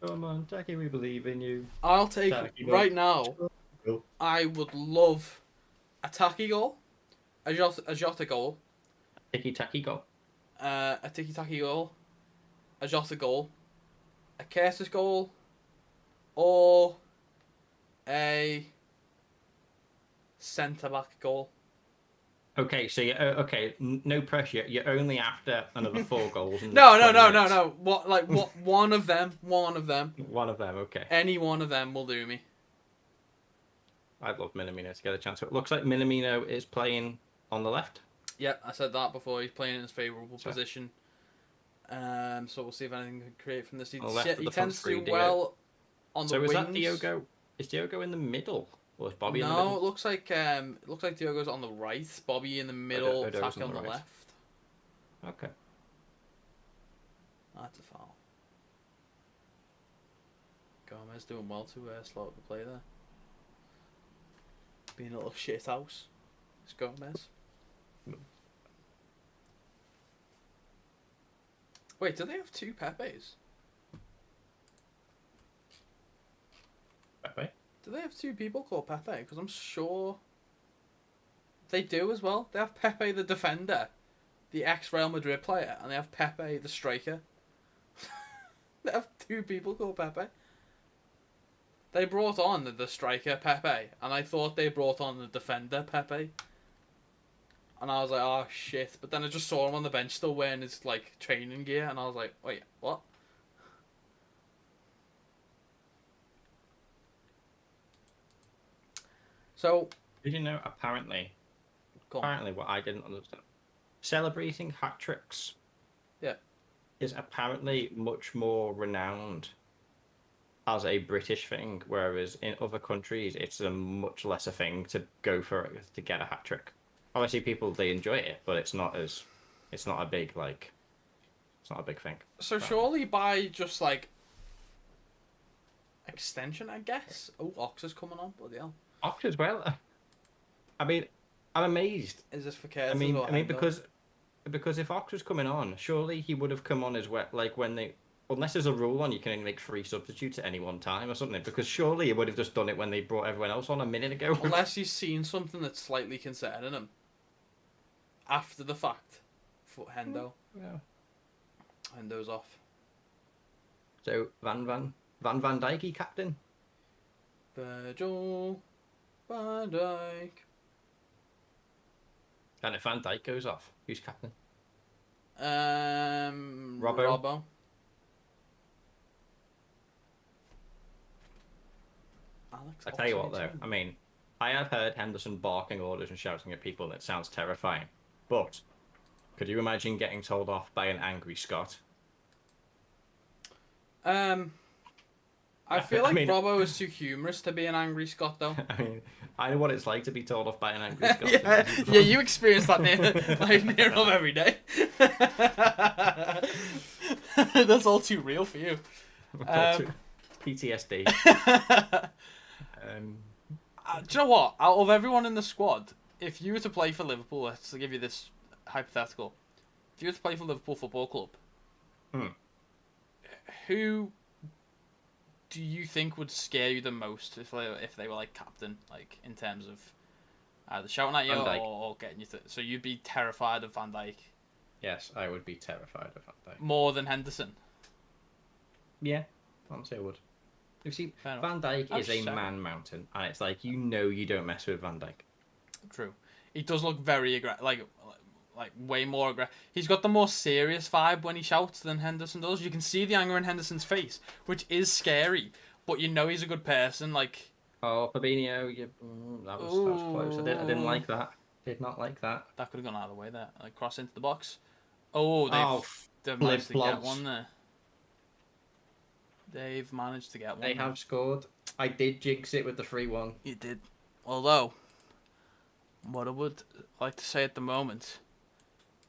Come on, Taki, we believe in you. I'll take right now. I would love a Taki goal, a Jota goal, Tiki-taki goal, a tiki-taki goal, a Jota goal, a Curtis goal, or a centre-back goal. Okay, so no pressure. You're only after another 4 goals. No. What? One of them. One of them. Okay. Any one of them will do me. I'd love Minamino to get a chance. It looks like Minamino is playing on the left. Yeah, I said that before. He's playing in his favourable position. So we'll see if anything can create from this. He tends to do well on the wings. So is that Diogo? Is Diogo in the middle? Or is Bobby in the middle? middle? No, it looks like Diogo's on the right. Bobby in the middle, Taki on the left. Okay. That's a foul. Gomez doing well to slow up the play there. Being a little shit house. It's Gomez. Wait, do they have 2 Pepes? Pepe? Do they have 2 people called Pepe? Because I'm sure they do as well. They have Pepe the defender, the ex-Real Madrid player, and they have Pepe the striker. They have 2 people called Pepe. They brought on the striker Pepe, and I thought they brought on the defender Pepe. And I was like, oh shit. But then I just saw him on the bench still wearing his like training gear, and I was like, wait, what? So, did you know, apparently what I didn't understand, celebrating hat-tricks is apparently much more renowned as a British thing, whereas in other countries it's a much lesser thing to go for it, to get a hat-trick. Obviously people, they enjoy it, but it's not a big thing. So surely by just like extension, I guess. Oh, Ox is coming on, bloody hell. Ox as well. I mean, I'm amazed. Is this for Curtis? I mean, because if Ox was coming on, surely he would have come on as well. Like when they, unless there's a rule on you can only make 3 substitutes at any one time or something. Because surely he would have just done it when they brought everyone else on a minute ago. Unless he's seen something that's slightly concerning him after the fact. For Hendo. Yeah. Hendo's off. So Van Dijk, captain. Virgil van Dijk. And if Van Dijk goes off, who's captain? Robbo. Alex, I tell you what, though. I mean, I have heard Henderson barking orders and shouting at people, and it sounds terrifying. But could you imagine getting told off by an angry Scot? I feel like Robbo is too humorous to be an angry Scot, though. I mean, I know what it's like to be told off by an angry Scot. yeah, you experience that near enough every day. That's all too real for you. PTSD. Do you know what? Out of everyone in the squad, if you were to play for Liverpool, let's give you this hypothetical. If you were to play for Liverpool Football Club, who do you think would scare you the most if they were like captain, like in terms of either shouting at you or getting you to? So you'd be terrified of Van Dijk. Yes, I would be terrified of Van Dijk. More than Henderson. Yeah, honestly, I would. You see, Van Dijk is a man mountain, and it's like you don't mess with Van Dijk. True, he does look very aggressive, like way more aggressive. He's got the more serious vibe when he shouts than Henderson does. You can see the anger in Henderson's face, which is scary, but you know he's a good person. Like, oh, Fabinho, that was close. I didn't like that. Did not like that. That could have gone either way there. Like cross into the box. Oh, they've managed to get one there. They've managed to get one. They have scored. I did jinx it with the 3-1. You did. Although, what I would like to say at the moment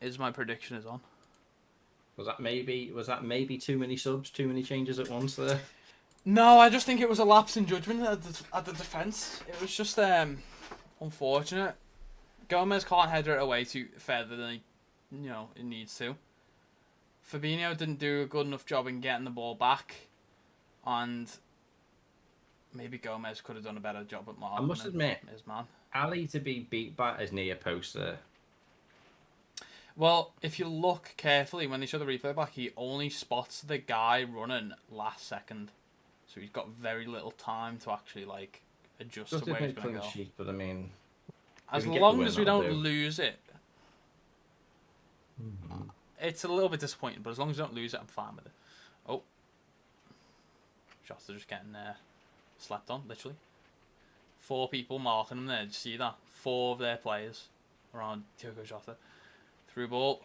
is my prediction is on. Was that maybe too many subs, too many changes at once there? No, I just think it was a lapse in judgment at the defence. It was just unfortunate. Gomez can't header it away too further than it needs to. Fabinho didn't do a good enough job in getting the ball back, and maybe Gomez could have done a better job at marking. I must admit, his man. Ali to be beat by his near post there. Well, if you look carefully when they show the replay back, he only spots the guy running last second, so he's got very little time to actually adjust to where he's going to go. But I mean, as long as we don't lose it, it's a little bit disappointing. But as long as we don't lose it, I'm fine with it. Oh, shots are just getting slept on, literally. 4 people marking them there. Did you see that? 4 of their players around Diogo Jota. Through ball.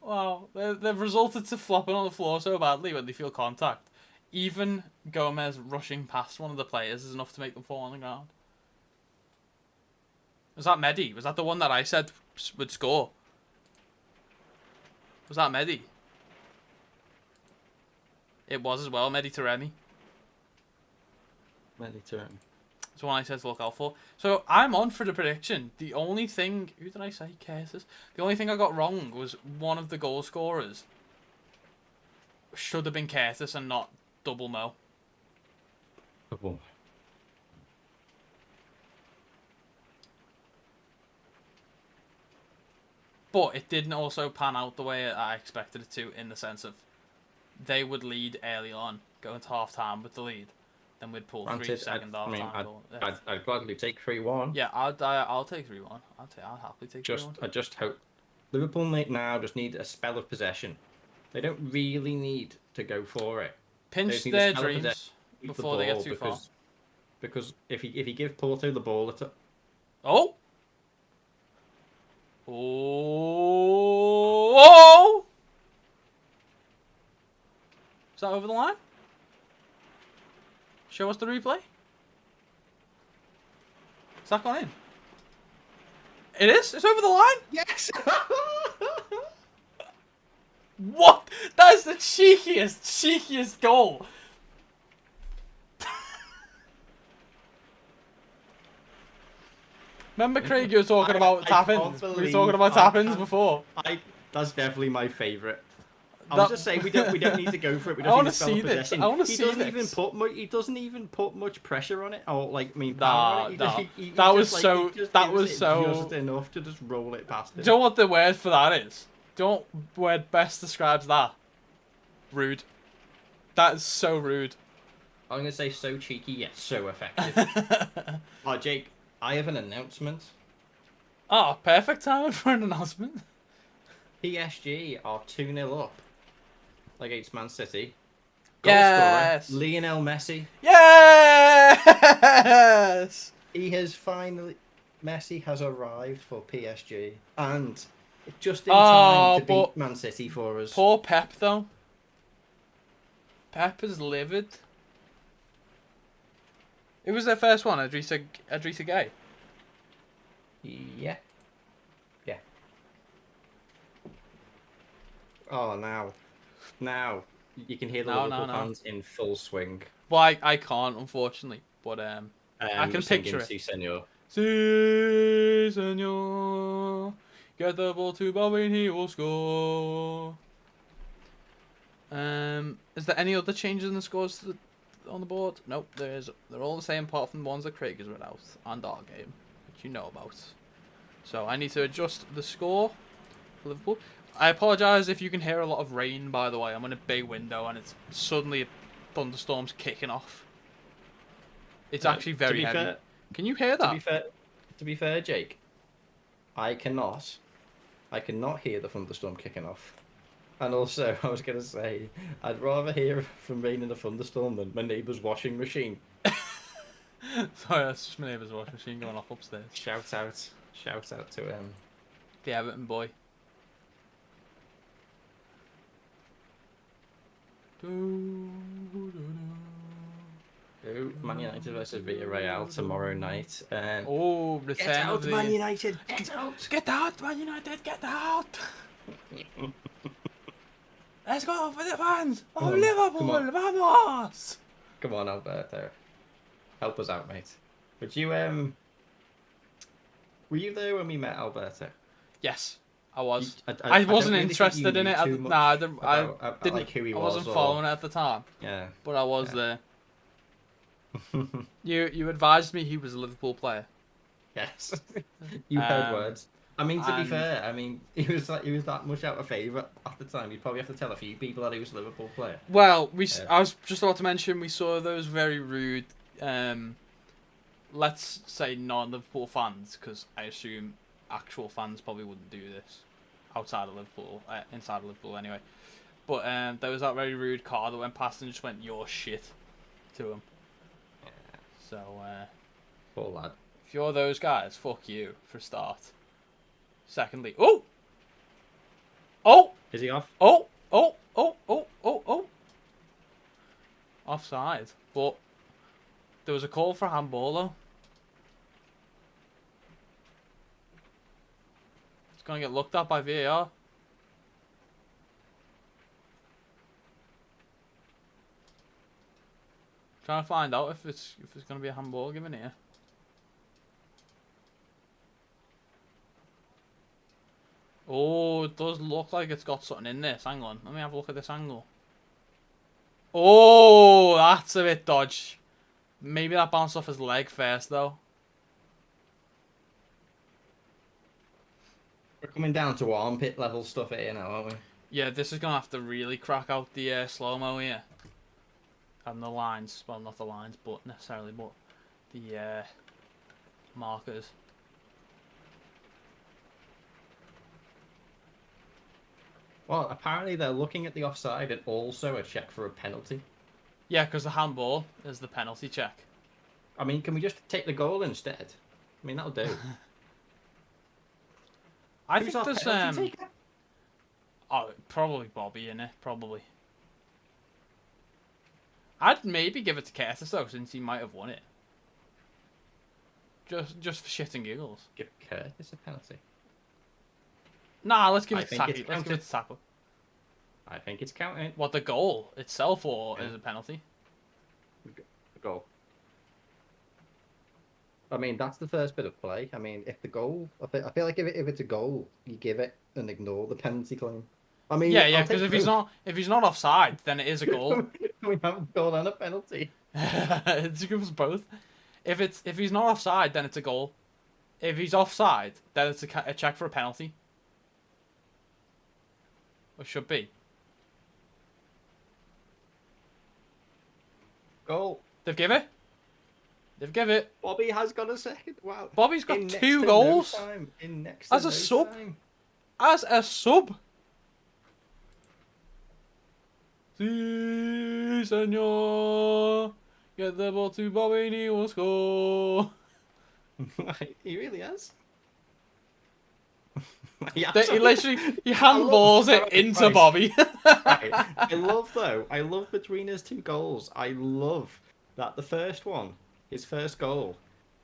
Wow, they've resulted to flopping on the floor so badly when they feel contact. Even Gomez rushing past one of the players is enough to make them fall on the ground. Was that Mehdi? Was that the one that I said would score? Was that Mehdi? It was as well, Mehdi Taremi. Mehdi Taremi. That's the one I said to look out for. So I'm on for the prediction. The only thing... Who did I say? Curtis. The only thing I got wrong was one of the goal scorers should have been Curtis and not Double Mo. Double. But it didn't also pan out the way I expected it to, in the sense of they would lead early on, go into half time with the lead, then we'd pull 3 second half time. I'd gladly take 3-1. Yeah, I'll take 3-1. I'll happily take 3-1. I just hope Liverpool now just need a spell of possession. They don't really need to go for it. Pinch their dreams before they get too far. Because if you give Porto the ball, it's Oh! Is that over the line? Show us the replay. Is that gone in? It is? It's over the line? Yes! What? That is the cheekiest goal. Remember, Craig, you were talking about tap-ins? We were talking about tap-ins before. That's definitely my favourite. I was just saying we don't need to go for it. We I want to see this. I want to see this. He doesn't even put much pressure on it, or like power on it. That was so. Just enough to just roll it past him. Do you know what the word for that is? Do you know what word best describes that? Rude. That is so rude. I'm gonna say so cheeky yet so effective. Oh, Jake, I have an announcement. Oh, perfect time for an announcement. PSG are 2-0 up against Man City. Goal scorer, Lionel Messi. Yes! Messi has arrived for PSG. And just in time to beat Man City for us. Poor Pep, though. Pep is livid. It was their first one, Idrissa Gueye. Yeah. Oh, now you can hear the Liverpool fans in full swing. Well, I can't, unfortunately, but I can picture it. Si, senor. Si, senor. Get the ball to Bobby and he will score. Is there any other changes in the scores on the board? Nope, they're all the same apart from the ones that Craig has read out and our game, which you know about. So I need to adjust the score for Liverpool. I apologise if you can hear a lot of rain, by the way. I'm in a big window and it's suddenly thunderstorms kicking off. It's actually very heavy. Fair, can you hear that? To be fair, Jake, I cannot hear the thunderstorm kicking off. And also, I was going to say, I'd rather hear from rain in a thunderstorm than my neighbour's washing machine. Sorry, that's just my neighbour's washing machine going off upstairs. Shout out to him. The Everton boy. Man United versus Villarreal tomorrow night. Return get out, Man United! Get out! Get out, Man United! Get out! Let's go for the fans of Liverpool! Vamos! Come on, Alberto. Help us out, mate. Would you were you there when we met Alberto? Yes. I was. I wasn't really interested in it. I didn't. Like who he was, I wasn't following it at the time. Yeah. But I was there. You advised me he was a Liverpool player. Yes. You heard words. I mean, to be fair, he was that much out of favour at the time. You'd probably have to tell a few people that he was a Liverpool player. Well, I was just about to mention we saw those very rude, let's say non-Liverpool fans, because I assume actual fans probably wouldn't do this outside of Liverpool, inside of Liverpool anyway. But there was that very rude car that went past and just went, "You're shit," to him. Yeah. So, poor lad. If you're those guys, fuck you for a start. Secondly, is he off? Offside. But there was a call for handball though. It's gonna get looked at by VAR. Trying to find out if it's gonna be a handball given here. Oh, it does look like it's got something in this. Hang on, let me have a look at this angle. Oh, that's a bit dodgy. Maybe that bounced off his leg first, though. We're coming down to armpit level stuff here now, aren't we? Yeah, this is going to have to really crack out the slow-mo here. And the lines. Well, not the lines, but necessarily, but the markers. Well, apparently they're looking at the offside and also a check for a penalty. Yeah, because the handball is the penalty check. I mean, can we just take the goal instead? I mean, that'll do. I think there's probably Bobby in it, probably. I'd maybe give it to Curtis though, since he might have won it. Just for shit and giggles. Give Curtis a penalty. Nah, let's give it to Saki. Let's give it to Saka. I think it's counting. What, the goal itself, or is it a penalty? The goal. I mean, that's the first bit of play. I mean, if the goal, I feel like if it's a goal, you give it and ignore the penalty claim. I mean, Yeah, I'll because take if he's not offside, then it is a goal. we have a goal and a penalty. It gives both. If he's not offside, then it's a goal. If he's offside, then it's a check for a penalty. Or should be. Goal. They've give it. They've give it. Bobby has got a second. Wow. Bobby's got 2 goals. In next as a sub. As a sub. Si, senor. Get the ball to Bobby and he will score. He really has. He handballs it into Bobby. Right. I love between his 2 goals. I love that the first one, his first goal,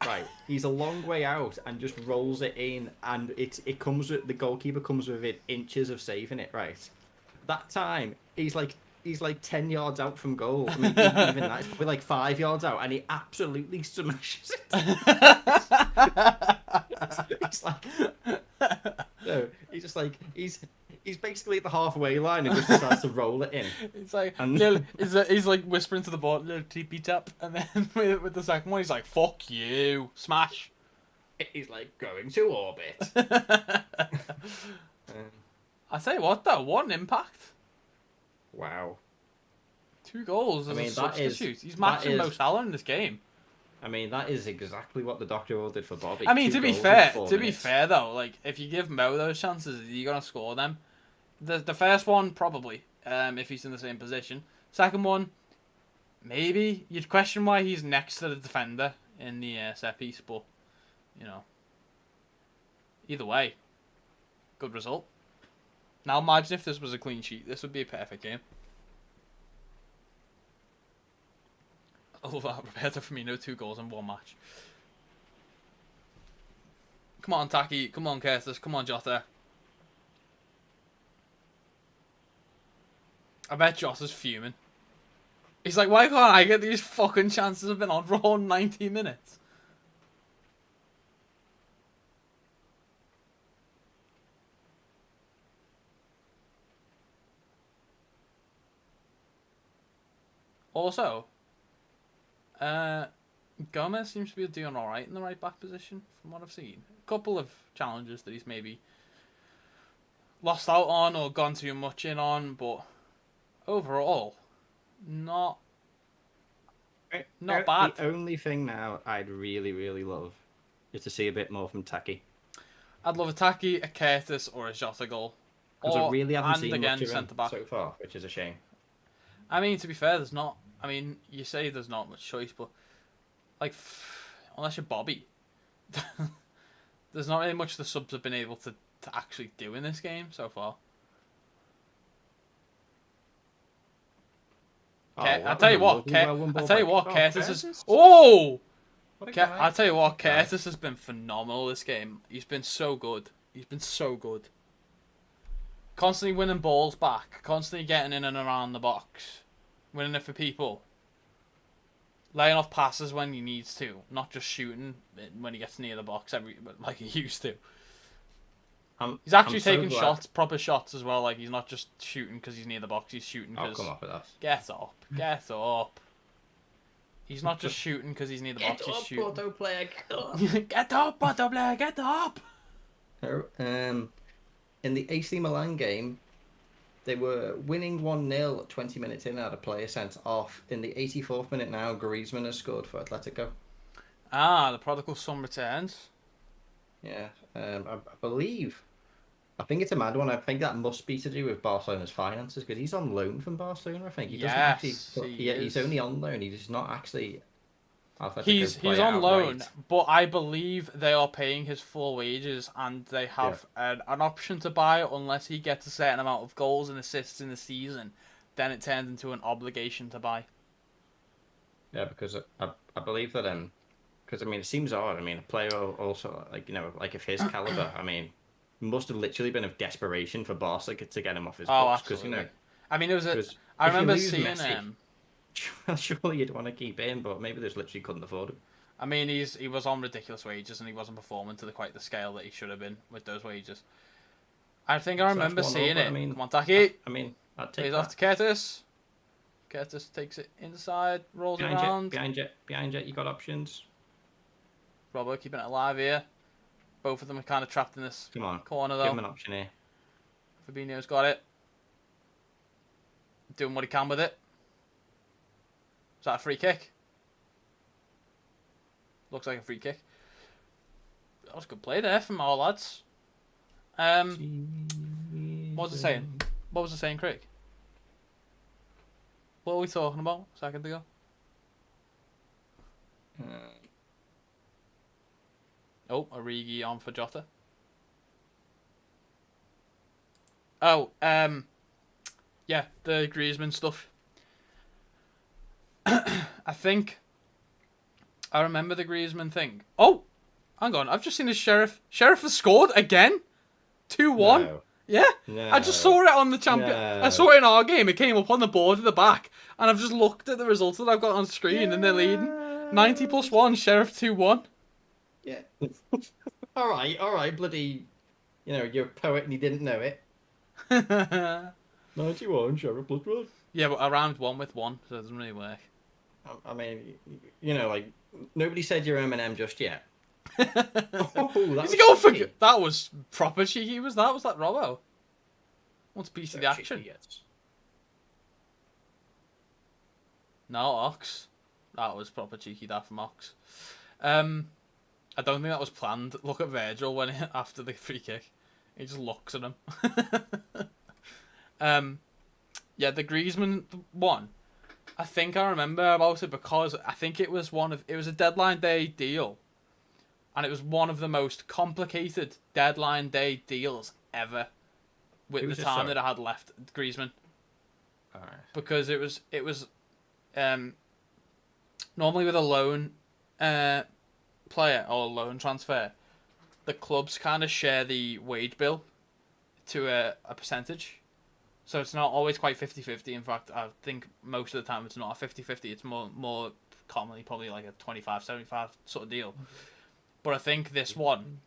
right? He's a long way out and just rolls it in, and it comes with the goalkeeper comes within inches of saving it. Right. That time he's like 10 yards out from goal. I mean, even that, it's probably like 5 yards out, and he absolutely smashes it. It's like, no, he's just like he's basically at the halfway line and just decides to roll it in. It's like he's like whispering to the ball, little tippy tap, and then with the second one, he's like, "Fuck you, smash." He's like going to orbit. I tell you what, though, what an impact! Wow. 2 goals as a substitute. He's matching Mo Salah in this game. I mean, that is exactly what the doctor ordered for Bobby. I mean, to be fair though, like if you give Mo those chances, you're gonna score them. The first one probably, if he's in the same position. Second one, maybe you'd question why he's next to the defender in the set piece, but you know, either way, good result. Now imagine if this was a clean sheet. This would be a perfect game. I love that. Roberto Firmino, 2 goals in 1 match. Come on, Taki. Come on, Curtis. Come on, Jota. I bet Jota's fuming. He's like, why can't I get these fucking chances I've been on for all 90 minutes? Also, Gomez seems to be doing alright in the right back position, from what I've seen. A couple of challenges that he's maybe lost out on or gone too much in on, but overall, not bad. The only thing now I'd really, really love is to see a bit more from Taki. I'd love a Taki, a Curtis, or a Jota goal. Because I really haven't seen much of him so far, which is a shame. I mean, to be fair, there's not... I mean, you say there's not much choice, but like, unless you're Bobby, there's not really much the subs have been able to actually do in this game so far. I'll tell you what, Curtis is... Oh! I'll tell you what, Curtis has been phenomenal this game. He's been so good. He's been so good. Constantly winning balls back, constantly getting in and around the box. Winning it for people. Laying off passes when he needs to. Not just shooting when he gets near the box like he used to. He's actually taking shots, proper shots as well. Like he's not just shooting because he's near the box. He's shooting because... come up with us. Get up. Get up. He's not just shooting because he's near the box. He's shooting. Porto player, get up. Get up, Porto player, get up. In the AC Milan game, they were winning 1-0 20 minutes in, had a player sent off. In the 84th minute now, Griezmann has scored for Atletico. Ah, the prodigal son returns. Yeah, I believe. I think it's a mad one. I think that must be to do with Barcelona's finances because he's on loan from Barcelona. I think he doesn't actually. He's only on loan. He's not actually. He's on loan, but I believe they are paying his full wages, and they have an option to buy unless he gets a certain amount of goals and assists in the season. Then it turns into an obligation to buy. Yeah, because I believe that because I mean it seems odd. I mean a player also like if his caliber. I mean, must have literally been of desperation for Barca to get him off his books because I mean it was I remember seeing him. Surely you'd want to keep him, but maybe they just literally couldn't afford him. I mean, he was on ridiculous wages and he wasn't performing to quite the scale that he should have been with those wages. I think I remember seeing it. Come on, Taki. I mean, I'd take plays that. Off to Curtis. Curtis takes it inside, rolls around. Behind you, you got options. Robbo keeping it alive here. Both of them are kind of trapped in this corner, though. Give him an option here. Fabinho's got it. Doing what he can with it. Is that a free kick? Looks like a free kick. That was a good play there from our lads. What was it saying? What was it saying, Craig? What were we talking about a second ago? Oh, Origi on for Jota. Oh, yeah, the Griezmann stuff. I think I remember the Griezmann thing. Oh, hang on, I've just seen the Sheriff. Sheriff has scored again. 2-1. No. Yeah, No. I just saw it on the champion. No. I saw it in our game. It came up on the board at the back, and I've just looked at the results that I've got on screen, and they're leading 90+1. Sheriff 2-1. Yeah. all right, bloody. You know, you're a poet and you didn't know it. 91, Sheriff +1. Yeah, but I round 1 with 1, so it doesn't really work. I mean, you know, like nobody said you're Eminem just yet. Is he going for? That was proper cheeky. Was that Robbo? Wants a piece of the action. No, Ox. That was proper cheeky. That from Ox. I don't think that was planned. Look at Virgil after the free kick. He just looks at him. Yeah, the Griezmann one. I think I remember about it because I think it was a deadline day deal. And it was one of the most complicated deadline day deals ever with the time that I had left. Griezmann. All right. Because it was normally with a loan player or a loan transfer, the clubs kind of share the wage bill to a percentage. So it's not always quite 50-50. In fact, I think most of the time it's not a 50-50. It's more commonly probably like a 25-75 sort of deal. But I think this one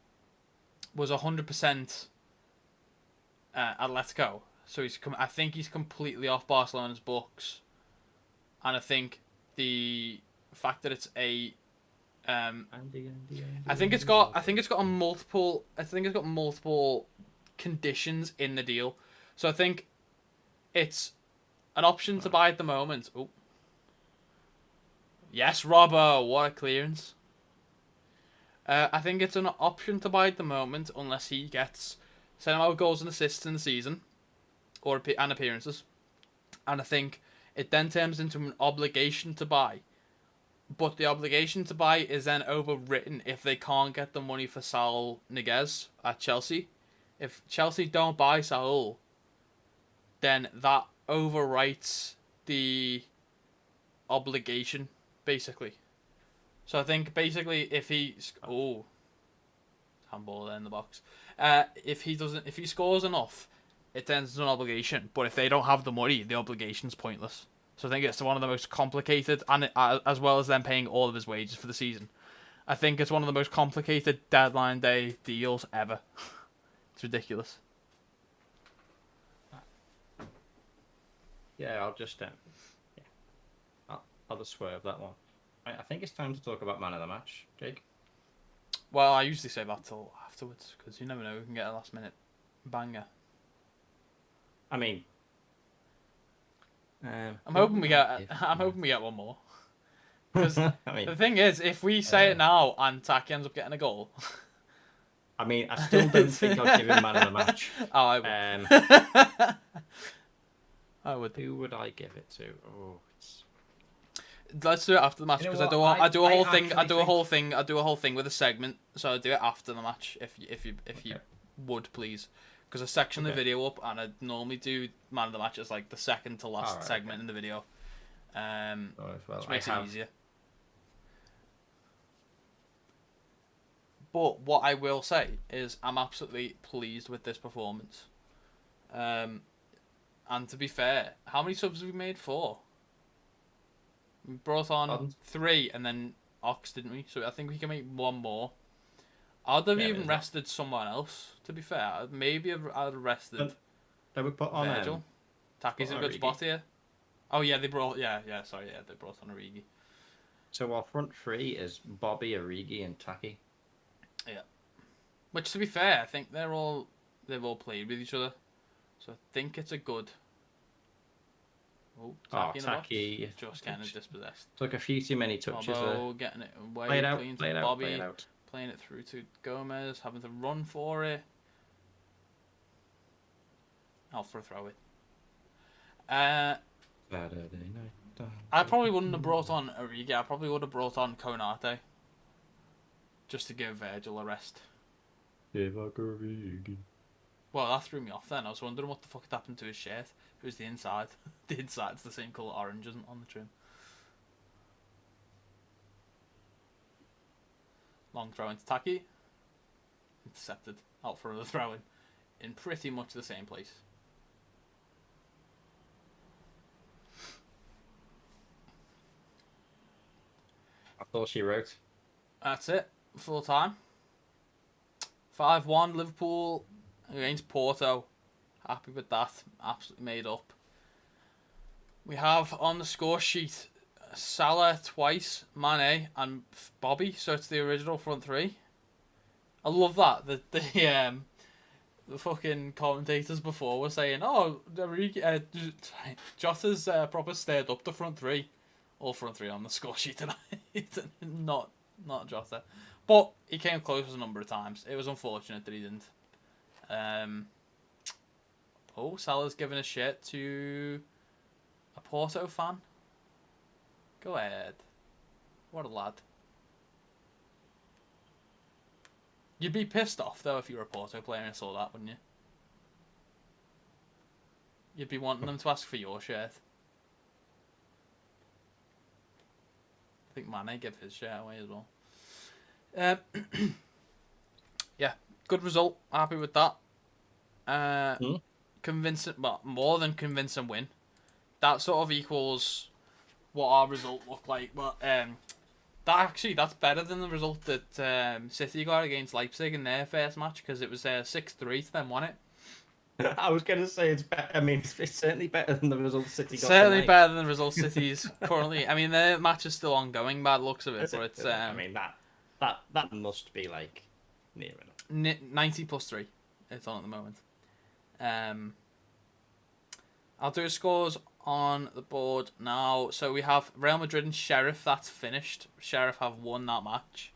was 100% Atletico. So I think he's completely off Barcelona's books, and I think the fact that it's a I think it's got multiple conditions in the deal. So I think it's an option to buy at the moment. Oh, yes, Robbo, what a clearance. I think it's an option to buy at the moment unless he gets same amount of goals and assists in the season, and appearances. And I think it then turns into an obligation to buy. But the obligation to buy is then overwritten if they can't get the money for Saul Niguez at Chelsea. If Chelsea don't buy Saul, then that overwrites the obligation, basically. So I think basically if he's handball there in the box. If he scores enough, it turns into an obligation. But if they don't have the money, the obligation's pointless. So I think it's one of the most complicated, and as well as them paying all of his wages for the season. I think it's one of the most complicated deadline day deals ever. It's ridiculous. Yeah, I'll just I'll just swerve that one. I think it's time to talk about man of the match, Jake. Well, I usually save that till afterwards because you never know, we can get a last minute banger. I mean, I'm hoping we get one more. Because the thing is, if we say it now and Taki ends up getting a goal. I mean, I still don't think I'll give him man of the match. Oh, I would. I would. Who would I give it to? Oh, it's... Let's do it after the match because I do a whole thing with a segment. So I do it after the match if you would please, because I section the video up and I normally do man of the match as like the second to last segment in the video, which makes it easier. But what I will say is I'm absolutely pleased with this performance. And to be fair, how many subs have we made? 4. We brought on 3 and then Ox, didn't we? So I think we can make one more. I'd have even rested someone else, to be fair. Maybe I'd have rested we put on Virgil. Taki's in a good spot here. Oh, yeah, they brought on Origi. So our front three is Bobby, Origi, and Taki. Yeah. Which, to be fair, I think they've all played with each other. So I think it's a good... Oh, Taki just kind of dispossessed. Took a few too many touches there. Getting it away, play it Bobby, out. Playing it through to Gomez, having to run for it. Out for a throw-in. I probably wouldn't have brought on Origi. I probably would have brought on Konate. Just to give Virgil a rest. Well, that threw me off then. I was wondering what the fuck had happened to his shirt. It was the inside. The inside's the same colour orange, isn't it, on the trim? Long throw into Taki. Intercepted. Out for another throw in pretty much the same place. That's all she wrote. That's it. Full time. 5-1 Liverpool against Porto. Happy with that. Absolutely made up. We have on the score sheet Salah twice, Mane and Bobby. So it's the original front three. I love that. The fucking commentators before were saying, "Oh, Jota's proper stirred up the front three." All front three on the score sheet tonight. not Jota. But he came close a number of times. It was unfortunate that he didn't. Salah's giving a shit to a Porto fan. Go ahead. What a lad. You'd be pissed off, though, if you were a Porto player and saw that, wouldn't you? You'd be wanting them to ask for your shirt. I think Mane gave his shirt away as well. Yeah, good result. Happy with that. Convincing, but more than convincing win. That sort of equals what our result looked like. But that's better than the result that City got against Leipzig in their first match, because it was 6-3 to them, wasn't it? I was going to say it's better. I mean, it's certainly better than the result City got. Certainly better than the result City's currently. I mean, their match is still ongoing, by the looks of it. But it's. I mean, that must be like near enough. 90 plus 3. It's on at the moment. I'll do scores on the board now. So we have Real Madrid and Sheriff. That's finished. Sheriff have won that match.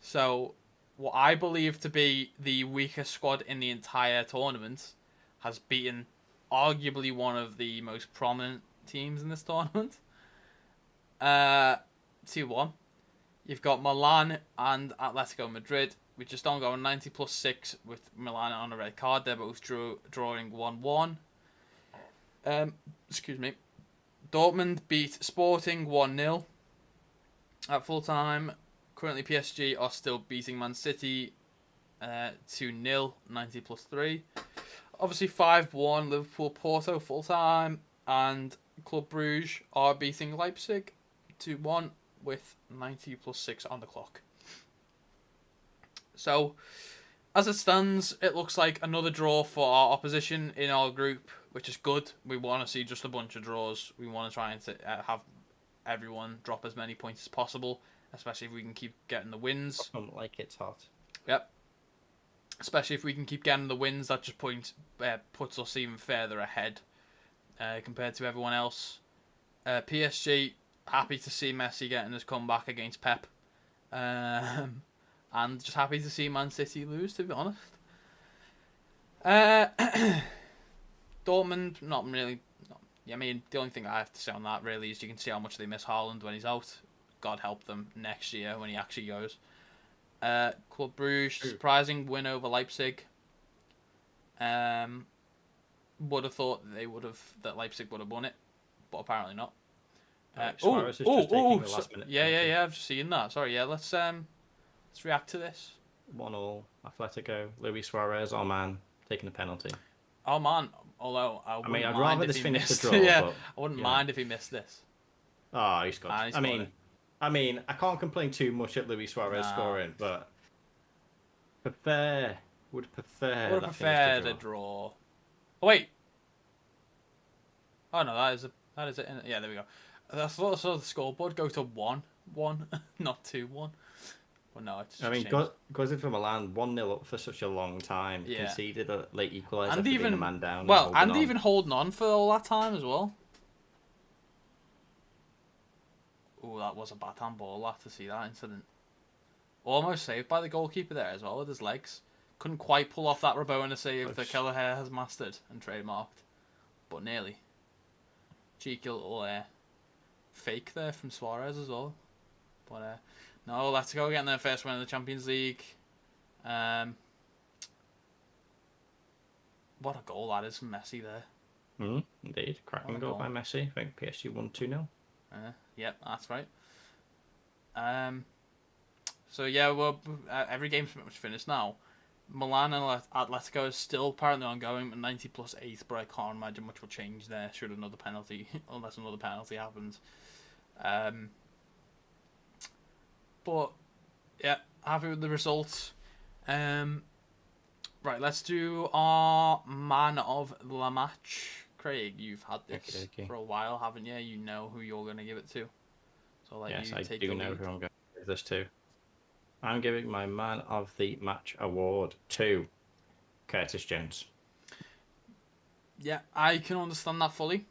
So what I believe to be the weakest squad in the entire tournament has beaten arguably one of the most prominent teams in this tournament. 2-1. You've got Milan and Atletico Madrid. We just don't go 90 plus 6 with Milan on a red card. They're both drawing 1-1. Excuse me. Dortmund beat Sporting 1-0 at full time. Currently PSG are still beating Man City 2-0, 90 plus 3. Obviously 5-1 Liverpool Porto full time, and Club Brugge are beating Leipzig 2-1 with 90 plus 6 on the clock. So, as it stands, it looks like another draw for our opposition in our group, which is good. We want to see just a bunch of draws. We want to try and have everyone drop as many points as possible, especially if we can keep getting the wins. Like it's hot. Yep. Especially if we can keep getting the wins, that just puts us even further ahead compared to everyone else. PSG, happy to see Messi getting his comeback against Pep. And just happy to see Man City lose, to be honest. Dortmund, not really. I mean, the only thing I have to say on that really is you can see how much they miss Haaland when he's out. God help them next year when he actually goes. Club Brugge, surprising win over Leipzig. Would have thought that Leipzig would have won it, but apparently not. Yeah, I've just seen that. Sorry, yeah, let's react to this. 1-1, Atletico, Luis Suarez, our man, taking a penalty. Oh man, although I'd rather this finish the draw. Yeah, but, I wouldn't mind if he missed this. Oh, he's good. I mean, I mean, I can't complain too much at Luis Suarez scoring, but would prefer I would that prefer finish to the draw. Oh, wait. Oh no, that is it. Yeah, there we go. I thought I saw the scoreboard go to 1-1, not 2-1. Well, no, it's just changed. Goes in for Milan 1-0 up for such a long time. Yeah. Conceded a late equaliser And after even being a man down. well, and even holding on for all that time as well. Oh, that was a bad handball. I'll have to see that incident. Almost saved by the goalkeeper there as well with his legs. Couldn't quite pull off that Rabona save that Kelleher has mastered and trademarked, but nearly. Cheeky little fake there from Suarez as well. But no, let's go getting their first win in the Champions League. What a goal that is from Messi there. Indeed, cracking goal by Messi. I think PSG won 2-0. Yep, that's right. So yeah, well, every game's pretty much finished now. Milan and Atletico is still apparently ongoing, 90 plus 8, but I can't imagine much will change there should another penalty, unless another penalty happens. But yeah, happy with the results. Right, let's do our man of the match. Craig, you've had this for a while, haven't you? You know who you're going to give it to. So I'll let you take the lead. Know who I'm going to give this to. I'm giving my man of the match award to Curtis Jones. Yeah, I can understand that fully.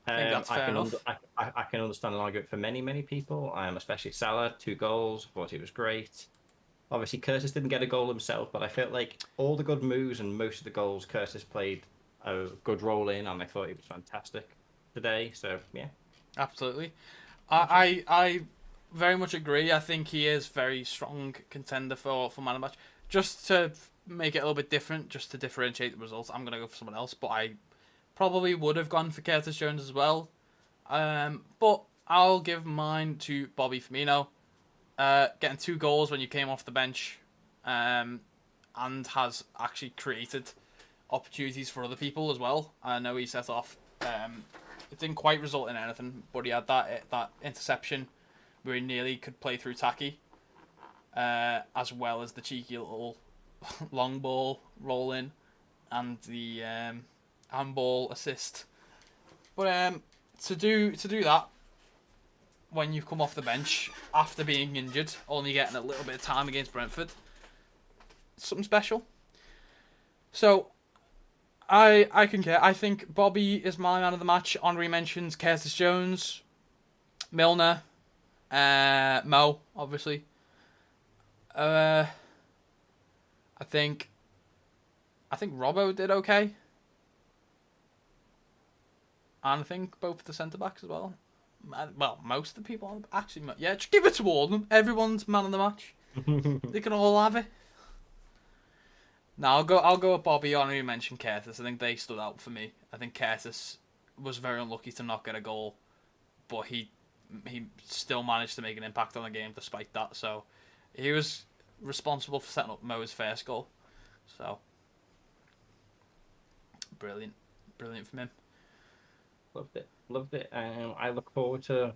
I think that's fair enough. I can understand an argument for many people. Especially Salah, 2 goals. Thought he was great. Obviously, Curtis didn't get a goal himself, but I felt like all the good moves and most of the goals Curtis played a good role in, and I thought he was fantastic today. So yeah, absolutely. I very much agree. I think he is very strong contender for man of the match. Just to make it a little bit different, just to differentiate the results, I'm going to go for someone else, but I probably would have gone for Curtis Jones as well. But I'll give mine to Bobby Firmino. Getting 2 goals when you came off the bench, and has actually created opportunities for other people as well. I know he set off. It didn't quite result in anything, but he had that interception where he nearly could play through Taki, as well as the cheeky little long ball roll in and the handball assist. But to do that when you've come off the bench after being injured, only getting a little bit of time against Brentford, something special. So I concur. I think Bobby is my man of the match. Honorary mentions Curtis Jones, Milner, Mo, obviously. I think Robbo did okay. And I think both the centre-backs as well. Well, most of the people, actually, yeah, just give it to all of them. Everyone's man of the match. They can all have it. Now I'll go with Bobby. Honorary mention Curtis. I think they stood out for me. I think Curtis was very unlucky to not get a goal, but he still managed to make an impact on the game despite that. So he was responsible for setting up Mo's first goal. So brilliant from him. Loved it. I look forward to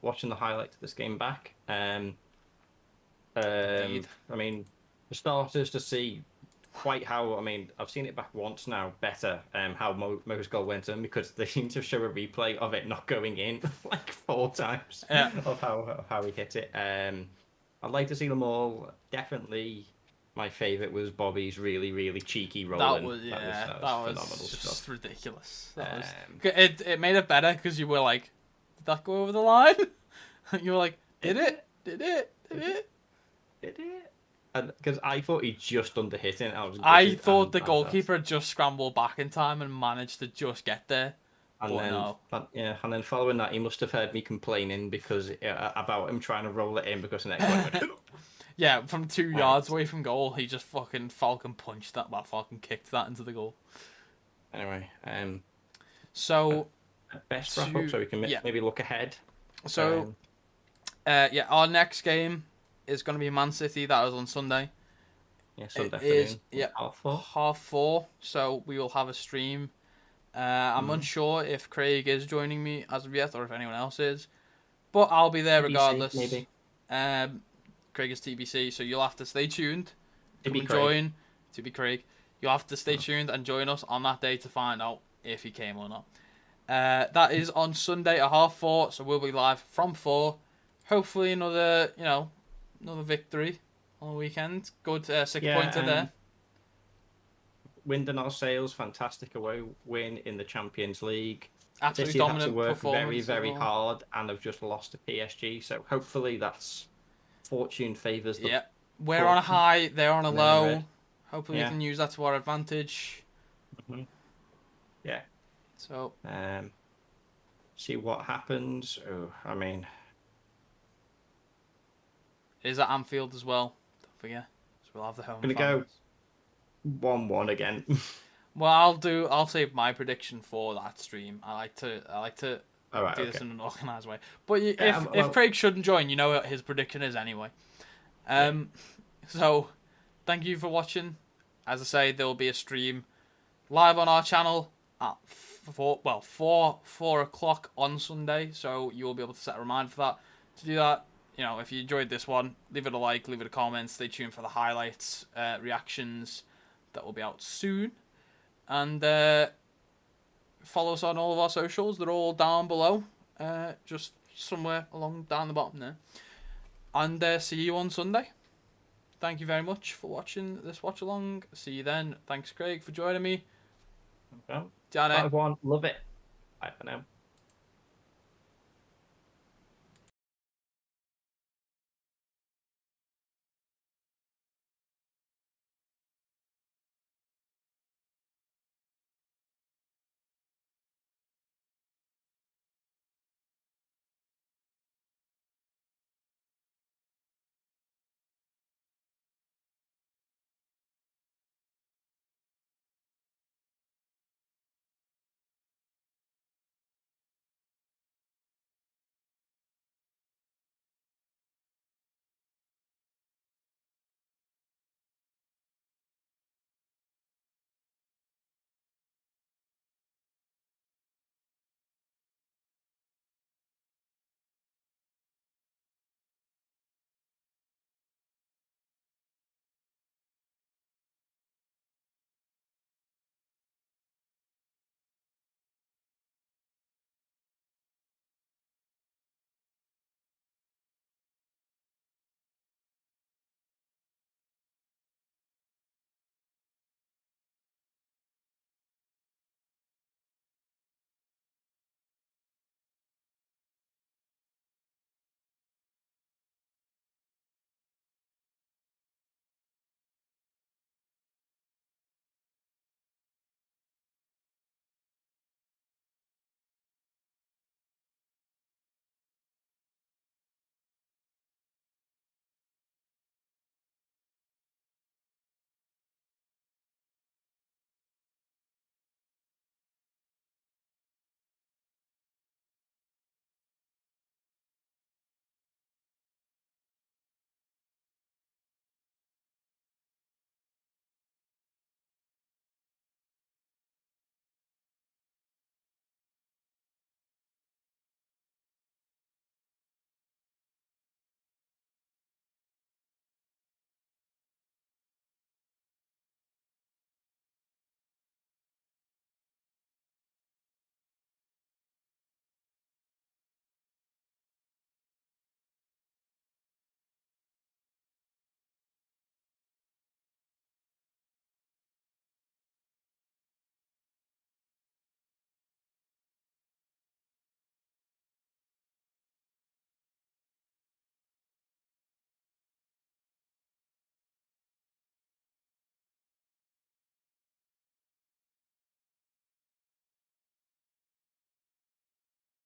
watching the highlights of this game back. I mean, for starters, to see quite how, I've seen it back once now, better, how Mo's goal went in, because they seem to show a replay of it not going in like 4 times of how he hit it. I'd like to see them all. Definitely my favourite was Bobby's really cheeky rolling. That was phenomenal just stuff. Ridiculous. It made it better because you were like, did that go over the line? You were like, did it? Because I thought he just underhit it. I thought the goalkeeper just scrambled back in time and managed to just get there. And then following that, he must have heard me complaining because about him trying to roll it in because the next one went. Yeah, from 2 yards away from goal, he just fucking falcon punched that. Falcon kicked that into the goal. Anyway, so best wrap up so we can maybe look ahead. So, our next game is going to be Man City. That is on Sunday. Yeah, Sunday afternoon. Is 4:30. So we will have a stream. I'm unsure if Craig is joining me as of yet or if anyone else is. But I'll be there TBC, regardless. maybe. Craig is TBC, so you'll have to stay tuned. To be join. To be Craig. You'll have to stay tuned and join us on that day to find out if he came or not. That is on Sunday at 4:30, so we'll be live from 4. Hopefully another victory on the weekend. Good 6-pointer there. Wyndon Sales, fantastic away win in the Champions League. Absolutely dominant had to work performance. very hard and have just lost to PSG. So hopefully that's fortune favours them. Yeah, we're on a high, they're on a low. Hopefully we can use that to our advantage. Mm-hmm. Yeah. So see what happens. Oh, I mean, it is at Anfield as well. Don't forget. So we'll have the home. Gonna go 1-1 again. Well, I'll save my prediction for that stream. I like to do this in an organised way. But if Craig shouldn't join, you know what his prediction is anyway. So thank you for watching. As I say, there will be a stream live on our channel at 4 o'clock on Sunday. So you will be able to set a reminder for that. To do that, if you enjoyed this one, leave it a like, leave it a comment. Stay tuned for the highlights, reactions that will be out soon. And follow us on all of our socials. They're all down below. Just somewhere along down the bottom there. And see you on Sunday. Thank you very much for watching this watch along. See you then. Thanks, Craig, for joining me. Okay. Janet. Everyone, love it. Bye for now.